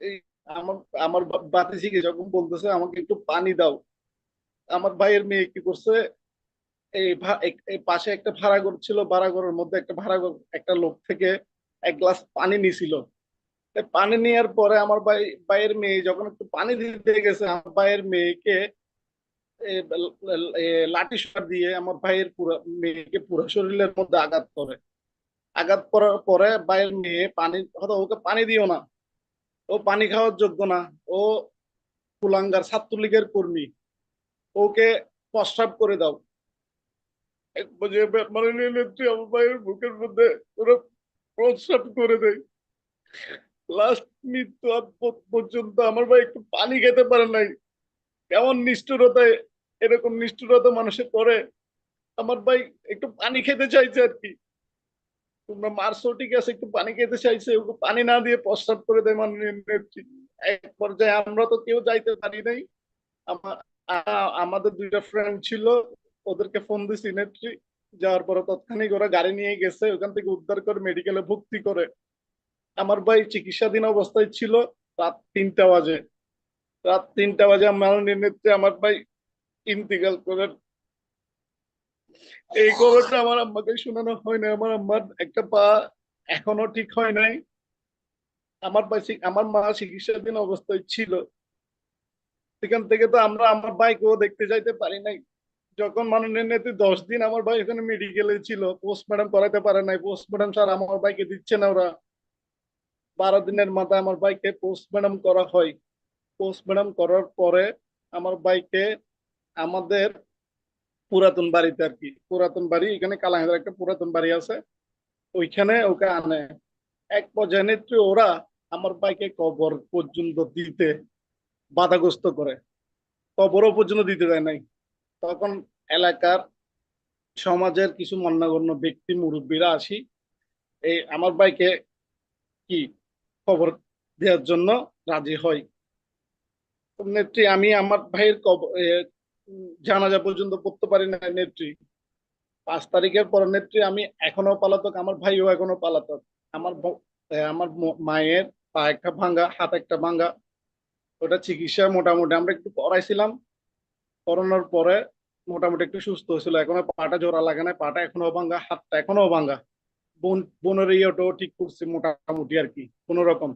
Speaker 11: এই আমার আমার বাতিজিকে যখন বলতেছে আমাকে একটু পানি দাও, আমার ভাইয়ের মেয়ে কি করছে, এই পাশে একটা ভাড়াঘর ছিল, ভাড়াঘরের মধ্যে একটা লোক থেকে এক গ্লাস পানি নিছিল। পানি নেওয়ার পরে আমার ভাইয়ের মেয়ে যখন একটু পানি দিতে গেছে, আমার ভাইয়ের মেয়েকে লাঠি সোটা দিয়ে আমার ভাইয়ের মেয়েকে পুরো শরীরের মধ্যে আঘাত করে। আঘাত করার পরে ভাইয়ের মেয়ে পানি, হয়তো ওকে পানি দিও না, ও পানি খাওয়ার যোগ্য না, ও কুলাঙ্গার ছাত্রলীগের কর্মী, ওকে প্রস্রাব করে দাও। এক পর্যায়ে মাননীয় নেত্রী আমার ভাইয়ের বুকের মধ্যে ওরা প্রস্রাব করে দেয়। লাস্ট মৃত্যু পর্যন্ত আমার ভাই একটু পানি খেতে পারে নাই। কেমন নিষ্ঠুরতায়, এরকম নিষ্ঠুরতা মানুষে করে। আমার ভাই একটু পানি খেতে চাইছে আর কি, তোমরা মারছো ঠিক আছে, একটু পানি খেতে চাইছে, ওকে পানি না দিয়ে প্রস্রাব করে দেয় মাননীয় নেত্রী। এক পর্যায়ে আমরা তো কেউ যাইতে পারি নাই। আমাদের দুইটা ফ্রেন্ড ছিল, ওদেরকে ফোন দিছি নেত্রী, যাওয়ার পরে তৎক্ষণিক ওরা গাড়ি নিয়ে গেছে, ওখান থেকে উদ্ধার করে মেডিকেলে ভর্তি করে। আমার ভাই চিকিৎসাধীন অবস্থায় ছিল। রাত 3টা বাজে, মাননীয় নেত্রী আমার ভাই ইন্তিকাল করেন। এই খবরটা আমার আম্মাকে শোনানো হয় না। আমার আম্মার একটা পা এখনো ঠিক হয় নাই। আমার মা চিকিৎসাধীন অবস্থায় ছিল। সেখান থেকে তো আমরা আমার ভাইকেও দেখতে যাইতে পারি নাই। যখন মাননীয় নেত্রী 10 দিন আমার ভাই এখানে মেডিকেলে ছিল, পোস্টমর্টম করাতে পারে নাই। পোস্টমর্টম স্যার আমার ভাইকে দিচ্ছে না ওরা। 12 দিনের মাথায় আমার ভাইকে পোস্টমর্টম করা হয়। পোস্টমর্টম করার পরে আমার ভাইকে আমাদের পুরাতন বাড়িতে আর কি, পুরাতন বাড়ি এখানে কালাহান্দার একটা পুরাতন বাড়ি আছে, ওইখানে ওকে আনে। এক পর্যায়ে নেত্রী ওরা আমার ভাইকে কবর পর্যন্ত দিতে বাধাগ্রস্ত করে, কবরও পর্যন্ত দিতে দেয় নাই। তখন এলাকার সমাজের কিছু মান্যগণ্য ব্যক্তি মুরব্বীরা আসি এই আমার ভাইকে কি খবর দেওয়ার জন্য রাজি হয়। নেত্রী আমি আমার ভাইয়ের জানাজা পর্যন্ত পড়তে পারি না নেত্রী। 5 তারিখের পর নেত্রী আমি এখনো পালাতক, আমার ভাইও এখনো পালাতক। আমার মায়ের পা একটা ভাঙ্গা, হাত একটা ভাঙ্গা, ওটা চিকিৎসা মোটামুটি আমরা একটু করাইছিলাম, করানোর পরে মোটামুটি একটু সুস্থ হয়েছিল। এখনো পাটা জোড়া লাগে না, পাটা এখনো ভাঙ্গা, হাতটা এখনো ভাঙ্গা। বোনের ইয়েটাও ঠিক করছি মোটামুটি আর কি কোন রকম।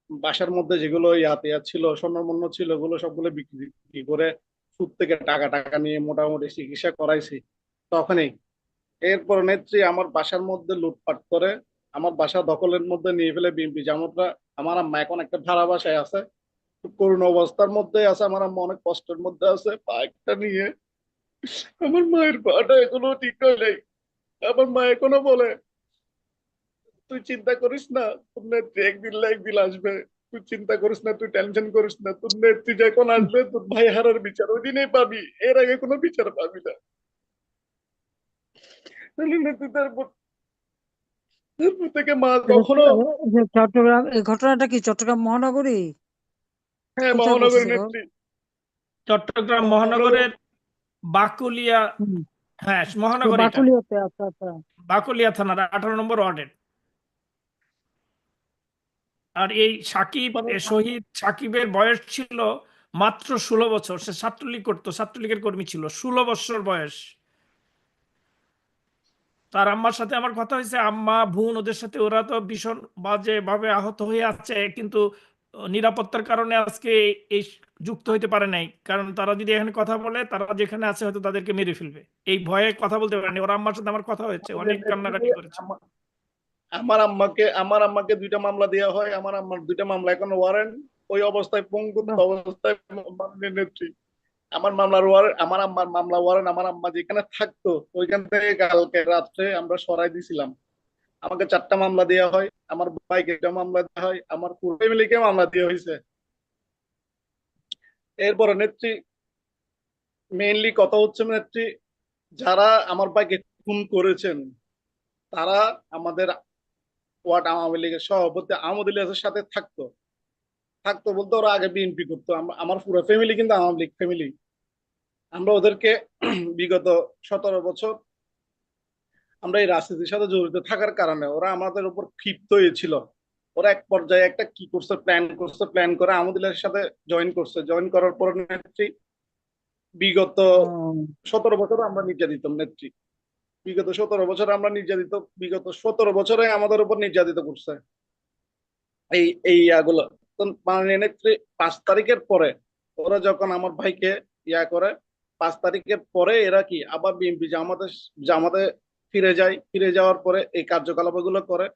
Speaker 11: বাসার মধ্যে যেগুলো ইয়াতে ছিল, স্বর্ণমন্য ছিল, ওগুলো সবগুলো বিক্রি করে সুদ থেকে টাকা টাকা নিয়ে মোটামুটি চিকিৎসা করাইছি তখনই। এরপর নেত্রী আমার বাসার মধ্যে লুটপাট করে, আমার বাসা দখলের মধ্যে নিয়ে ফেলে বিএনপি জামাতরা। আমার আম্মা এখন একটা ভাড়া বাসায় আছে, খুব করুণ অবস্থার মধ্যে আছে। আমার আম্মা অনেক কষ্টের মধ্যে আছে পা একটা নিয়ে। আমার মায়ের পাটা এখনো ঠিক হয় নাই। আমার মা এখনো বলে, তুই চিন্তা করিস না, তোর নেত্রী একদিন না একদিন আসবে, তুই চিন্তা করিস না, তুই টেনশন করিস না, তোর নেত্রী যখন আসবে তোর ভাই হারার বিচার ওই দিনেই পাবি, এর আগে কোনো বিচার পাবি না। নেত্রী তারপর থেকে মা কখনো।
Speaker 1: চট্টগ্রাম, এই ঘটনাটা কি চট্টগ্রাম মহানগরী?
Speaker 11: হ্যাঁ,
Speaker 1: কোথায়
Speaker 11: মহানগরী
Speaker 1: ঘটছে গো?
Speaker 11: নেত্রী,
Speaker 2: চট্টগ্রাম মহানগরের বাকুলিয়া, হ্যাঁ মহানগর, এটা
Speaker 1: বাকুলিয়াতে। আচ্ছা আচ্ছা।
Speaker 2: বাকুলিয়া থানার 18 নম্বর ওয়ার্ডের। আর এই সাকিব, শহীদ সাকিবের বয়স ছিল মাত্র 16 বছর। সে ছাত্রলীগ করতো, ছাত্রলীগের কর্মী ছিল, 16 বছর বয়স। তার আম্মার সাথে আমার কথা হয়েছে, আম্মা বোন ওদের সাথে, ওরা তো ভীষণ বাজে ভাবে আহত হয়ে আছে, কিন্তু নিরাপত্তার কারণে আজকে এই যুক্ত হইতে পারে নাই। কারণ তারা যদি এখানে কথা বলে, তারা যেখানে আছে হয়তো তাদেরকে মেরে ফেলবে, এই ভয়ে কথা বলতে পারেনি। ওর আম্মার সাথে আমার কথা হয়েছে, অনেক কান্নাকাটি করেছে।
Speaker 11: আমার আম্মাকে 2টা মামলা দেওয়া হয়। আমার আম্মার 2টা মামলা এখন ওয়ারেন্ট, ওই অবস্থায় পঙ্গুত্ব অবস্থায় মাননীয় নেত্রী আমার আমার আম্মার মামলা ওয়ারেন্ট। আমার আম্মা যেখানে থাকতো ওইখান থেকে কালকে রাত্রে আমরা সরাই দিছিলাম। আমাকে 4টা মামলা দেওয়া হয়, আমার ভাইকে 1টা মামলা দেওয়া হয়, আমার পুরো ফ্যামিলিকে মামলা দেওয়া হয়েছে। এরপরে নেত্রী মেইনলি কথা হচ্ছে নেত্রী, যারা আমার ভাইকে খুন করেছেন তারা আমাদের ওয়ার্ড আওয়ামী লীগের সভাপতি আহমদ ইলিয়াসের সাথে থাকতো। বলতে ওরা আগে বিএনপি করতো। আমার পুরো ফ্যামিলি কিন্তু আওয়ামী লীগ ফ্যামিলি। আমরা ওদেরকে বিগত 17 বছর আমরা এই রাজনীতির সাথে জড়িত থাকার কারণে ওরা আমাদের উপর ক্ষিপ্ত হয়েছিল। ওরা এক পর্যায়ে একটা কি করছে, প্ল্যান করে আহমদ ইলিয়াসের সাথে জয়েন করার পর নেত্রী বিগত 17 বছর আমরা নির্যাতিত নেত্রী। বিগত 17 বছর আমরা নির্যাতিত, বিগত 17 বছরে আমাদের উপর নির্যাতিত করছে এই ইয়াগুলো। মাননীয় নেত্রী 5 তারিখের পরে ওরা যখন আমার ভাইকে ইয়া করে, 5 তারিখের পরে এরা কি আবার বিএনপি জামাতে ফিরে যায়, ফিরে যাওয়ার পরে এই কার্যকলাপগুলো করে।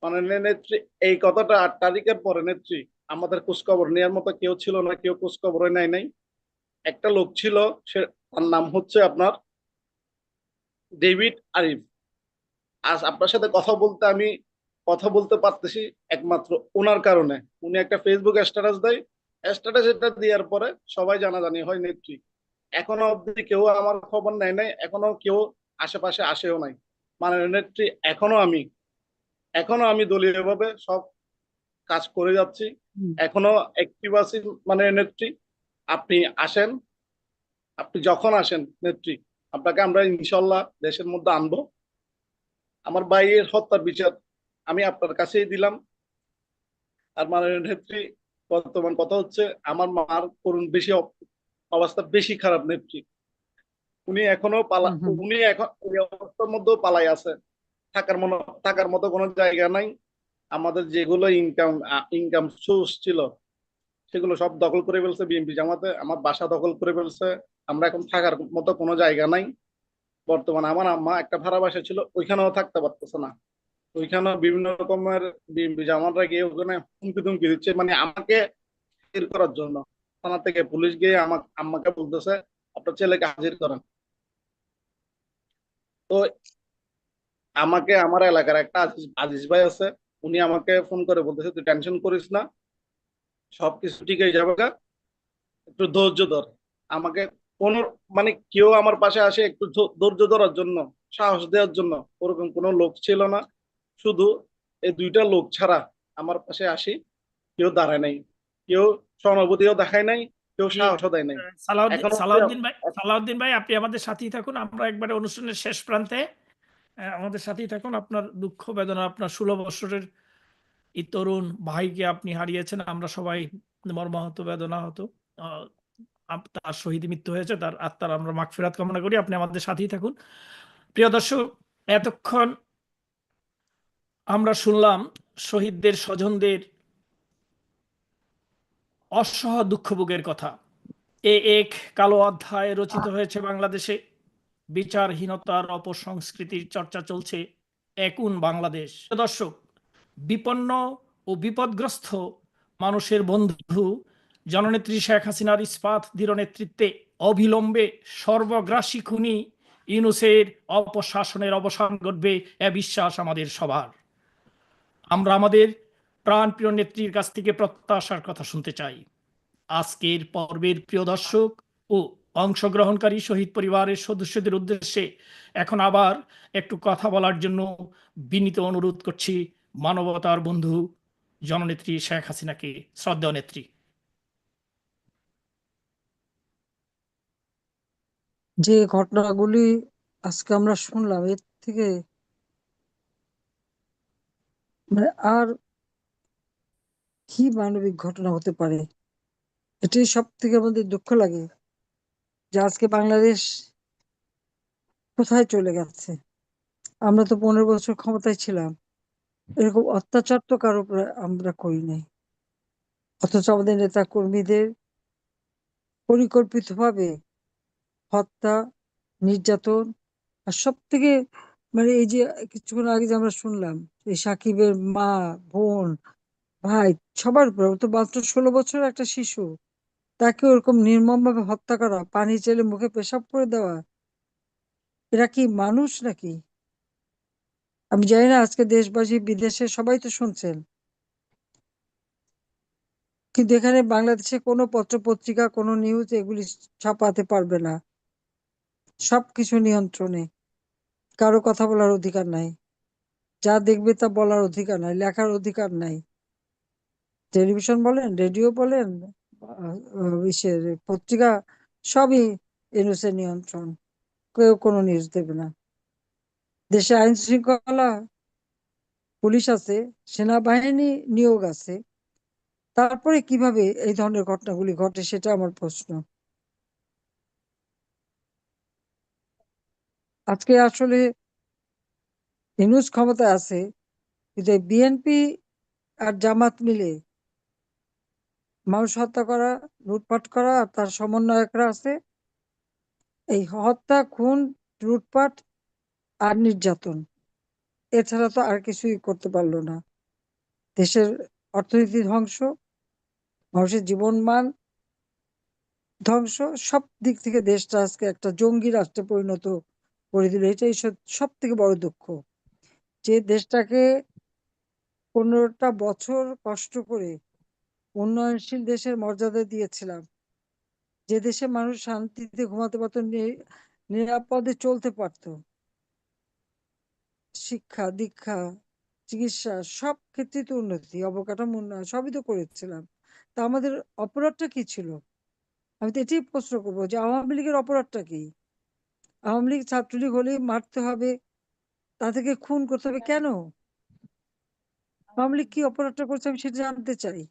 Speaker 11: মাননীয় নেত্রী, এই কথাটা 8 তারিখের পরে নেত্রী আমাদের খোঁজখবর নেওয়ার মতো কেউ ছিল না, কেউ খোঁজখবর নেয় নাই। একটা লোক ছিল, সে তার নাম হচ্ছে আপনার ডেভিড আরিফ। আজ আপনার সাথে কথা বলতে পারতেছি একমাত্র ওনার কারণে। উনি একটা ফেসবুক স্ট্যাটাস দেয়, স্ট্যাটাস এটা দেওয়ার পরে সবাই জানাজানি হয় নেত্রী। এখনো অব্দি কেউ আমার খবর নেয় নাই, এখনো কেউ আশেপাশে আসেও নাই। মানে নেত্রী, এখনো আমি দলীয় ভাবে সব কাজ করে যাচ্ছি, এখনো অ্যাক্টিভ আছি। মানে নেত্রী, আপনি আসেন, আপনি যখন আসেন নেত্রী, আপনাকে আমরা ইনশাল্লাহ দেশের মধ্যে আনবো। আমার ভাইয়ের হত্যার বিচার আমি আপনার কাছেই দিলাম। আর মাননীয় নেত্রী, বর্তমান কথা হচ্ছে আমার মার করুণ অবস্থা বেশি খারাপ নেত্রী। উনি এখন ওই অবস্থার মধ্যেও পালাই আছে। থাকার মতো কোনো জায়গা নাই। আমাদের যেগুলো ইনকাম সোর্স ছিল সেগুলো সব দখল করে ফেলছে বিএনপি জামাতে। আমার বাসা দখল করে ফেলছে। আমরা এখন থাকার মতো কোনো জায়গা নাই। বর্তমানে আমার আম্মা একটা ভাড়া বাসা ছিল, ওইখানেও থাকতে পারতেছে না। ওইখানে বিভিন্ন রকমের বিএনপি জামাতরা গিয়ে ওখানে হুমকি ধুমকি দিচ্ছে, মানে আমাকে হাজির করার জন্য। থানা থেকে পুলিশ গিয়ে আম্মাকে বলতেছে আপনার ছেলেকে হাজির করেন। তো আমাকে আমার এলাকার একটা আজিজ ভাই আছে, উনি আমাকে ফোন করে বলতেছে তুই টেনশন করিস না, সবকিছু ঠিক হয়ে যাবে, একটু ধৈর্য ধর। আমাকে কোন মানে কেউ আমার পাশে আসে একটু ধৈর্য ধরার জন্য, সাহস দেওয়ার জন্য ওরকম কোনো লোক ছিল না। শুধু এই 2টা লোক ছাড়া আমার পাশে আসি কেউ দাঁড়ায় নাই, কেউ সহানুভূতিও দেখায় নাই, কেউ সাহসও দেয় নাই। এখন
Speaker 2: সালাউদ্দিন ভাই, আপনি আমাদের সাথেই থাকুন। আমরা একবারে অনুষ্ঠানের শেষ প্রান্তে, আমাদের সাথেই থাকুন। আপনার দুঃখ বেদনা, আপনার 16 বছরের এই তরুণ ভাইকে আপনি হারিয়েছেন, আমরা সবাই মর্মাহত, বেদনাহত। তার শহীদ মৃত্যু হয়েছে, তার আত্মার আমরা মাগফিরাত কামনা করি। আপনি আমাদের সাথেই থাকুন। প্রিয় দর্শক, এতক্ষণ আমরা শুনলাম শহীদদের স্বজনদের অসহ দুঃখভোগের কথা। এক কালো অধ্যায় রচিত হয়েছে বাংলাদেশে। বিচারহীনতার অপসংস্কৃতির চর্চা চলছে একুন বাংলাদেশ। দর্শক, বিপন্ন ও বিপদগ্রস্ত মানুষের বন্ধু জননেত্রী শেখ হাসিনার ইস্পাত দৃঢ় নেতৃত্বে অবিলম্বে সর্বগ্রাসী খুনি ইউনূসের অপশাসনের অবসান ঘটবে, এ বিশ্বাস আমাদের সবার। আমরা আমাদের প্রাণপ্রিয় নেত্রীর কাছ থেকে প্রত্যাশার কথা শুনতে চাই। আজকের পর্বের প্রিয় দর্শক ও অংশগ্রহণকারী শহীদ পরিবারের সদস্যদের উদ্দেশ্যে এখন আবার একটু কথা বলার জন্য বিনীত অনুরোধ করছি মানবতার বন্ধু জননেত্রী শেখ হাসিনাকে। শ্রদ্ধেয় নেত্রী।
Speaker 1: যে ঘটনাগুলি আজকে আমরা শুনলাম, এর থেকে মানে আর কি মানবিক ঘটনা হতে পারে? এটাই সব থেকে আমাদের দুঃখ লাগে যে আজকে বাংলাদেশ কোথায় চলে গেছে। আমরা তো 15 বছর ক্ষমতায় ছিলাম, এরকম অত্যাচার তো কারো উপরে আমরা করি নাই। অথচ আমাদের নেতা কর্মীদের পরিকল্পিতভাবে হত্যা, নির্যাতন, আর সব থেকে মানে এই যে কিছুক্ষণ আগে যে আমরা শুনলাম এই সাকিবের মা, বোন, ভাই, সবার উপর, ও তো মাত্র 16 বছর একটা শিশু, তাকে ওরকম নির্মম ভাবে হত্যা করা, পানি চেলে মুখে পেশাব করে দেওয়া, এরা কি মানুষ নাকি? আমি জানি না আজকে দেশবাসী বিদেশে সবাই তো শুনছেন, কিন্তু এখানে বাংলাদেশে কোনো পত্র পত্রিকা, কোনো নিউজ এগুলি ছাপাতে পারবে না। সবকিছু নিয়ন্ত্রণে, কারো কথা বলার অধিকার নাই, যা দেখবে তা বলার অধিকার নাই, লেখার অধিকার নাই। টেলিভিশন বলেন, রেডিও বলেন, ইসের পত্রিকা, সবই ইউনূসের নিয়ন্ত্রণ। কেউ কোনো নিউজ দেবে না। দেশে আইন শৃঙ্খলা, পুলিশ আছে, সেনাবাহিনী নিয়োগ আছে, তারপরে কিভাবে এই ধরনের ঘটনাগুলি ঘটে সেটা আমার প্রশ্ন। আজকে আসলে ইউনূস ক্ষমতায় আছে, কিন্তু বিএনপি আর জামাত মিলে মানুষ হত্যা করা, লুটপাট করা, আর তার সমন্বয়করা আছে, এই হত্যা, খুন, লুটপাট আর নির্যাতন, এছাড়া তো আর কিছুই করতে পারলো না। দেশের অর্থনীতি ধ্বংস, মানুষের জীবনমান ধ্বংস, সব দিক থেকে দেশটা আজকে একটা জঙ্গি রাষ্ট্রে পরিণত করে দিল। এটাই সব থেকে বড় দুঃখ, যে দেশটাকে 15টা বছর কষ্ট করে উন্নয়নশীল দেশের মর্যাদা দিয়েছিলাম, যে দেশে মানুষ শান্তিতে ঘুমাতে পারতো, নিরাপদে চলতে পারতো, শিক্ষা দীক্ষা চিকিৎসা সব ক্ষেত্রে তো উন্নতি, অবকাঠামো উন্নয়ন সবই তো করেছিলাম। তা আমাদের অপরাধটা কি ছিল? আমি তো এটাই প্রশ্ন করবো যে আওয়ামী লীগের অপরাধটা কি? আওয়ামী লীগ ছাত্রলীগ হলেই মারতে হবে, তাদেরকে খুন করতে হবে কেন? আওয়ামী লীগ কি অপরাধটা করছে আমি সেটা জানতে চাই।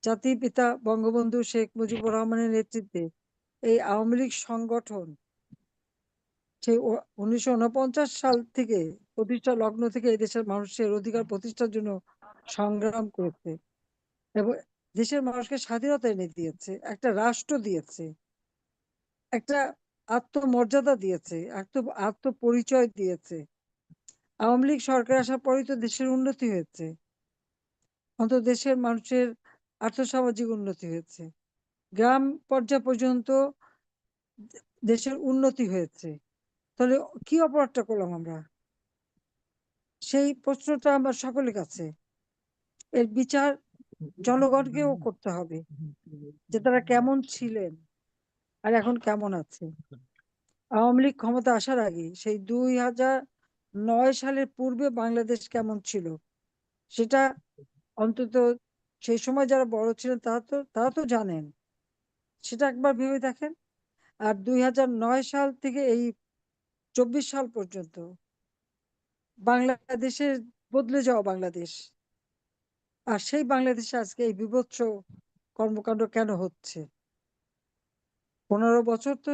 Speaker 1: জাতির পিতা বঙ্গবন্ধু শেখ মুজিবুর রহমানের নেতৃত্বে এই আওয়ামী লীগ সংগঠন সেই 1949 সাল থেকে প্রতিষ্ঠা লগ্ন থেকে এদেশের মানুষের অধিকার প্রতিষ্ঠার জন্য সংগ্রাম করেছে এবং দেশের মানুষকে স্বাধীনতা এনে দিয়েছে, একটা রাষ্ট্র দিয়েছে, একটা আত্মমর্যাদা দিয়েছে, আত্মপরিচয় দিয়েছে। আওয়ামী লীগ সরকার আসার পরেই তো দেশের উন্নতি হয়েছে, অন্তত দেশের মানুষের আর্থসামাজিক উন্নতি হয়েছে, গ্রাম পর্যায় পর্যন্ত দেশের উন্নতি হয়েছে। তাহলে কি অপরাধটা করলাম আমরা? সেই প্রশ্নটা আমার সকলের কাছে। এর বিচার জনগণকেও করতে হবে, যে তারা কেমন ছিলেন আর এখন কেমন আছে। আওয়ামী লীগ ক্ষমতা আসার আগে সেই 2009 সালের পূর্বে বাংলাদেশ কেমন ছিল সেটা অন্তত সেই সময় যারা বড় ছিলেন তারা তো জানেন। সেটা একবার ভেবে দেখেন। আর 2009 সাল থেকে এই 24 সাল পর্যন্ত বাংলাদেশের বদলে যাওয়া বাংলাদেশ, আর সেই বাংলাদেশে আজকে এই বিভৎস কর্মকাণ্ড কেন হচ্ছে? 15 বছর তো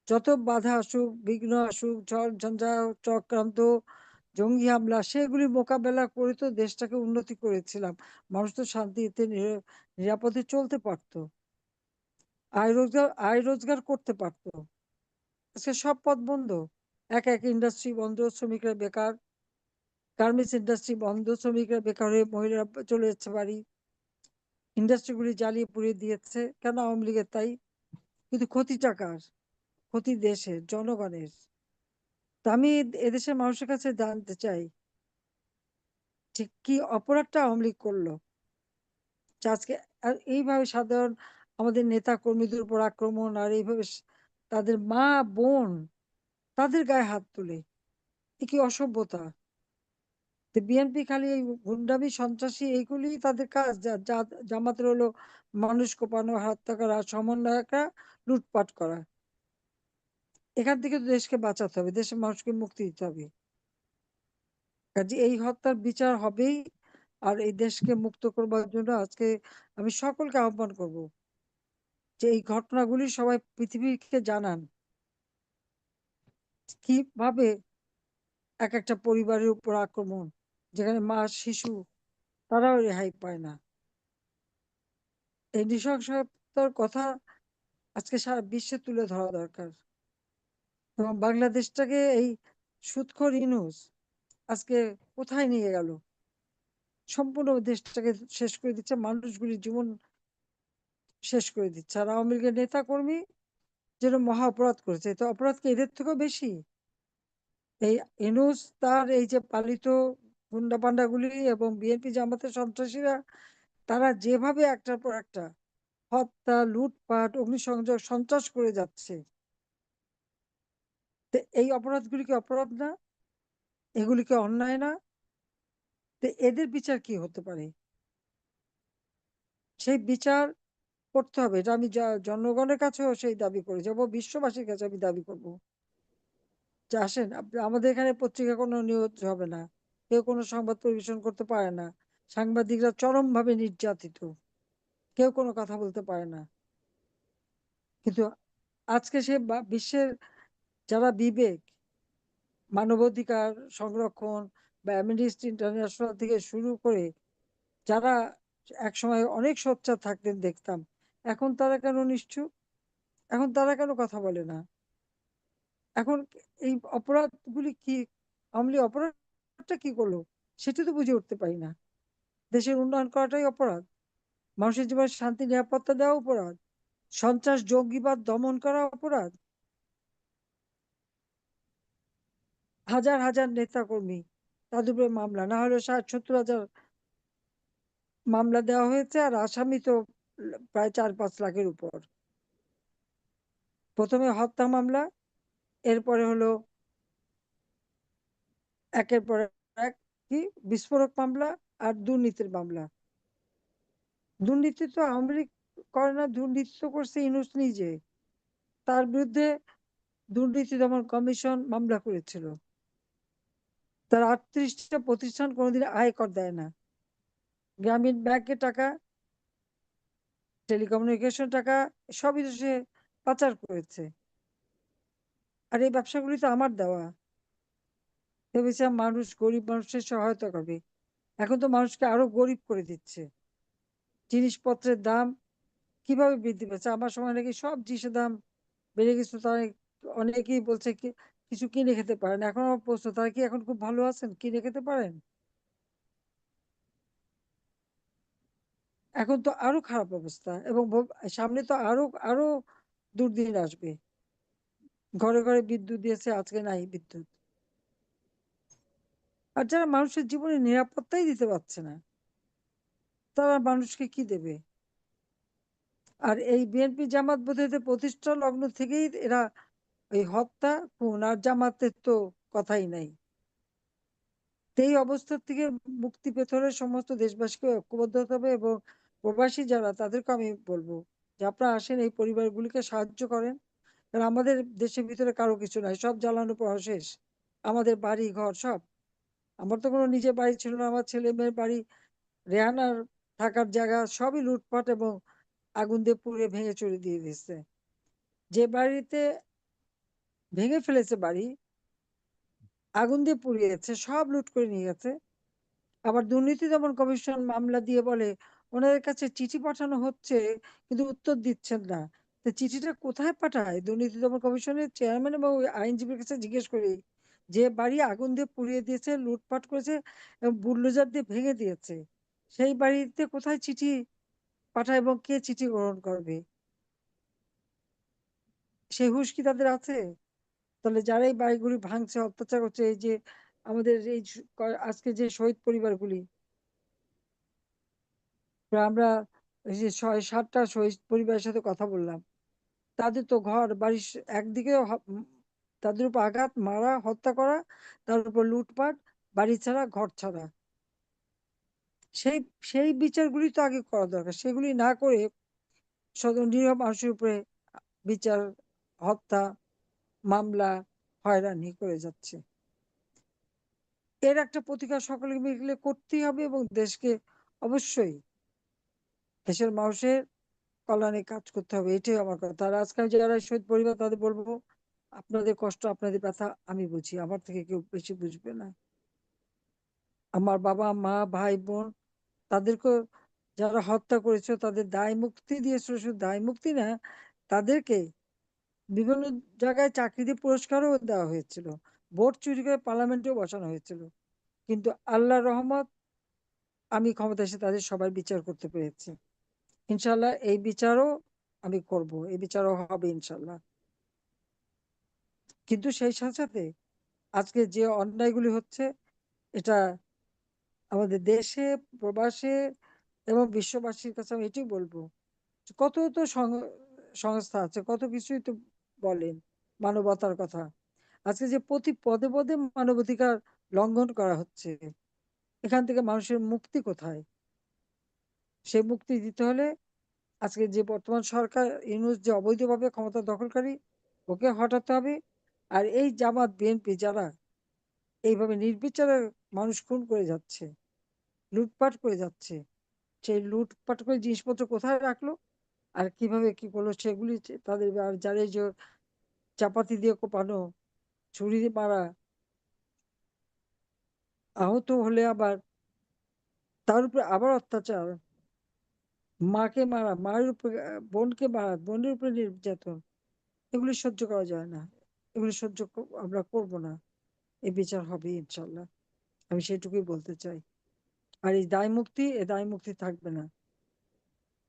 Speaker 1: যত বাধা আসুক, বিঘ্ন আসুক, ঝড় ঝঞ্ঝা, চক্রান্ত, জঙ্গি হামলা, সেগুলি মোকাবেলা করে তো দেশটাকে উন্নতি করেছিলাম। মানুষ তো শান্তিতে নিরাপদে চলতে পারতো, আয় রোজগার করতে পারতো। আজকে সব পথ বন্ধ, এক এক ইন্ডাস্ট্রি বন্ধ, শ্রমিকরা বেকার, গার্মেন্টস ইন্ডাস্ট্রি বন্ধ, শ্রমিকরা বেকার হয়ে মহিলারা চলে যাচ্ছে বাড়ি, ইন্ডাস্ট্রিগুলি জ্বালিয়ে পুড়িয়ে দিয়েছে। কেন? আওয়ামী লীগের তাই। কিন্তু ক্ষতিটা কার? ক্ষতি দেশের, জনগণের। তা আমি এদেশের মানুষের কাছে জানতে চাই যে কি অপরাধটা আওয়ামী লীগ করলো যে আজকে আর এইভাবে সাধারণ আমাদের নেতা কর্মীদের উপর আক্রমণ, আর এইভাবে তাদের মা বোন তাদের গায়ে হাত তুলে, এ কি অসভ্যতা? বিএনপি খালি এই গুন্ডামি সন্ত্রাসী এইগুলি তাদের কাজ, জামাতের হলো মানুষ কোপানো, হত্যা করা, সমন্বয়করা লুটপাট করা। এখান থেকে তো দেশকে বাঁচাতে হবে, দেশের মানুষকে মুক্তি দিতে হবে। কাজে এই হত্যার বিচার হবেই। আর এই দেশকে মুক্ত করবার জন্য আজকে আমি সকলকে আহ্বান করব যে এই ঘটনাগুলি সবাই পৃথিবীকে জানান, কিভাবে এক একটা পরিবারের উপর আক্রমণ, যেখানে মা শিশু তারাও রেহাই পায় না। এই নৃশংসতার কথা আজকে সারা বিশ্বে তুলে ধরা দরকার। এবং বাংলাদেশটাকে এই সুদখোর ইউনূস আজকে কোথায় নিয়ে গেল? সম্পূর্ণ দেশটাকে শেষ করে দিচ্ছে, মানুষগুলির জীবন শেষ করে দিচ্ছে। আর আওয়ামী লীগের নেতা কর্মী যেন মহা অপরাধ করেছে, তো অপরাধ কি এদের থেকেও বেশি? এই ইউনূস তার এই যে পালিত গুন্ডা পান্ডাগুলি এবং বিএনপি জামাতের সন্ত্রাসীরা, তারা যেভাবে একটার পর একটা হত্যা, লুটপাট, অগ্নিসংযোগ, সন্ত্রাস করে যাচ্ছে, এই অপরাধগুলি কি অপরাধ না? এগুলি কি অন্যায় না? এদের বিচার কি হতে পারে? সেই বিচার করতে হবে। এটা আমি জনগণের কাছেও সেই দাবি করে যাব, বিশ্ববাসীর কাছে আমি দাবি করব যে আসেন, আমাদের এখানে পত্রিকা কোনো নিউজ হবে না, কেউ কোনো সংবাদ পরিবেশন করতে পারে না, সাংবাদিকরা চরমভাবে নির্যাতিত, কেউ কোনো কথা বলতে পারে না। কিন্তু আজকে সে বিশ্বের যারা বিবেক, মানবাধিকার সংরক্ষণ বা অ্যামনেস্টি ইন্টারন্যাশনাল থেকে শুরু করে যারা একসময় অনেক সোচ্চার থাকতেন দেখতাম, এখন তারা কেন নিশ্চুপ? এখন তারা কেন কথা বলে না? এখন এই অপরাধগুলি কি, আওয়ামী লীগ অপরাধটা কি করলো সেটা তো বুঝে উঠতে পারি না। দেশের উন্নয়ন করাটাই অপরাধ, মানুষের জীবনে শান্তি নিরাপত্তা দেওয়া অপরাধ, সন্ত্রাস জঙ্গিবাদ দমন করা অপরাধ, হাজার হাজার নেতা কর্মী তাদের উপরে মামলা, না হলে 60-70 হাজার মামলা দেওয়া হয়েছে, আর আসামি তো প্রায় 4-5 লাখের উপর। প্রথমে হত্যা মামলা, এরপরে হলো একের পর এক কি বিস্ফোরক মামলা আর দুর্নীতির মামলা। দুর্নীতি তো আওয়ামী লীগ করে না, দুর্নীতি তো করছে ইউনূস নিজে। তার বিরুদ্ধে দুর্নীতি দমন কমিশন মামলা করেছিল। তার 38টা প্রতিষ্ঠান কোনোদিন আয়কর দেয় না, গ্রামীণ ব্যাংকের টাকা, টেলিকমিউনিকেশন টাকা সবই তো সে পাচার করেছে। আর এই ব্যবসাগুলি তো আমার দেওয়া। ভেবেছিলাম মানুষ, গরিব মানুষের সহায়তা করবে, এখন তো মানুষকে আরো গরিব করে দিচ্ছে। জিনিসপত্রের দাম কিভাবে বৃদ্ধি পাচ্ছে, আমার সময় নাকি সব জিনিসের দাম বেড়ে গেছে, তারা অনেকেই বলছে কিছু কিনে খেতে পারেন। এখন আমার প্রশ্ন, তারা কি এখন খুব ভালো আছেন, কিনে খেতে পারেন? এখন তো আরো খারাপ অবস্থা, এবং সামনে তো আরো আরো দুর্দিন আসবে। ঘরে ঘরে বিদ্যুৎ দিয়েছে, আজকে নাই বিদ্যুৎ। আর যারা মানুষের জীবনে নিরাপত্তাই দিতে পারছে না, তারা মানুষকে কি দেবে? আর এই বিএনপি জামাত বোধহয় প্রতিষ্ঠা লগ্ন থেকেই এরা এই হত্যা খুন, আর জামাতের তো কথাই নাই। এই অবস্থা থেকে মুক্তি পেতে হলে সমস্ত দেশবাসীকে ঐক্যবদ্ধ হতে হবে, এবং প্রবাসী যারা তাদেরকে আমি বলবো যে আপনারা আসেন, এই পরিবারগুলিকে সাহায্য করেন। কারণ আমাদের দেশের ভিতরে কারো কিছু নাই, সব জ্বালানো পড়া শেষ, আমাদের বাড়ি ঘর সব। আমার তো কোনো নিজের বাড়ি ছিল না, আমার ছেলে মেয়ের বাড়ি, রেহানার থাকার জায়গা সবই লুটপাট এবং আগুন দিয়ে পুড়ে ভেঙে চুরে দিয়ে দিচ্ছে। যে বাড়িতে ভেঙে ফেলেছে বাড়ি, আগুন দিয়ে পুড়িয়েছে, সব লুট করে নিয়ে গেছে। আবার দুর্নীতি দমন কমিশন মামলা দিয়ে বলে ওনাদের কাছে চিঠি পাঠানো হচ্ছে, কিন্তু উত্তর দিচ্ছেন না। তো চিঠিটা কোথায় পাঠায়? দুর্নীতি দমন কমিশনের চেয়ারম্যান এবং ওই আইনজীবীর কাছে জিজ্ঞেস করি, যে বাড়ি আগুন দিয়ে পুড়িয়ে দিয়েছে, লুটপাট করেছে এবং বুলডোজার দিয়ে ভেঙে দিয়েছে, সেই বাড়িতে কোথায় চিঠি পাঠায় এবং কে চিঠি গ্রহণ করবে? সেই হুঁশ কি তাদের আছে? তাহলে যারা এই বাড়িগুলি ভাঙছে, অত্যাচার করছে, এই যে আমাদের এই আজকে যে শহীদ পরিবারগুলি, আমরা এই যে 6-7টা শহীদ পরিবারের সাথে কথা বললাম, তাদের তো ঘর বাড়ি একদিকে তাদের উপর আঘাত, মারা, হত্যা করা, তার উপর লুটপাট, বাড়ি ছাড়া, ঘর ছাড়া। সেই সেই বিচারগুলি তো আগে করা দরকার, সেগুলি না করে নিরীহ মানুষের উপরে বিচার, হত্যা, মামলা, হয়রানি করে যাচ্ছে। এর একটা প্রতিকার সকলে মিলে করতেই হবে, এবং দেশকে অবশ্যই দেশের মানুষের কল্যাণে কাজ করতে হবে, এটাই আমার কথা। আর আজকাল যারা শহীদ পরিবার, তাদের বলবো আপনাদের কষ্ট, আপনাদের ব্যথা আমি বুঝি, আমার থেকে কেউ বেশি বুঝবে না। আমার বাবা মা ভাই বোন, তাদেরকে যারা হত্যা করেছে তাদের দায় মুক্তি দিয়েছিল, শুধু দায় মুক্তি না, তাদেরকে বিভিন্ন জায়গায় চাকরি দিয়ে পুরস্কারও দেওয়া হয়েছিল, ভোট চুরি করে পার্লামেন্টেও বসানো হয়েছিল। কিন্তু আল্লাহর রহমত, আমি ক্ষমতা এসে তাদের সবার বিচার করতে পেরেছি। ইনশাল্লাহ এই বিচারও আমি করব, এই বিচারও হবে ইনশাল্লাহ। কিন্তু সেই সাথে সাথে আজকে যে অন্যায়গুলি হচ্ছে, এটা আমাদের দেশে, প্রবাসে এবং বিশ্ববাসীর কাছে আমি এটাই বলবো, কত তো সংস্থা আছে, কত কিছুই তো বলেন মানবতার কথা। আজকে যে প্রতি পদে পদে মানবাধিকার লঙ্ঘন করা হচ্ছে, এখান থেকে মানুষের মুক্তি কোথায়? সেই মুক্তি দিতে হলে আজকে যে বর্তমান সরকার ইউনূস যে অবৈধভাবে ক্ষমতা দখলকারী, ওকে হটাতে হবে। আর এই জামাত বিএনপি যারা এইভাবে নির্বিচারে মানুষ খুন করে যাচ্ছে, লুটপাট করে যাচ্ছে, সেই লুটপাট করে জিনিসপত্র কোথায় রাখলো আর কিভাবে কি করলো, সেগুলি তাদের। আর যারা এই যে চাপাতি দিয়ে কোপানো, ছুরি দিয়ে মারা, আহত হলে আবার তার উপরে আবার অত্যাচার, মাকে মারা, মায়ের উপরে, বোনকে মারা, বোনের উপরে নির্যাতন, এগুলি সহ্য করা যায় না, এগুলি আমরা করব না। এই বিচার হবে ইনশাল্লাহ, আমি সেটুকুই বলতে চাই। আর এই দায় মুক্তি থাকবে না,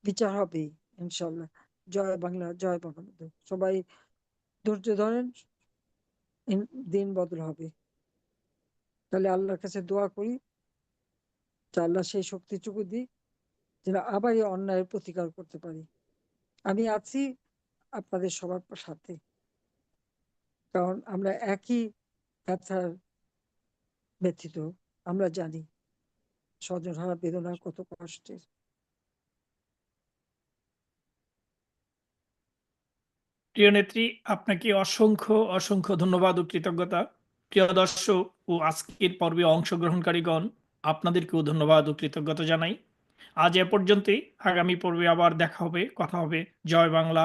Speaker 1: বিচার হবেই ইনশাল্লাহ। জয় বাংলা, জয় বঙ্গবন্ধু। সবাই ধৈর্য ধরেন, দিন বদল হবে। তাহলে আল্লাহর কাছে দোয়া করি যে আল্লাহ সেই শক্তিটুকু দিই যেন আবার এই অন্যায়ের প্রতিকার করতে পারি। আমি আছি আপনাদের সবার সাথে, কারণ আমরা একই ব্যথার ব্যথিত। আমরা জানি স্বজনহারা বেদনা কত কষ্টের।
Speaker 2: প্রিয় নেত্রী, আপনাকে অসংখ্য অসংখ্য ধন্যবাদ ও কৃতজ্ঞতা। প্রিয় দর্শক ও আজকের পর্বে অংশগ্রহণকারীগণ, আপনাদেরকেও ধন্যবাদ ও কৃতজ্ঞতা জানাই। আজ এ পর্যন্তই। আগামী পর্বে আবার দেখা হবে, কথা হবে। জয় বাংলা।